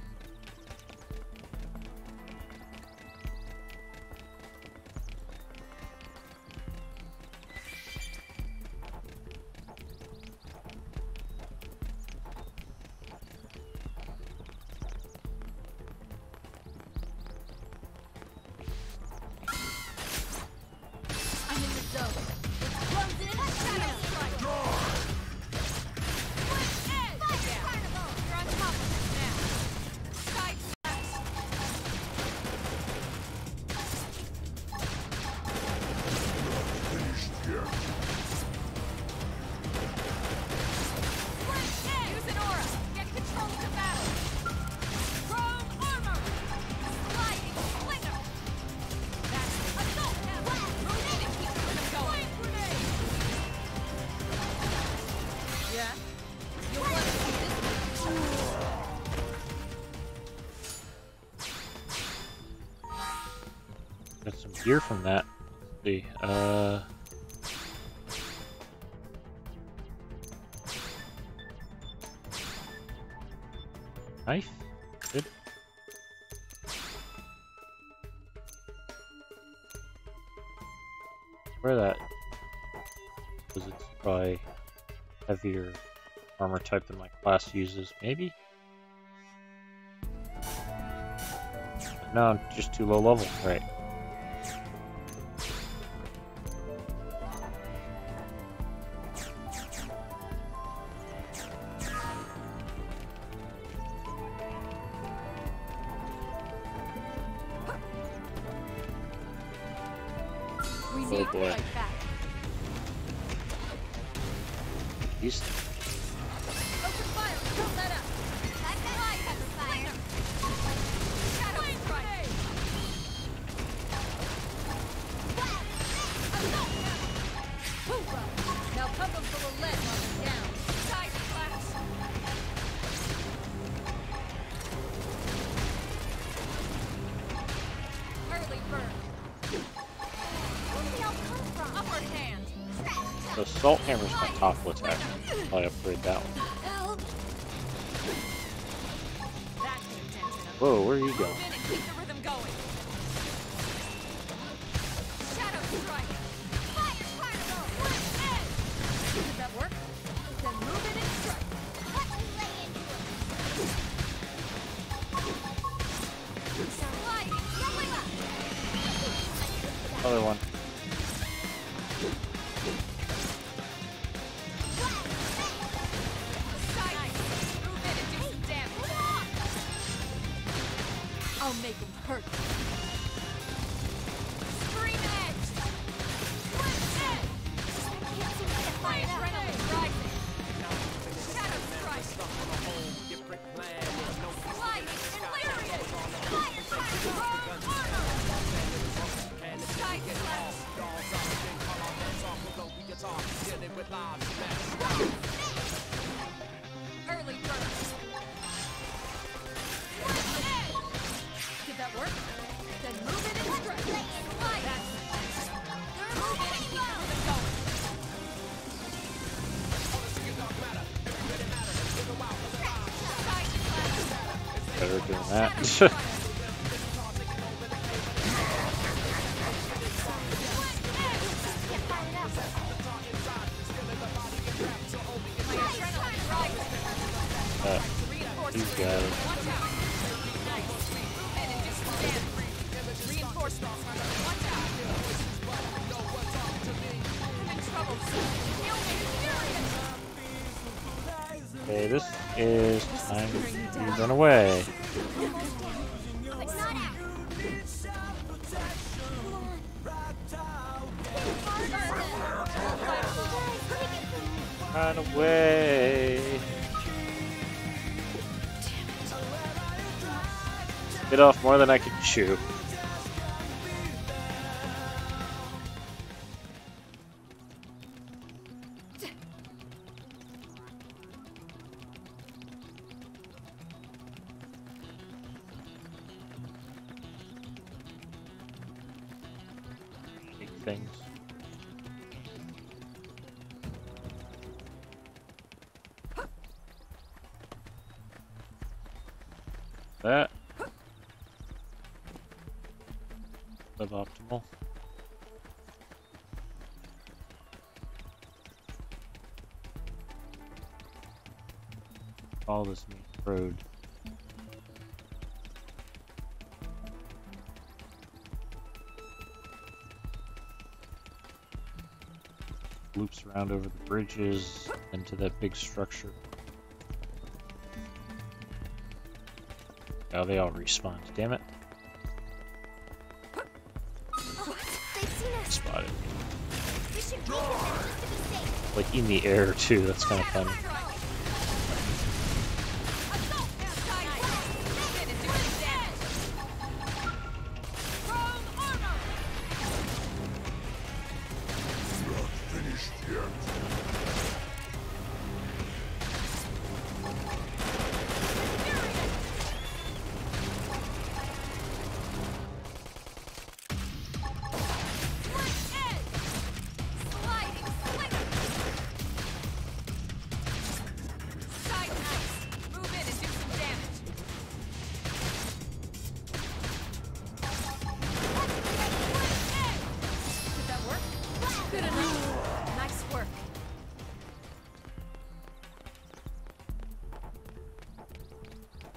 I'm in the zone. It's closing in. Shadow strike. Switch edge. Fire carnival. You're on top of us now. Side slash. Finished yet. Switch edge. Use an aura. Get control of the battle. Chrome armor. Sliding slinger. That's assault hammer. Grenade. Keep them going. Grenade. Yeah. You'll want to see this one. Got some gear from that. Let's see. Knife? Good. Where that? Because it's probably heavier armor type than my class uses, maybe? But no, I'm just too low level, right? We Oh need to boy. fight back. He's Open fire! Don't let up! I've got eyes on fire! Shadow strike! Hoorah! Now pump them full of lead while they're down. Side class! Early bird! Where did they all come from? Upward hand! the Salt Hammer's my top attack. I upgrade that one. Help! That's the intention of Whoa, where are you going? move in and keep the rhythm going. Shadow strike! Fire particle! One edge! Did that work? Then move in and strike! Let me lay into it! Sliding! Going up! Other one. Nice! Move in and do some damage! I'll make him hurt! Scream edge! One edge! My adrenaline's rising! Shadow strike! Sliding! Delirious! Fire particle! Armor! Side slash! Early burst! One edge! Did that work? Then move in and strike! Slide! Move in and keep the rhythm going! Side slash! Better doing that. These guys. Okay, this is time to run away. Run away. Bit off more than I could chew. Big things. That. Suboptimal. All this means road. Loops around over the bridges into that big structure. Oh, they all respawned. Damn it. They've seen us. Spotted. We should weaken them just to be safe. Like in the air too, that's kind of funny.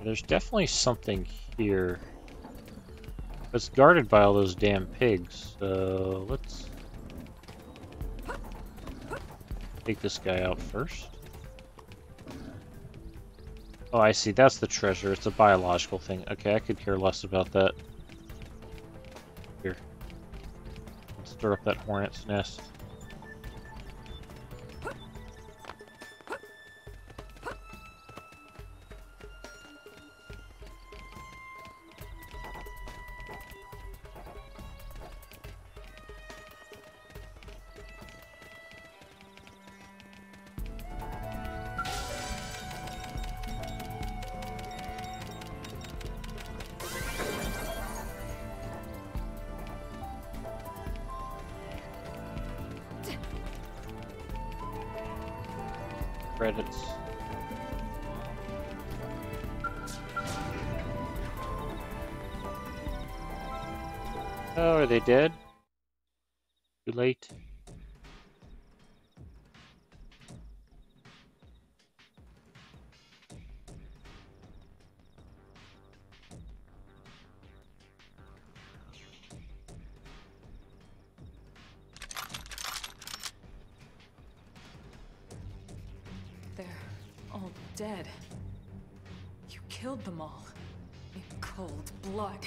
There's definitely something here. It's guarded by all those damn pigs, so let's take this guy out first. Oh, I see. That's the treasure. It's a biological thing. Okay, I could care less about that. Here. Let's stir up that hornet's nest. Credits. Oh, are they dead? Too late. They're all dead. You killed them all. In cold blood.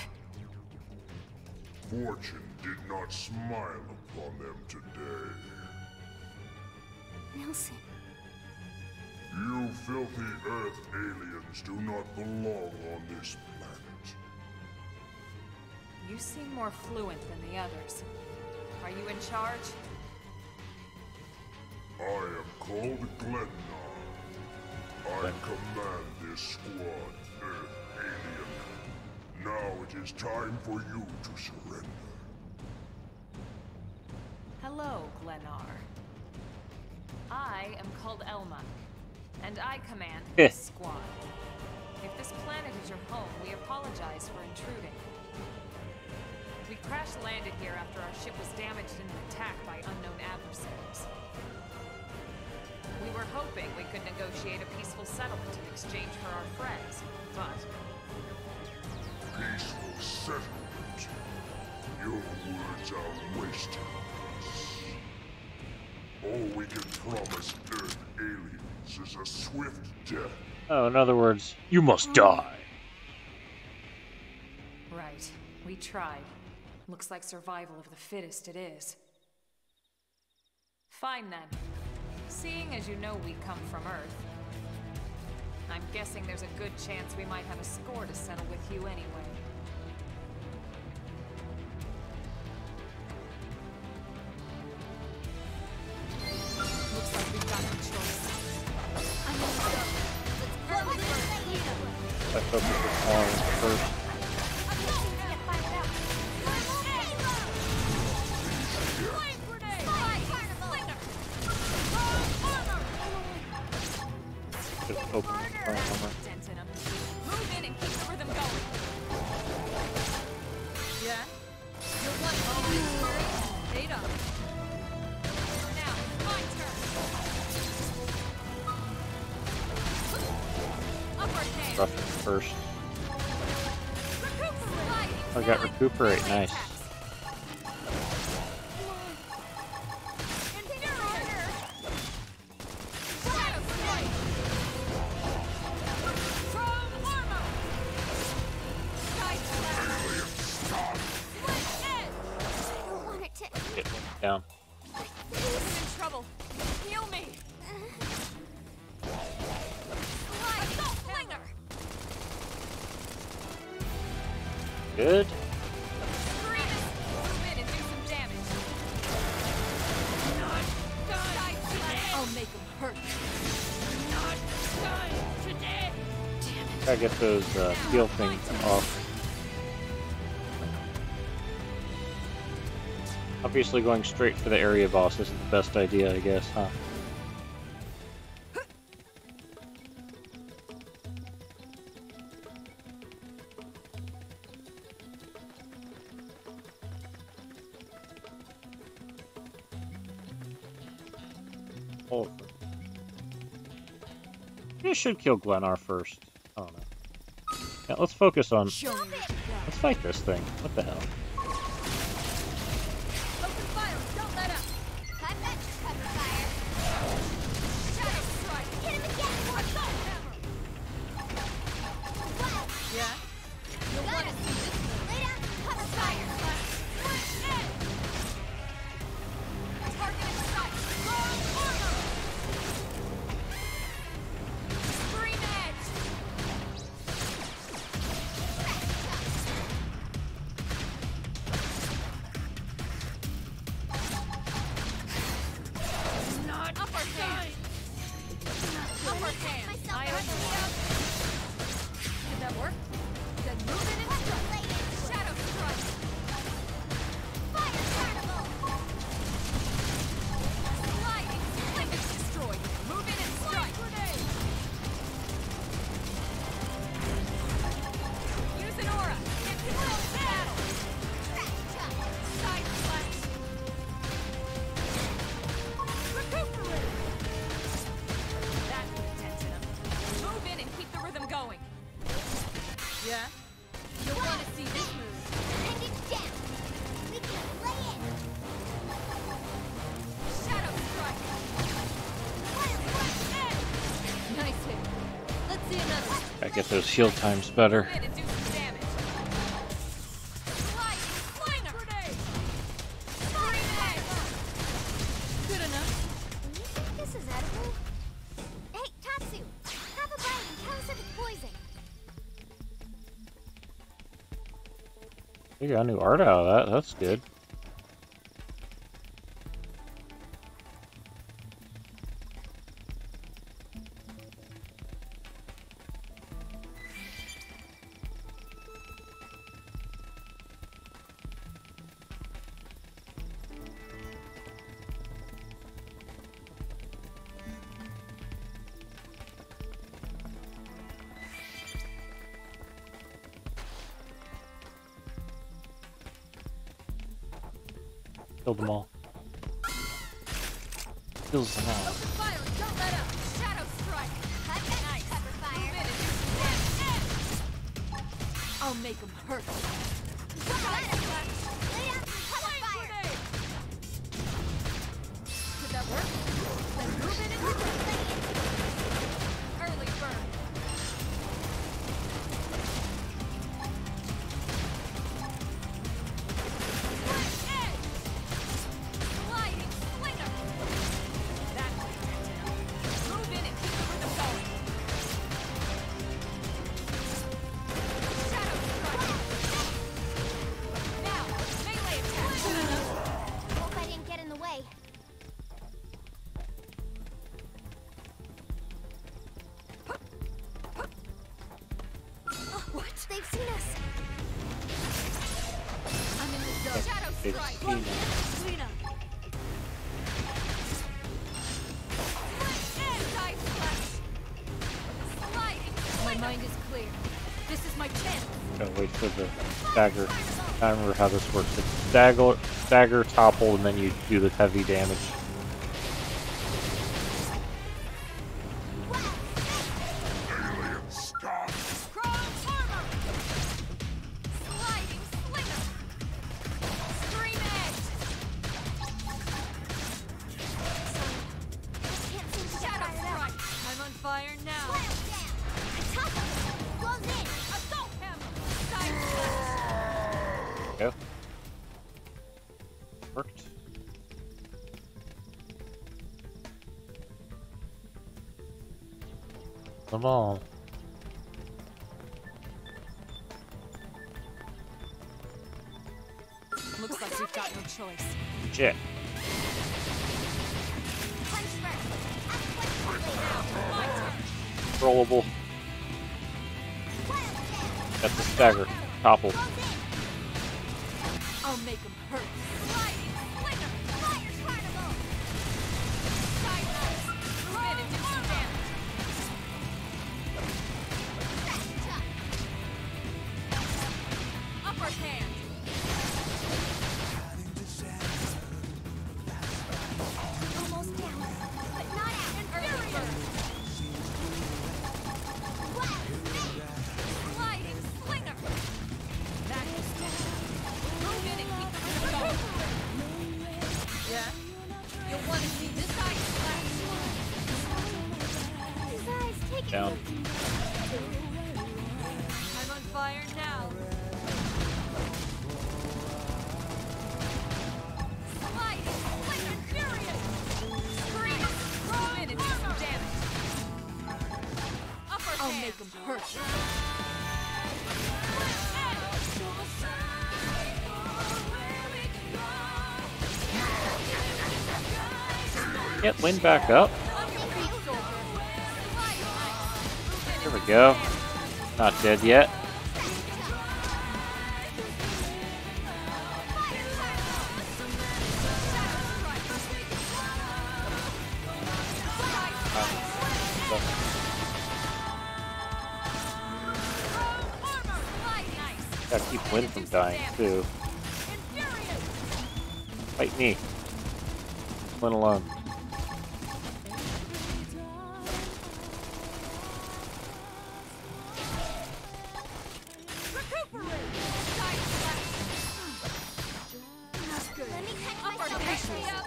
Fortune did not smile upon them today. Nelson. You filthy Earth aliens do not belong on this planet. You seem more fluent than the others. Are you in charge? I am called Glennar. I command this squad, Earth alien. Now it is time for you to surrender. Hello, Glennar. I am called Elma, and I command this squad. If this planet is your home, we apologize for intruding. We crash-landed here after our ship was damaged in an attack by unknown adversaries. We were hoping we could negotiate a peaceful settlement in exchange for our friends, but... Peaceful settlement? Your words are wasted on us. All we can promise Earth aliens is a swift death. Oh, in other words, you must die. Right. We tried. Looks like survival of the fittest it is. Fine then. Seeing as you know we come from Earth, I'm guessing there's a good chance we might have a score to settle with you anyway. Looks like we've got no choice. I'm gonna go. Let's go this I focus this on first. Just open the front armor. Move in and keep the rhythm going. Yeah? You're one always worried. Stayed up. Now, my turn. Upward hand. Rough it first. Recuperate. I got recuperate, nice. Down. I'm in trouble. Heal me. Assault flinger. Good. Move in and do some damage. Not done. I'll make him hurt. Not done today. Damn it. Gotta get those heal things off. Obviously going straight for the area boss isn't the best idea, I guess, huh? Oh. You should kill Glennar first. I don't know. Yeah, let's focus on... Show me what you got. Let's fight this thing. What the hell? Open fire! Don't let up! I've got your cover fire. Shadow strike! Hit him again! Assault hammer! Wow! Yeah? You'll Got want to him. see this move. Lay down cover fire. Target in sight! Long armor! Scream edge! Not upper hand! Upper hand! Myself I out open the up. Did that work? Then move in and strike! Shadow strike! Fire carnival. Sliding! Flame is destroyed! Move in and strike! Grenade! Use an aura! Get control of battle! Side slash! Recuperate! That put attention up. Move in and keep the rhythm going! Yeah? You'll want to see this move. Bring it down. We can lay it. Shadow strike! Nice hit. Let's see another. Gotta get those heal times better. Move in and do some damage. Sliding slinger! Grenade! Scream edge! Good enough. You think this is edible? Hey, Tatsu! Have a bite and tell us if it's poison. We got new art out of that. That's good. Killed them all. Kills them all. Open fire! Don't let up! Shadow strike! I've got Nice. cover Move fire. in and do some damage. I'll make them hurt. Side slash! Lay down some cover Flame fire. grenade! Did that work? Then move in and early burn. Edge! Sliding slinger! That put attention up. Move in and keep the rhythm going. Shadow strike! Now, melee attack! Hope I didn't get in the way. Oh, what? They've seen us. I'm in the zone. Shadow It's strike! seen us. Clean up. Side slash! Sliding! My mind is clear. This is my chance. Gotta wait for the dagger. I don't remember how this works. It's dagger topple, and then you do the heavy damage. Chrome armor! Sliding slinger! Scream edge! Can't seem to get Shadow fired up. strike! I'm on fire now! Slam down. Attack him. Close in. Assault hammer! Side slash! Go. Worked. Them all. Looks like we've got no choice. Shit. Punch first. Act quickly. My turn! Rollable. Slam down. That's the stagger. Topple. Close in. I'll make them hurt! Sliding slinger! Fire carnival. Side slash! Move in and do some damage! Upper hand! Almost down, but not out. Early burn! Wow. Sliding You'll want to see this eye flash. His eyes taking Down. me. I'm on fire now. Sliding, flicker, furious. Scream, throw in and do some damage. Upper I'll hand. make him hurt. Get Lynn back up. There we go. Not dead yet. Gotta keep Lynn from dying too. Fight me. Lynn alone. Let me catch myself.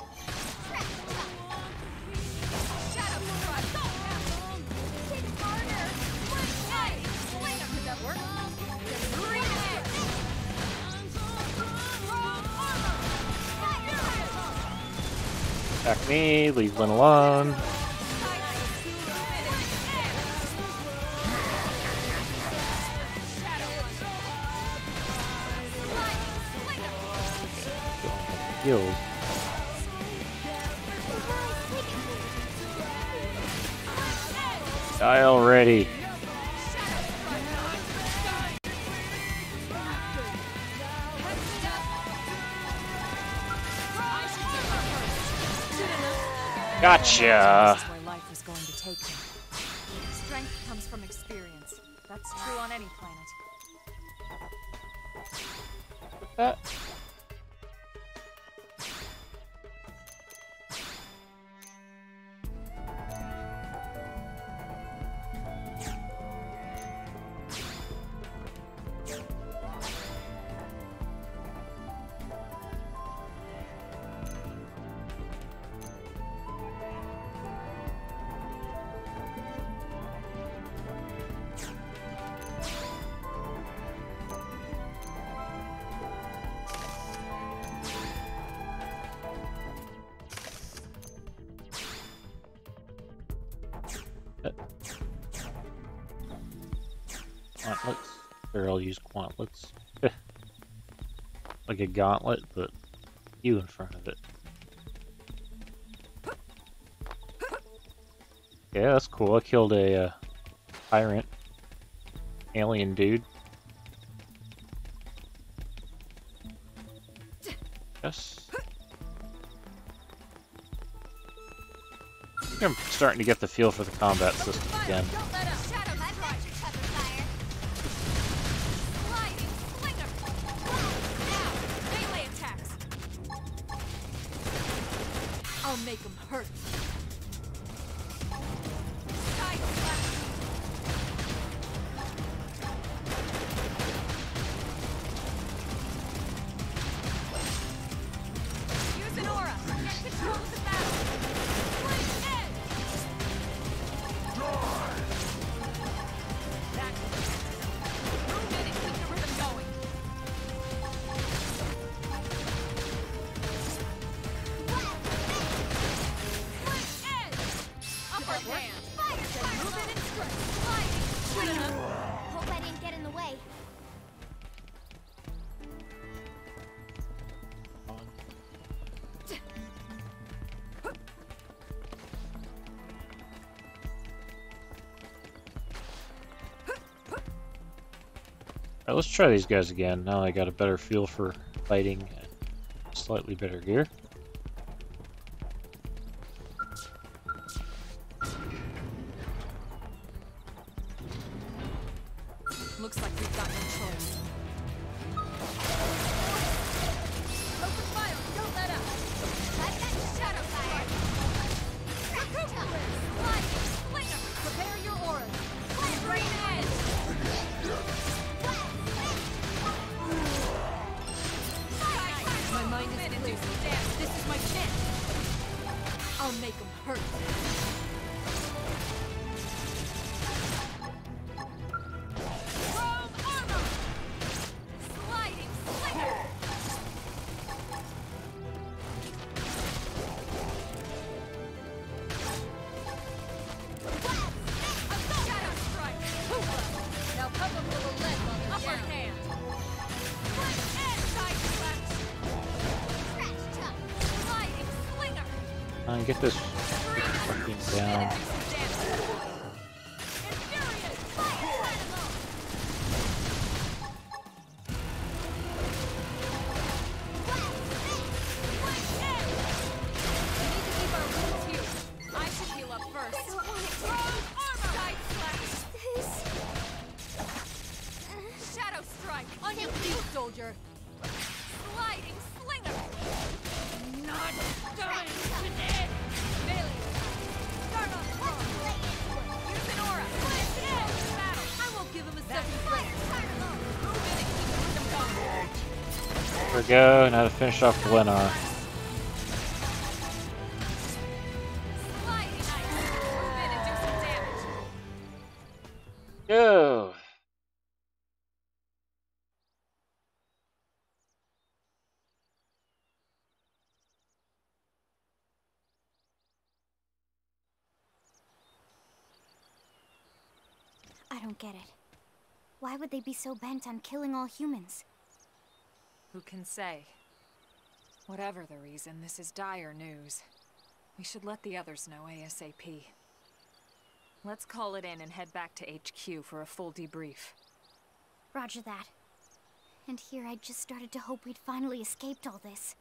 Hit harder. Did that work? Attack me, leave Lynn alone. Heals. Die already. Gotcha. That's where life was going to take me. Strength comes from experience. That's true on any planet. That. Gauntlets. Or I'll use gauntlets. Like a gauntlet, but you in front of it. Yeah, that's cool. I killed a tyrant. Alien dude. Yes. I think I'm starting to get the feel for the combat system again. I'll make him hurt. Use an aura. Get control of the battle. Blade edge. That. Move in and keep the rhythm going. Upper hand. Fire! Move in and strike. Sliding. Good enough. Hope I didn't get in the way. Alright, let's try these guys again. Now I got a better feel for fighting and slightly better gear. Looks like we've got no choice. Open fire. Don't let up. I've got shadow fire. Sliding. Slinger. Prepare your auras. Brain edge. My mind is clear. This is my chance. I'll make them hurt. Chrome armor! Sliding slinger! Shadow strike! Hoopa! Now pump them to the lead while they're upper down. Hand! Flint and side slash! Crash tuck! Sliding slinger! Get this fucking down. Soldier. Sliding slinger. Not done today. Failure. Start on front. Use an aura. Blitz in battle. I won't give him a second break. Move in and keep them going. There we go. Now to finish off Glennar. Sliding ice. Move in and do some damage. Go. I don't get it. Why would they be so bent on killing all humans? Who can say? Whatever the reason, this is dire news. We should let the others know ASAP. Let's call it in and head back to HQ for a full debrief. Roger that. And here I just started to hope we'd finally escaped all this.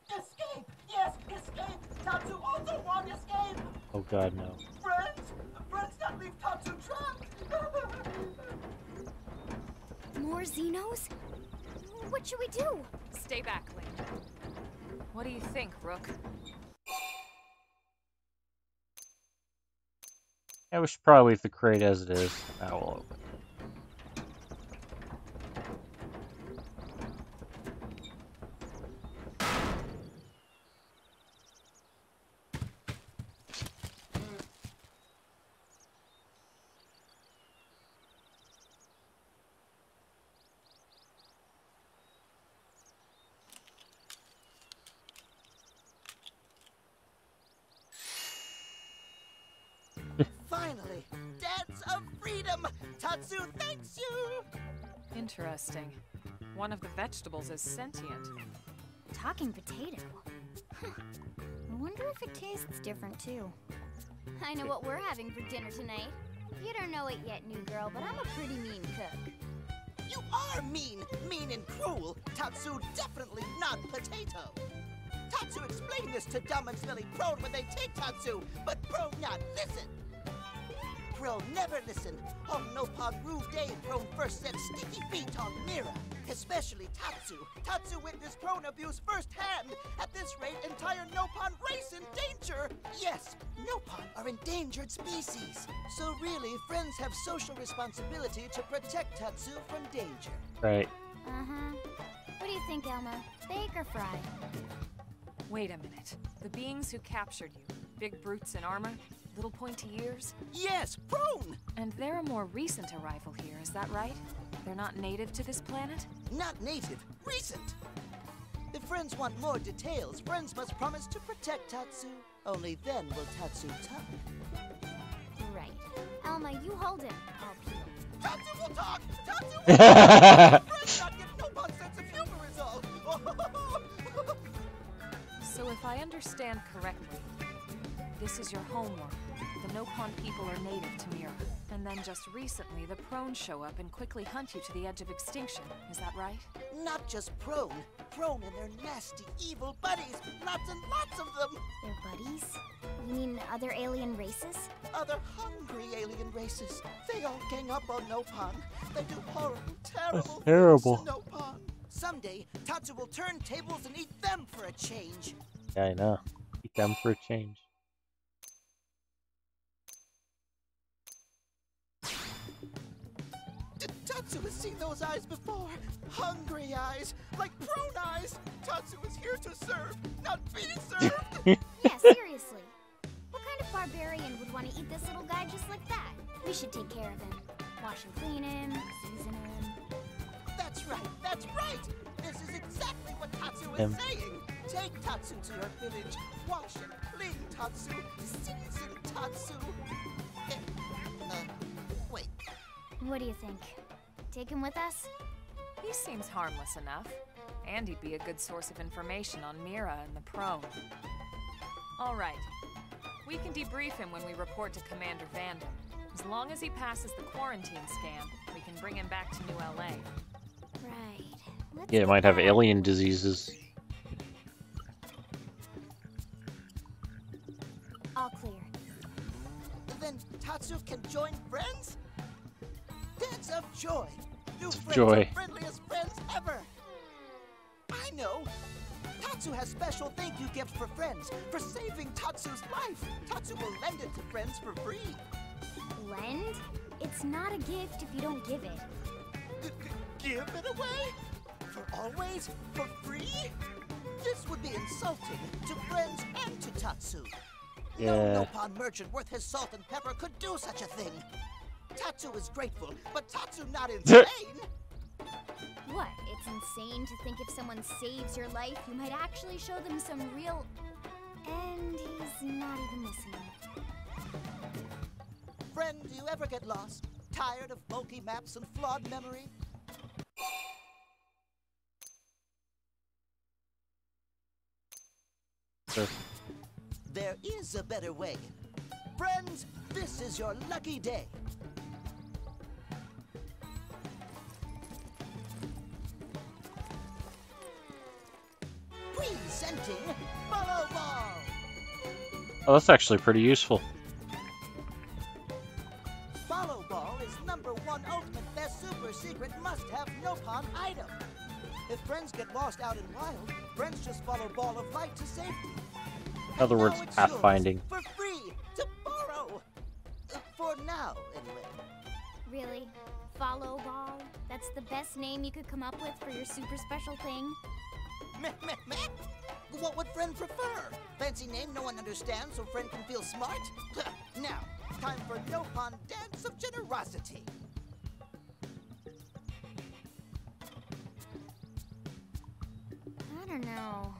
Escape! Yes, escape! Tatsu also want escape! Oh god, no. Friends! Friends that leave Tatsu trapped! More Xenos? What should we do? Stay back, Link. What do you think, Rook? Yeah, we should probably leave the crate as it is. That will open. Finally! Dance of freedom! Tatsu thanks you! Interesting. One of the vegetables is sentient. Talking potato. I wonder if it tastes different too. I know what we're having for dinner tonight. You don't know it yet, new girl, but I'm a pretty mean cook. You are mean! Mean and cruel! Tatsu definitely not potato! Tatsu explained this to dumb and smelly Prone when they take Tatsu, but Prone not listen! Prone never listen. On Nopon Rue Day, Prone first set sticky feet on Mira. Especially Tatsu. Tatsu witnessed Prone abuse firsthand. At this rate, entire Nopon race in danger. Yes, Nopon are endangered species. So really, friends have social responsibility to protect Tatsu from danger. Right. Uh-huh. What do you think, Elma? Bake or fry? Wait a minute. The beings who captured you, big brutes in armor, little pointy ears? Yes, Prone! And they're a more recent arrival here, is that right? They're not native to this planet? Not native, recent. If friends want more details, friends must promise to protect Tatsu. Only then will Tatsu talk. Right. Elma, you hold him. I'll peel. Tatsu will talk! Tatsu will talk! Friends not get Nopon's sense of humor is all. So if I understand correctly, this is your homeworld. The Nopon people are native to Mira. And then just recently, the Prone show up and quickly hunt you to the edge of extinction. Is that right? Not just Prone. Prone and their nasty, evil buddies. Lots and lots of them. Their buddies? You mean other alien races? Other hungry alien races. They all gang up on Nopon. They do horrible, terrible terrible. things to Nopon. Someday, Tatsu will turn tables and eat them for a change. Yeah, I know. Eat them for a change. Tatsu has seen those eyes before. Hungry eyes, like Prone eyes. Tatsu is here to serve, not be served. should take care of him. Wash and clean him, season him. That's right, that's right! This is exactly what Tatsu is Him. saying! Take Tatsu to your village, wash and clean Tatsu, season Tatsu. Wait. What do you think? Take him with us? He seems harmless enough. And he'd be a good source of information on Mira and the Prone. All right. We can debrief him when we report to Commander Vanden. As long as he passes the quarantine scan, we can bring him back to New LA. Right. Let's Yeah, it get might have that. alien diseases. All clear. Then Tatsu can join friends? Dance of joy! New Of friends joy. are friendliest friends ever! I know! Tatsu has special thank you gifts for friends, for saving Tatsu's life! Tatsu will lend it to friends for free! Lend? It's not a gift if you don't give it. Give it away? For always? For free? This would be insulting to friends and to Tatsu. No Yeah. Nopon merchant worth his salt and pepper could do such a thing. Tatsu is grateful, but Tatsu not insane. What? It's insane to think if someone saves your life, you might actually show them some real... And he's not even listening. Friend, do you ever get lost? Tired of bulky maps and flawed memory? Sure. There is a better way. Friends, this is your lucky day. Presenting Follow Ball! Oh, that's actually pretty useful. Follow Ball is #1 ultimate best super secret must-have Nopon item. If friends get lost out in wild, friends just follow Ball of Light to safety. In other words, And now it's pathfinding. yours for free to borrow. For now, anyway. Really? Follow Ball? That's the best name you could come up with for your super special thing? Meh, meh, meh. What would friend prefer? Fancy name no one understands so friend can feel smart? Now, time for Nopon Dance of Generosity. I don't know.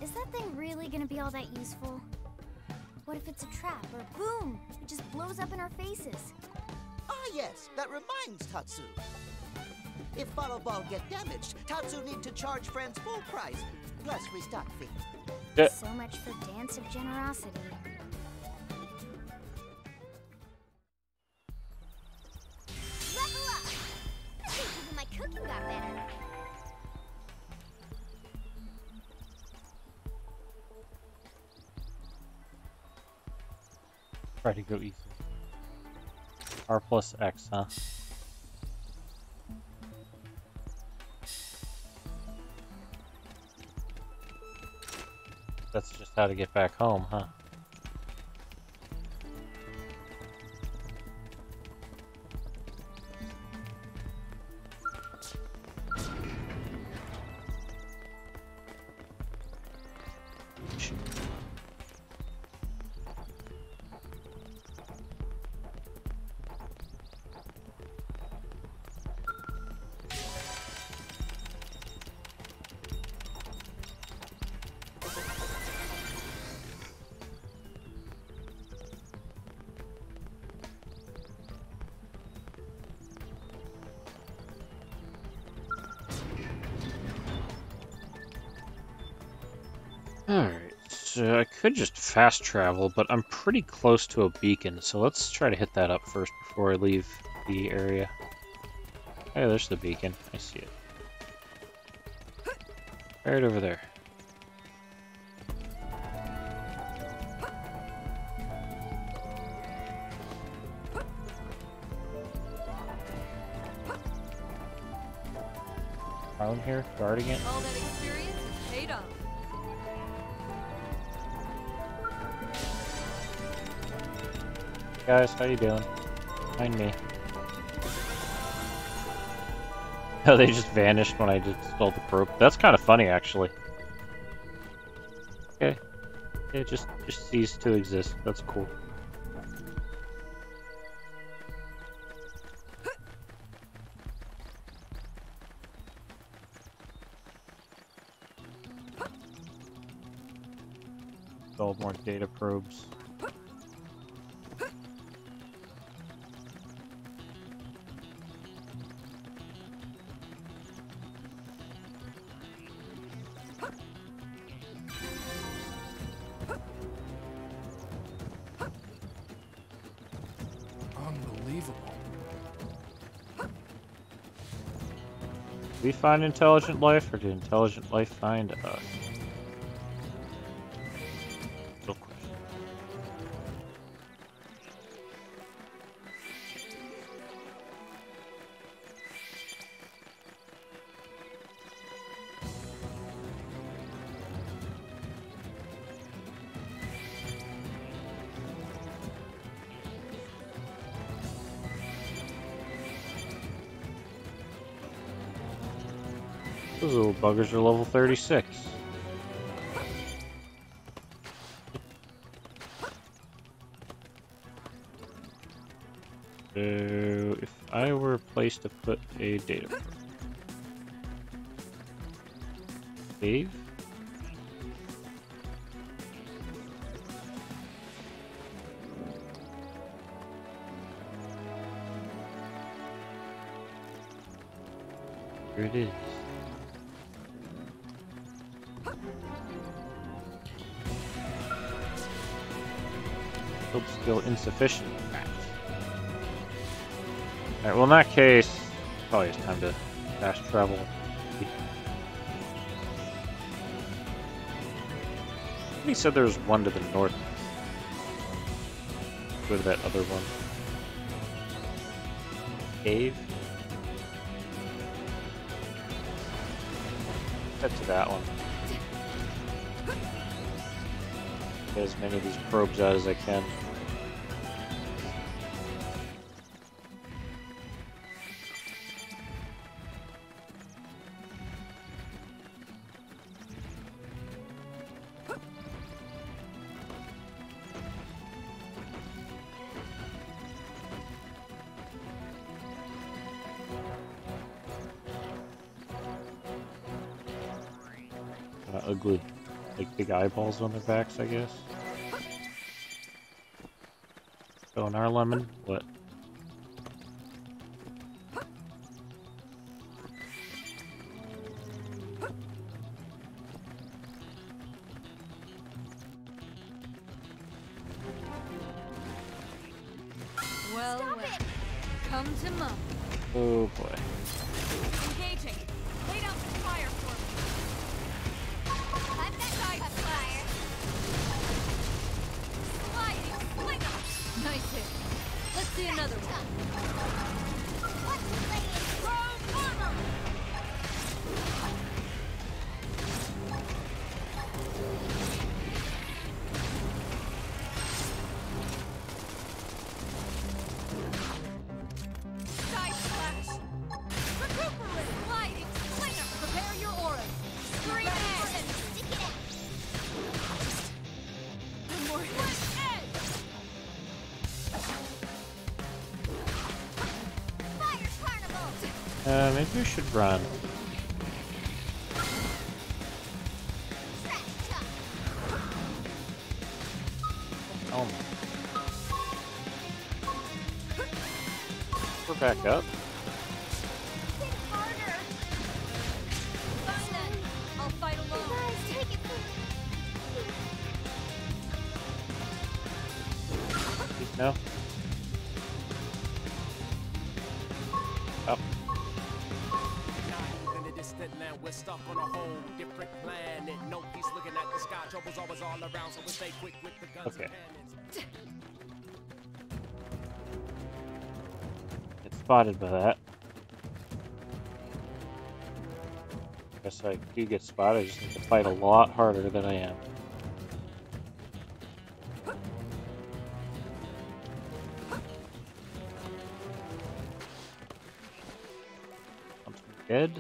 Is that thing really gonna be all that useful? What if it's a trap, or boom, it just blows up in our faces? Ah yes, that reminds Tatsu. If Follow Ball get damaged, Tatsu need to charge friends full price, plus restock fee. Yeah. So much for Dance of Generosity. Level up! I think even my cooking got better. Try to go easy. R plus X, huh? That's just how to get back home, huh? Alright, so I could just fast travel, but I'm pretty close to a beacon, so let's try to hit that up first before I leave the area. Hey, there's the beacon. I see it. Right over there. Prone here, guarding it. All that experience is paid off. Guys, how you doing? Find me. Oh, they just vanished when I just installed the probe. That's kind of funny, actually. Okay. It just ceased to exist. That's cool. Install more data probes. Unbelievable. Did we find intelligent life, or did intelligent life find us? Real question. Those little buggers are level 36. So, if I were a place to put a data probe. Save? Here it is. Build skill insufficient. Alright, well in that case, probably it's time to fast travel. He said there was one to the north. Go to that other one. Cave. Head to that one. Get as many of these probes out as I can. Ugly, like big eyeballs on their backs, I guess. Oh, and our lemon? What? Well, come to mom. Oh boy. Engaging. Lay down some fire for me. I've got side fire. Sliding slinger. Nice hit. Let's see another one. What's playing? Chrome armor. Side slash. Recuperate. Sliding slinger. Prepare your aura. Scream edge. Stick it out. One more hit. Edge. Fire carnival. Maybe we should run. Oh. We're back up. Hit harder. Fine then. I'll fight alone. Guys, take it from No. Up. In the distant land, we're stuck on a whole different planet. No peace looking at the sky. Trouble's always all around, so we stay quick with the guns Okay. and cannons. Get spotted by that. Guess I do get spotted. I just need to fight a lot harder than I am. Dead.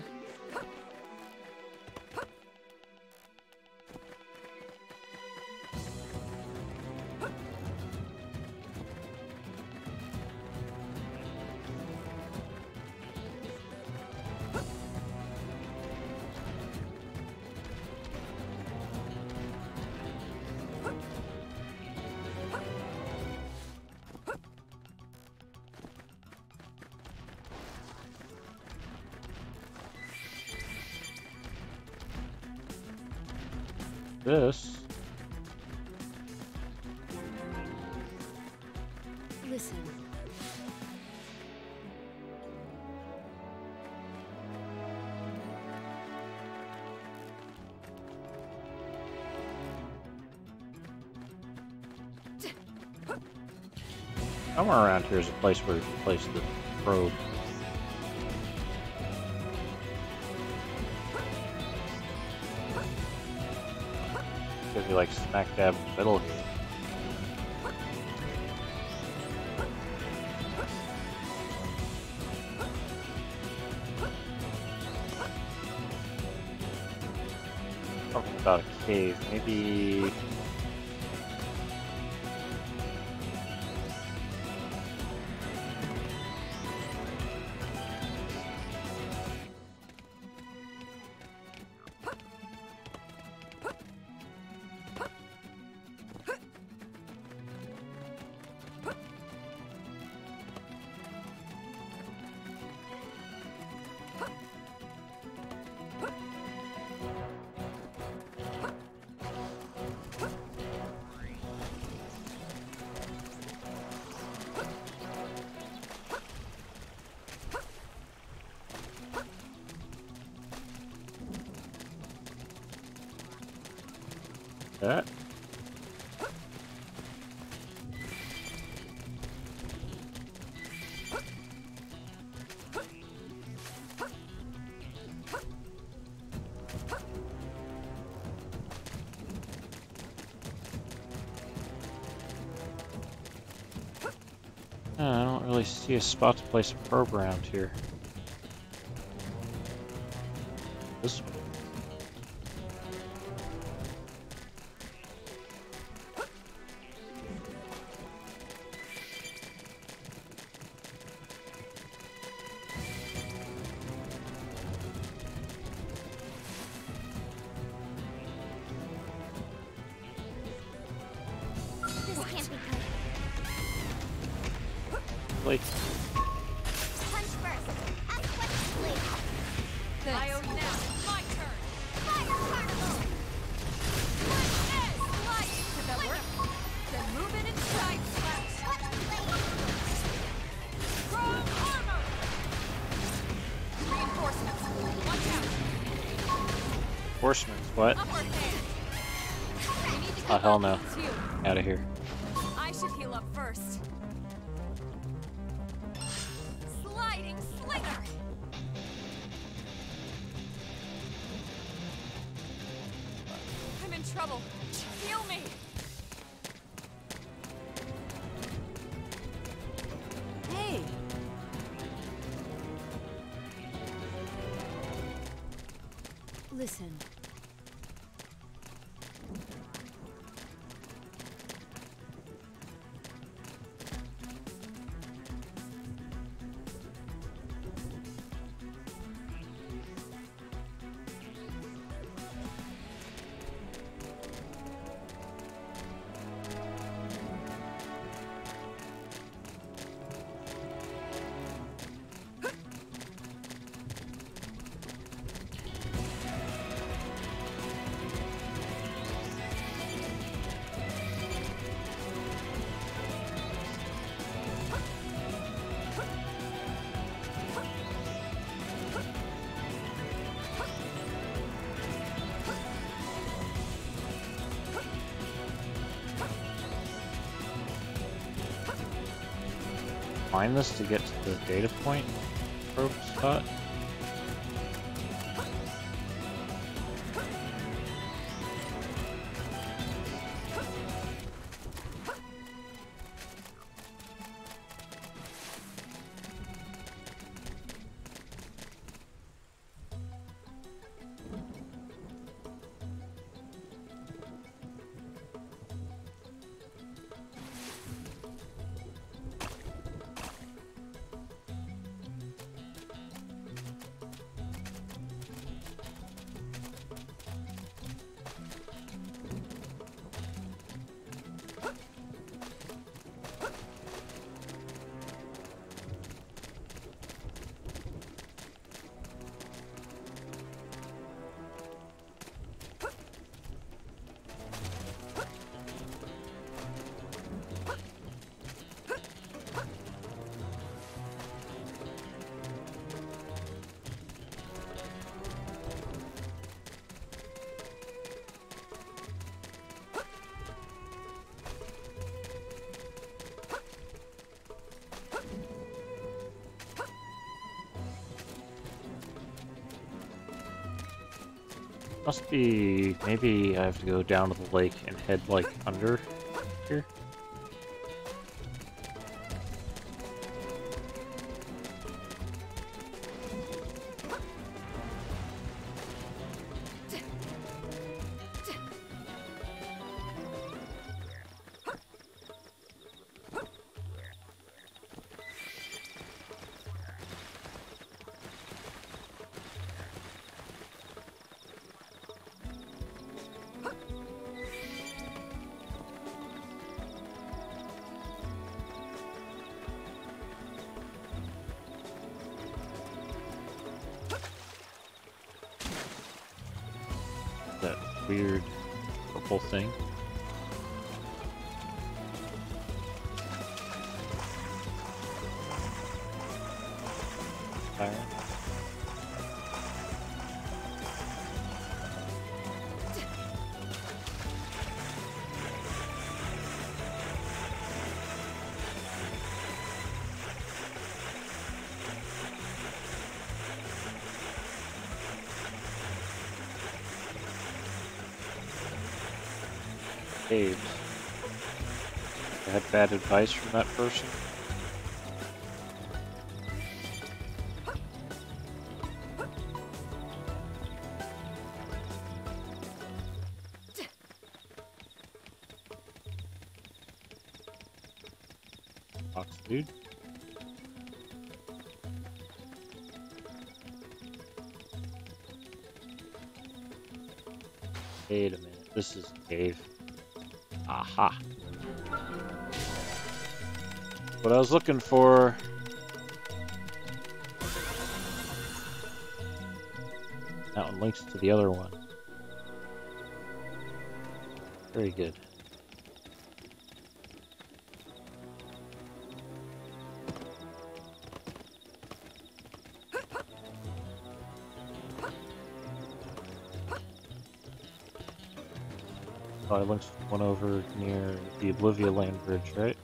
this. Listen. Somewhere around here is a place where you can place the probe. Gonna be like smack dab in the middle here. Talking about a cave, maybe. That. I don't really see a spot to place a probe around here. This way. This can't be good. Like, Punch first. Ask questions later. I owe you now. My turn. Fire carnival! Did that work? Then move in and side slash. Chrome armor! Reinforcements. Watch out. reinforcements, what? Upper hand. We need to Oh, come hell up no. with you. Out of here. I should heal up first. Sliding slinger. I'm in trouble. Heal me. Hey. Listen. Find this to get to the data point probe spot. Must be... maybe I have to go down to the lake and head, like, under here? That weird purple thing. Fire. Caves. I had bad advice from that person. Box, dude. Wait a minute, this is a cave. Aha. What I was looking for. That one links to the other one. Very good. Oh, I linked one over near the Oblivia Land Bridge, right?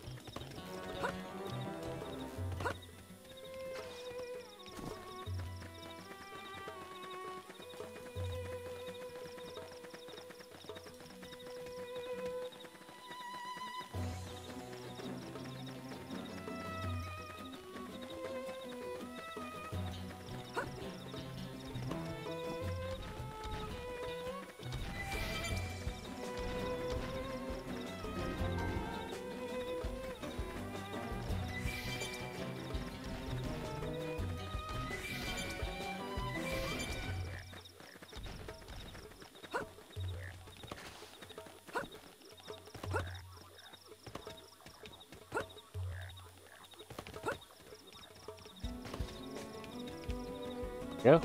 Go.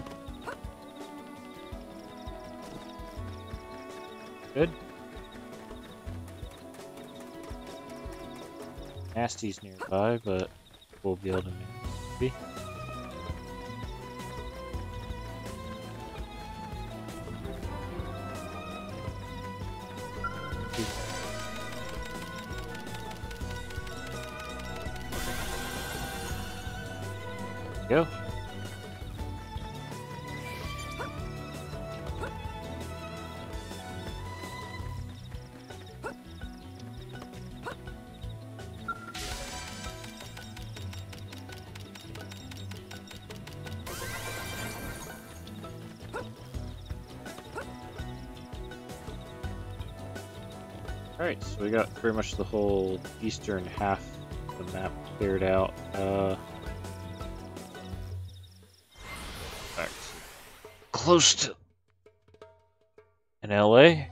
Good. Nasty's nearby, but we'll be able to maybe. Go. Alright, so we got pretty much the whole eastern half of the map cleared out. Back to close to in LA.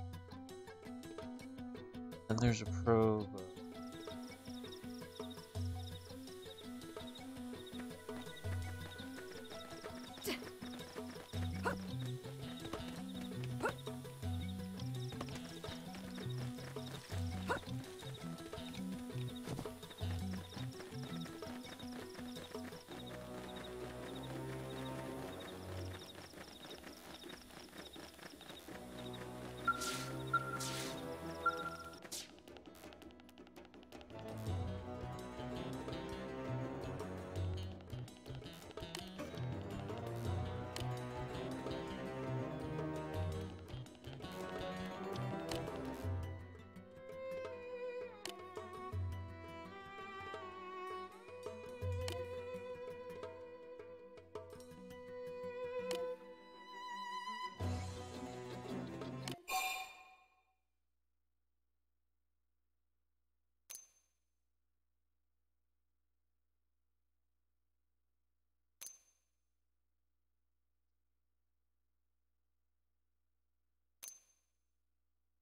And there's a probe.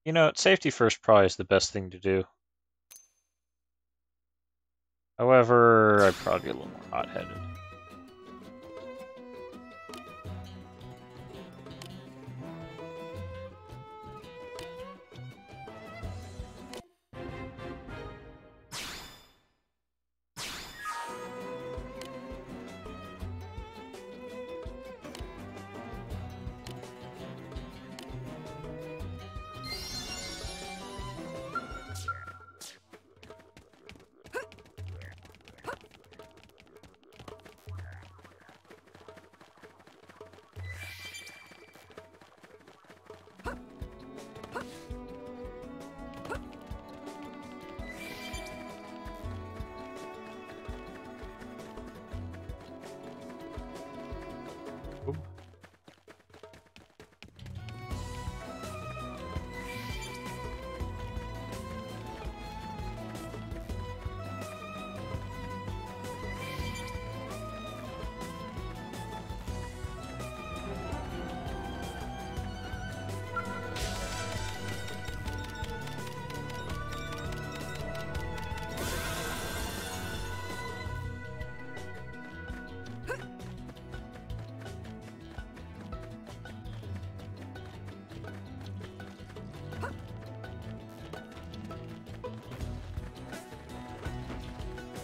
You know, safety first probably is the best thing to do. However, I'd probably be a little more hot-headed.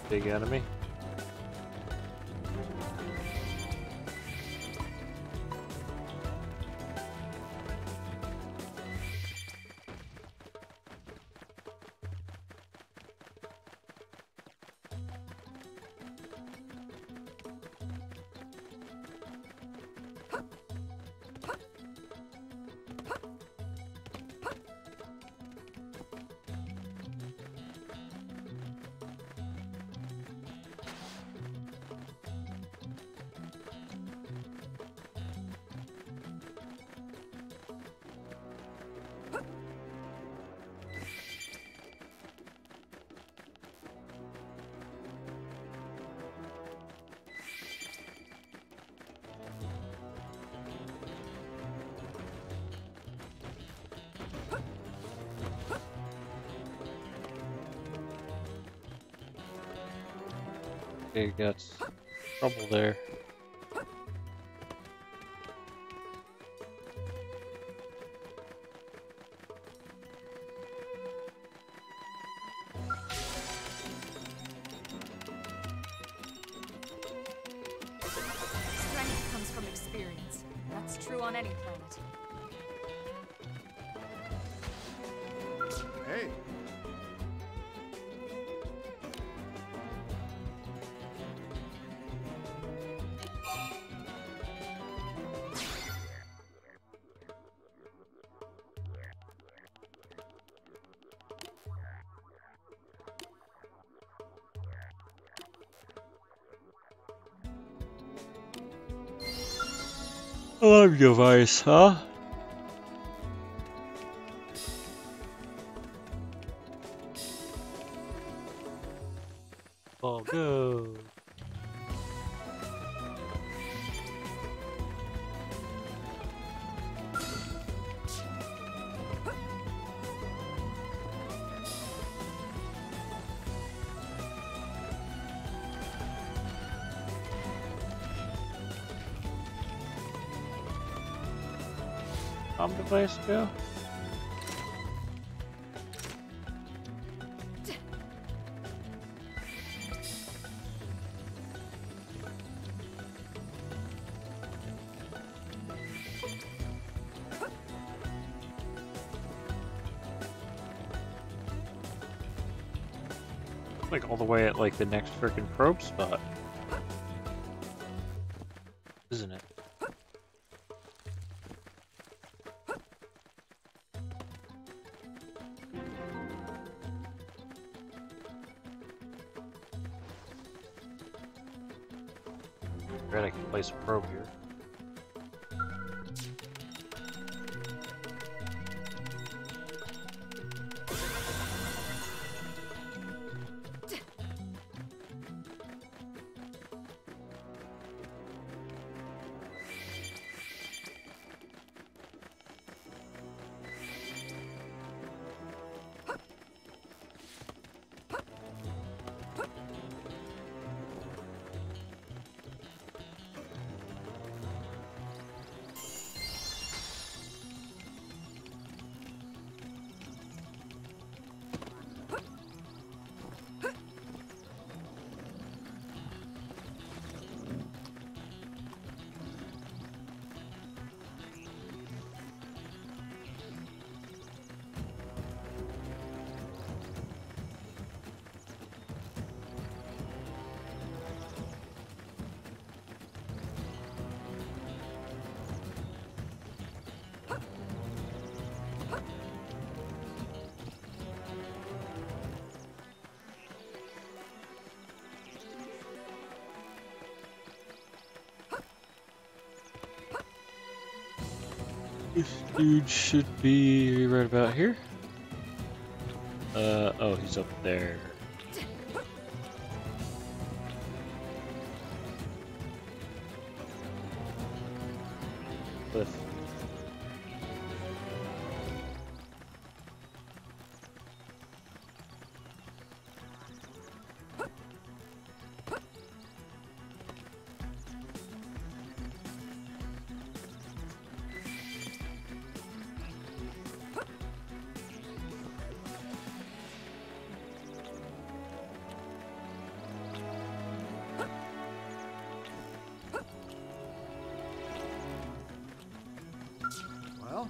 Big enemy. Okay, got trouble there. Strength comes from experience. That's true on any planet. Hey, I love your voice, huh? Oh, go. Device go? Like all the way at like the next freaking probe spot. Isn't it? Right, I can place a probe here. This dude should be right about here. Oh, he's up there. Cliff. Well,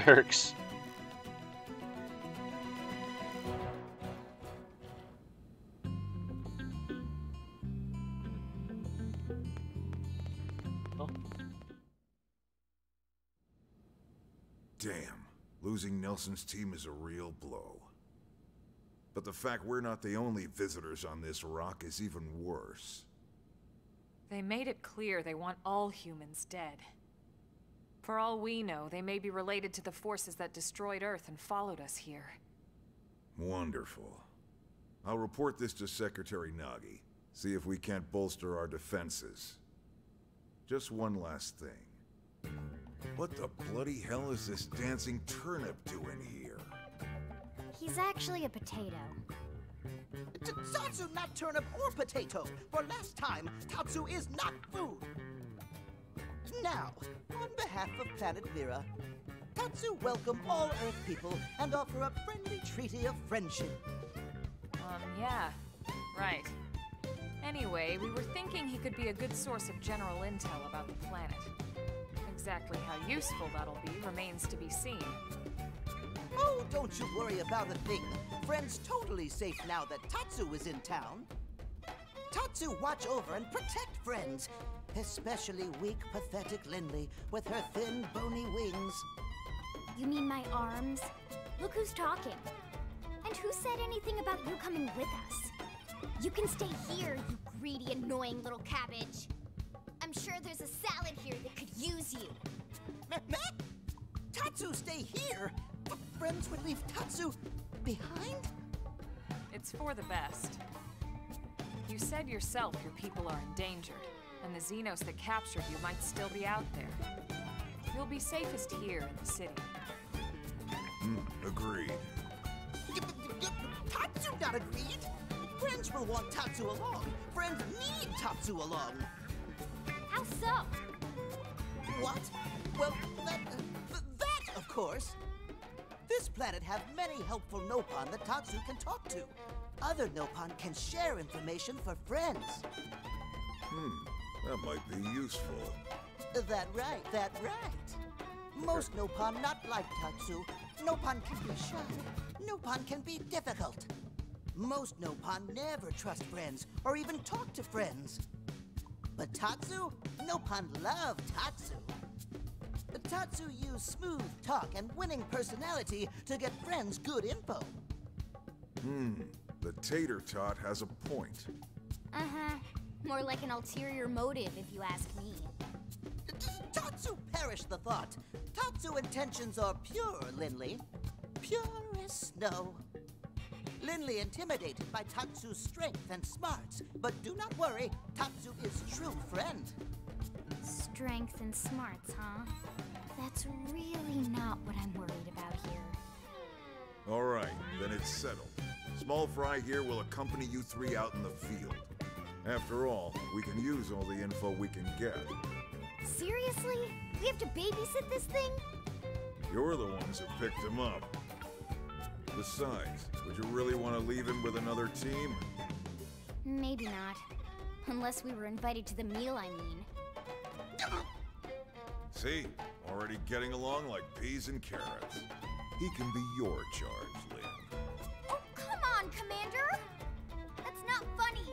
Barracks. Damn, losing Nelson's team is a real blow. But the fact we're not the only visitors on this rock is even worse. They made it clear they want all humans dead. For all we know, they may be related to the forces that destroyed Earth and followed us here. Wonderful. I'll report this to Secretary Nagi. See if we can't bolster our defenses. Just one last thing. What the bloody hell is this dancing turnip doing here? He's actually a potato. Tatsu, not turnip or potato. For last time, Tatsu is not food. Now, on behalf of Planet Mira, Tatsu welcome all Earth people and offer a friendly treaty of friendship. Yeah, right. Anyway, we were thinking he could be a good source of general intel about the planet. Exactly how useful that'll be remains to be seen. Oh, don't you worry about a thing. Friend's totally safe now that Tatsu is in town. Tatsu watch over and protect friends, especially weak, pathetic Lindley with her thin, bony wings. You mean my arms? Look who's talking. And who said anything about you coming with us? You can stay here, you greedy, annoying little cabbage. I'm sure there's a salad here that could use you. Meh? Tatsu stay here? But friends would leave Tatsu behind? It's for the best. You said yourself your people are endangered, and the Xenos that captured you might still be out there. You'll be safest here in the city. Agreed. Tatsu not agreed. Friends will want Tatsu along. Friends need Tatsu along. How so? What? Well, that, of course. This planet have many helpful Nopon that Tatsu can talk to. Other Nopon can share information for friends. That might be useful. That right. Most Nopon not like Tatsu. Nopon can be shy. Nopon can be difficult. Most Nopon never trust friends or even talk to friends. But Tatsu? Nopon love Tatsu. Tatsu use smooth talk and winning personality to get friends good info. The tater tot has a point. More like an ulterior motive, if you ask me. Tatsu perish the thought. Tatsu intentions are pure, Lindley. Pure as snow. Lindley intimidated by Tatsu's strength and smarts. But do not worry, Tatsu is true friend. Strength and smarts, huh? That's really not what I'm worried about here. All right, then it's settled. Small Fry here will accompany you three out in the field. After all, we can use all the info we can get. Seriously? We have to babysit this thing? You're the ones who picked him up. Besides, would you really want to leave him with another team? Maybe not. Unless we were invited to the meal, I mean. See? Already getting along like peas and carrots. He can be your charge, Lynn. Oh, come on, Commander! That's not funny!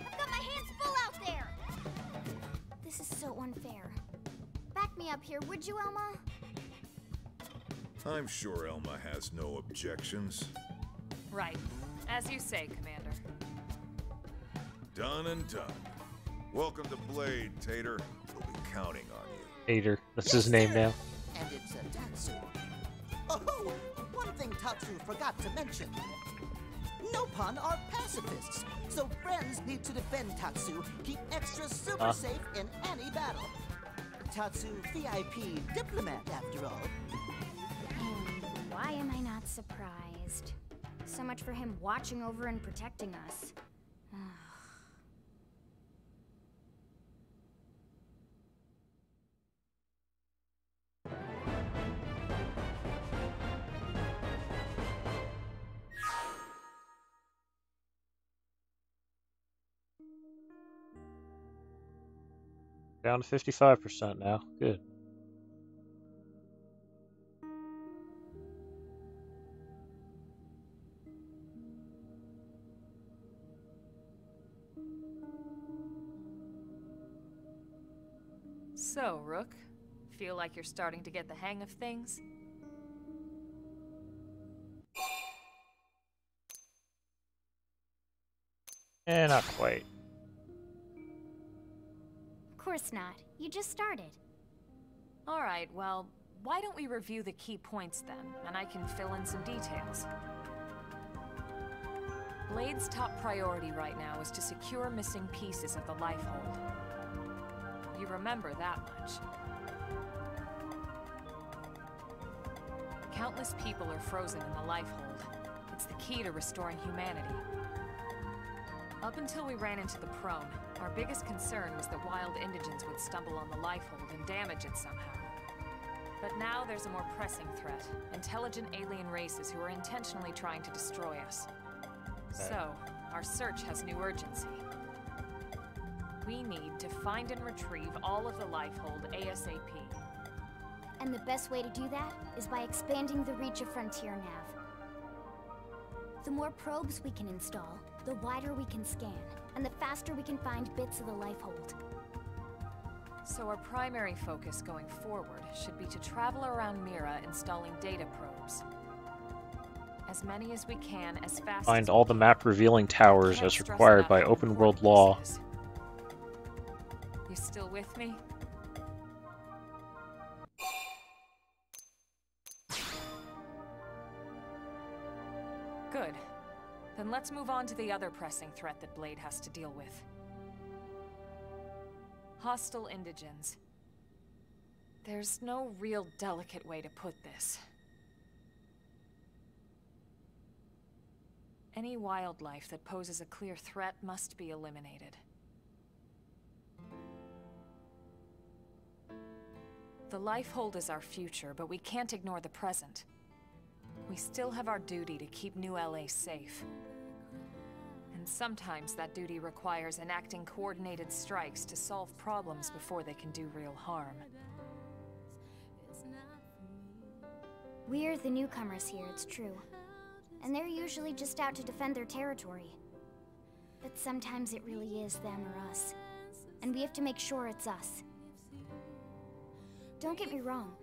I've got my hands full out there! This is so unfair. Back me up here, would you, Elma? I'm sure Elma has no objections. Right. As you say, Commander. Done and done. Welcome to Blade, Tater. We'll be counting on you. Tater. That's his name now. And it's a Tatsu. Oh, one thing Tatsu forgot to mention. Nopon are pacifists, so friends need to defend Tatsu, keep extra super safe in any battle. Tatsu VIP diplomat, after all. And why am I not surprised? So much for him watching over and protecting us. Down to 55% now. Good. So, Rook, feel like you're starting to get the hang of things? Not quite. Of course not. You just started. Alright, well, why don't we review the key points then, and I can fill in some details. Blade's top priority right now is to secure missing pieces of the Lifehold. You remember that much. Countless people are frozen in the Lifehold. It's the key to restoring humanity. Up until we ran into the Prone, our biggest concern was that wild indigents would stumble on the Lifehold and damage it somehow. But now there's a more pressing threat. Intelligent alien races who are intentionally trying to destroy us. So, our search has new urgency. We need to find and retrieve all of the Lifehold ASAP. And the best way to do that is by expanding the reach of Frontier Nav. The more probes we can install, the wider we can scan, and the faster we can find bits of the Lifehold. So our primary focus going forward should be to travel around Mira installing data probes. As many as we can, as fast Find as all the map revealing towers as required by open world law. You still with me? Good. Then let's move on to the other pressing threat that Blade has to deal with. Hostile indigents. There's no real delicate way to put this. Any wildlife that poses a clear threat must be eliminated. The Lifehold is our future, but we can't ignore the present. We still have our duty to keep New LA safe. And sometimes that duty requires enacting coordinated strikes to solve problems before they can do real harm. We're the newcomers here, it's true. And they're usually just out to defend their territory. But sometimes it really is them or us. And we have to make sure it's us. Don't get me wrong.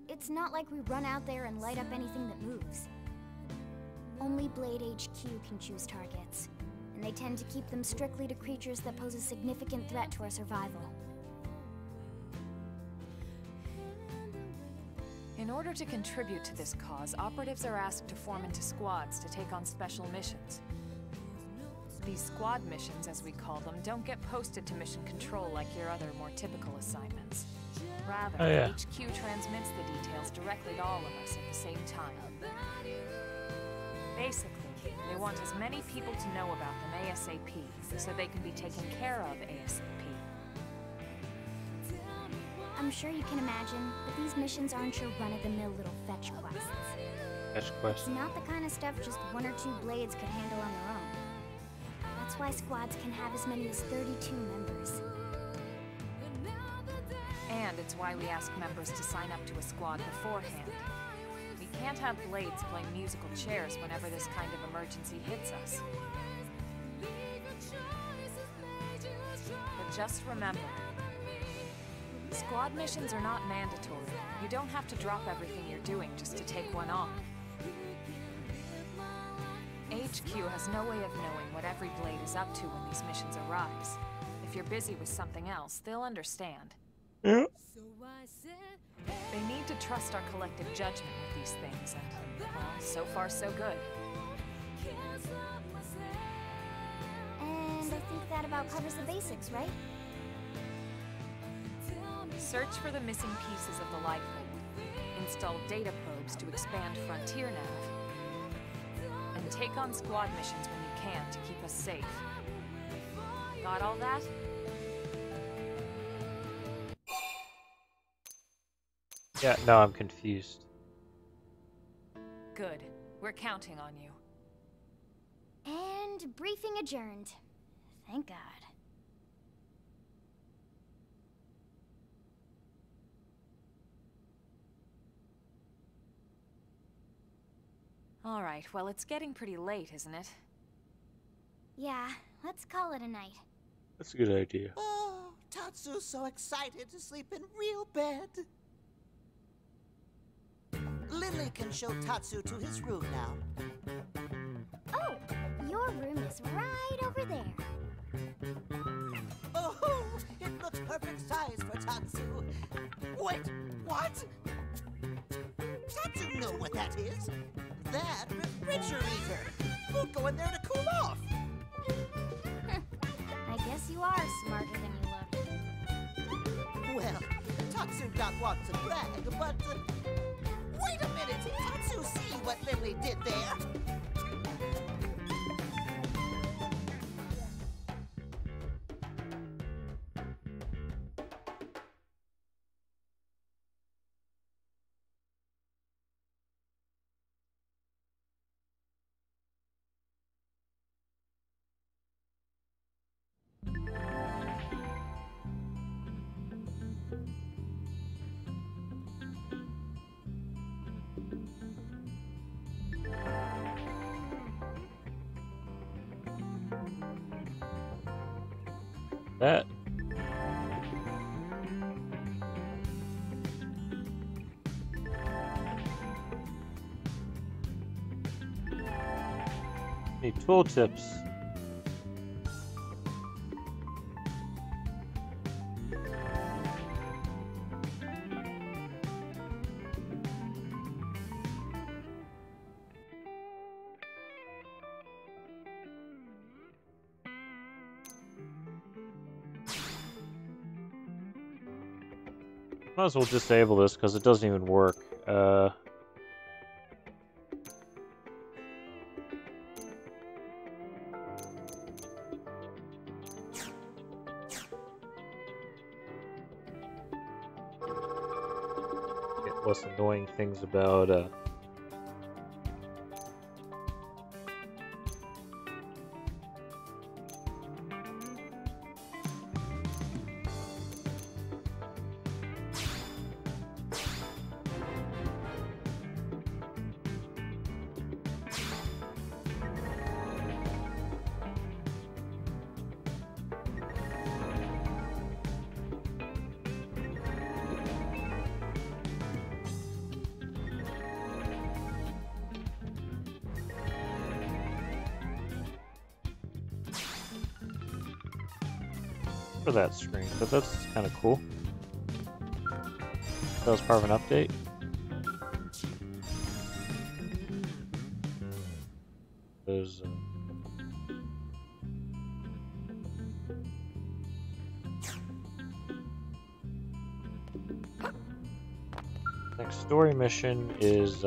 It's not like we run out there and light up anything that moves. Only Blade HQ can choose targets. And they tend to keep them strictly to creatures that pose a significant threat to our survival. In order to contribute to this cause, operatives are asked to form into squads to take on special missions. These squad missions, as we call them, don't get posted to mission control like your other more typical assignments. Rather, HQ transmits the details directly to all of us at the same time. Basically, They want as many people to know about them ASAP, so they can be taken care of ASAP. I'm sure you can imagine, but these missions aren't your run-of-the-mill little fetch quests. Fetch quest. It's not the kind of stuff just one or two blades could handle on their own. That's why squads can have as many as 32 members. And it's why we ask members to sign up to a squad beforehand. We can't have blades playing musical chairs whenever this kind of emergency hits us. But just remember, squad missions are not mandatory. You don't have to drop everything you're doing just to take one on. HQ has no way of knowing what every blade is up to when these missions arise. If you're busy with something else, they'll understand. Yeah. They need to trust our collective judgment with these things, and, well, so far so good. And I think that about covers the basics, right? Search for the missing pieces of the lifeboat. Install data probes to expand Frontier Nav. And take on squad missions when you can to keep us safe. Got all that? Yeah, no, I'm confused. Good. We're counting on you. And briefing adjourned. Thank God. All right, well, it's getting pretty late, isn't it? Yeah, let's call it a night. That's a good idea. Oh, Tatsu's so excited to sleep in real bed. Lily can show Tatsu to his room now. Oh, your room is right over there. Oh, it looks perfect size for Tatsu. Wait, what? Tatsu know what that is. That refrigerator. We'll go in there to cool off. I guess you are smarter than you look. Well, Tatsu not want to brag, but... wait a minute! Tatsu see what Lily did there? That. Need tooltips. Might as well disable this because it doesn't even work. Get less annoying things about for that screen, but that's kind of cool. That was part of an update. There's next story mission is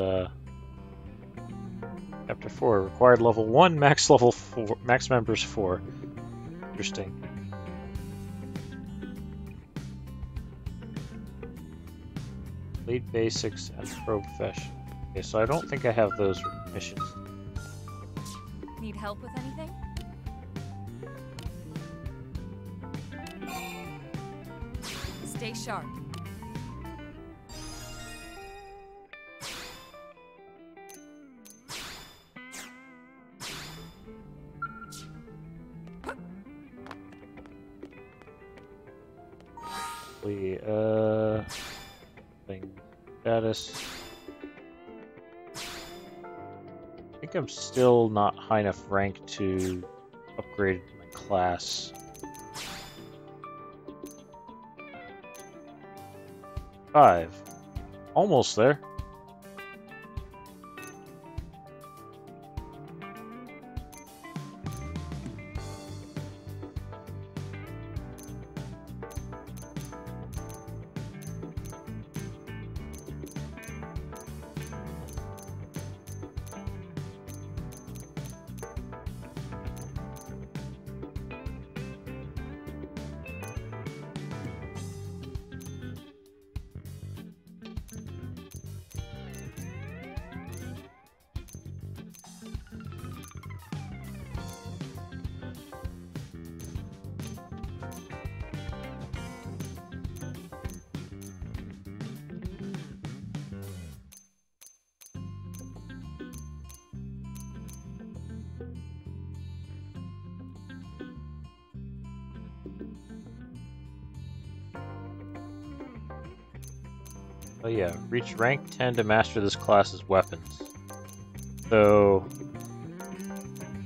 got Chapter 4. Required level 1, max level 4. Max members 4. Interesting. Lead basics and profession. Okay, so I don't think I have those missions. Need help with anything? Stay sharp. Thing status. I think I'm still not high enough rank to upgrade my class. Five. Almost there. Oh yeah, reach rank 10 to master this class's weapons. So,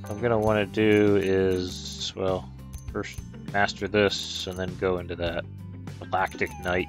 what I'm gonna want to do is, well, first master this and then go into that Galactic Knight.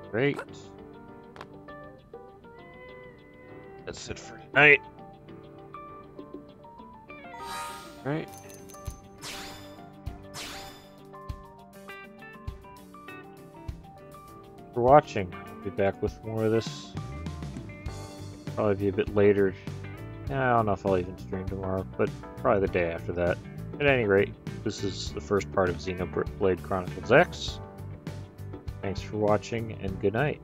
Great. That's it for tonight. Great. For watching. I'll be back with more of this. Probably be a bit later. I don't know if I'll even stream tomorrow, but probably the day after that. At any rate, this is the first part of Xenoblade Chronicles X. Thanks for watching, and good night.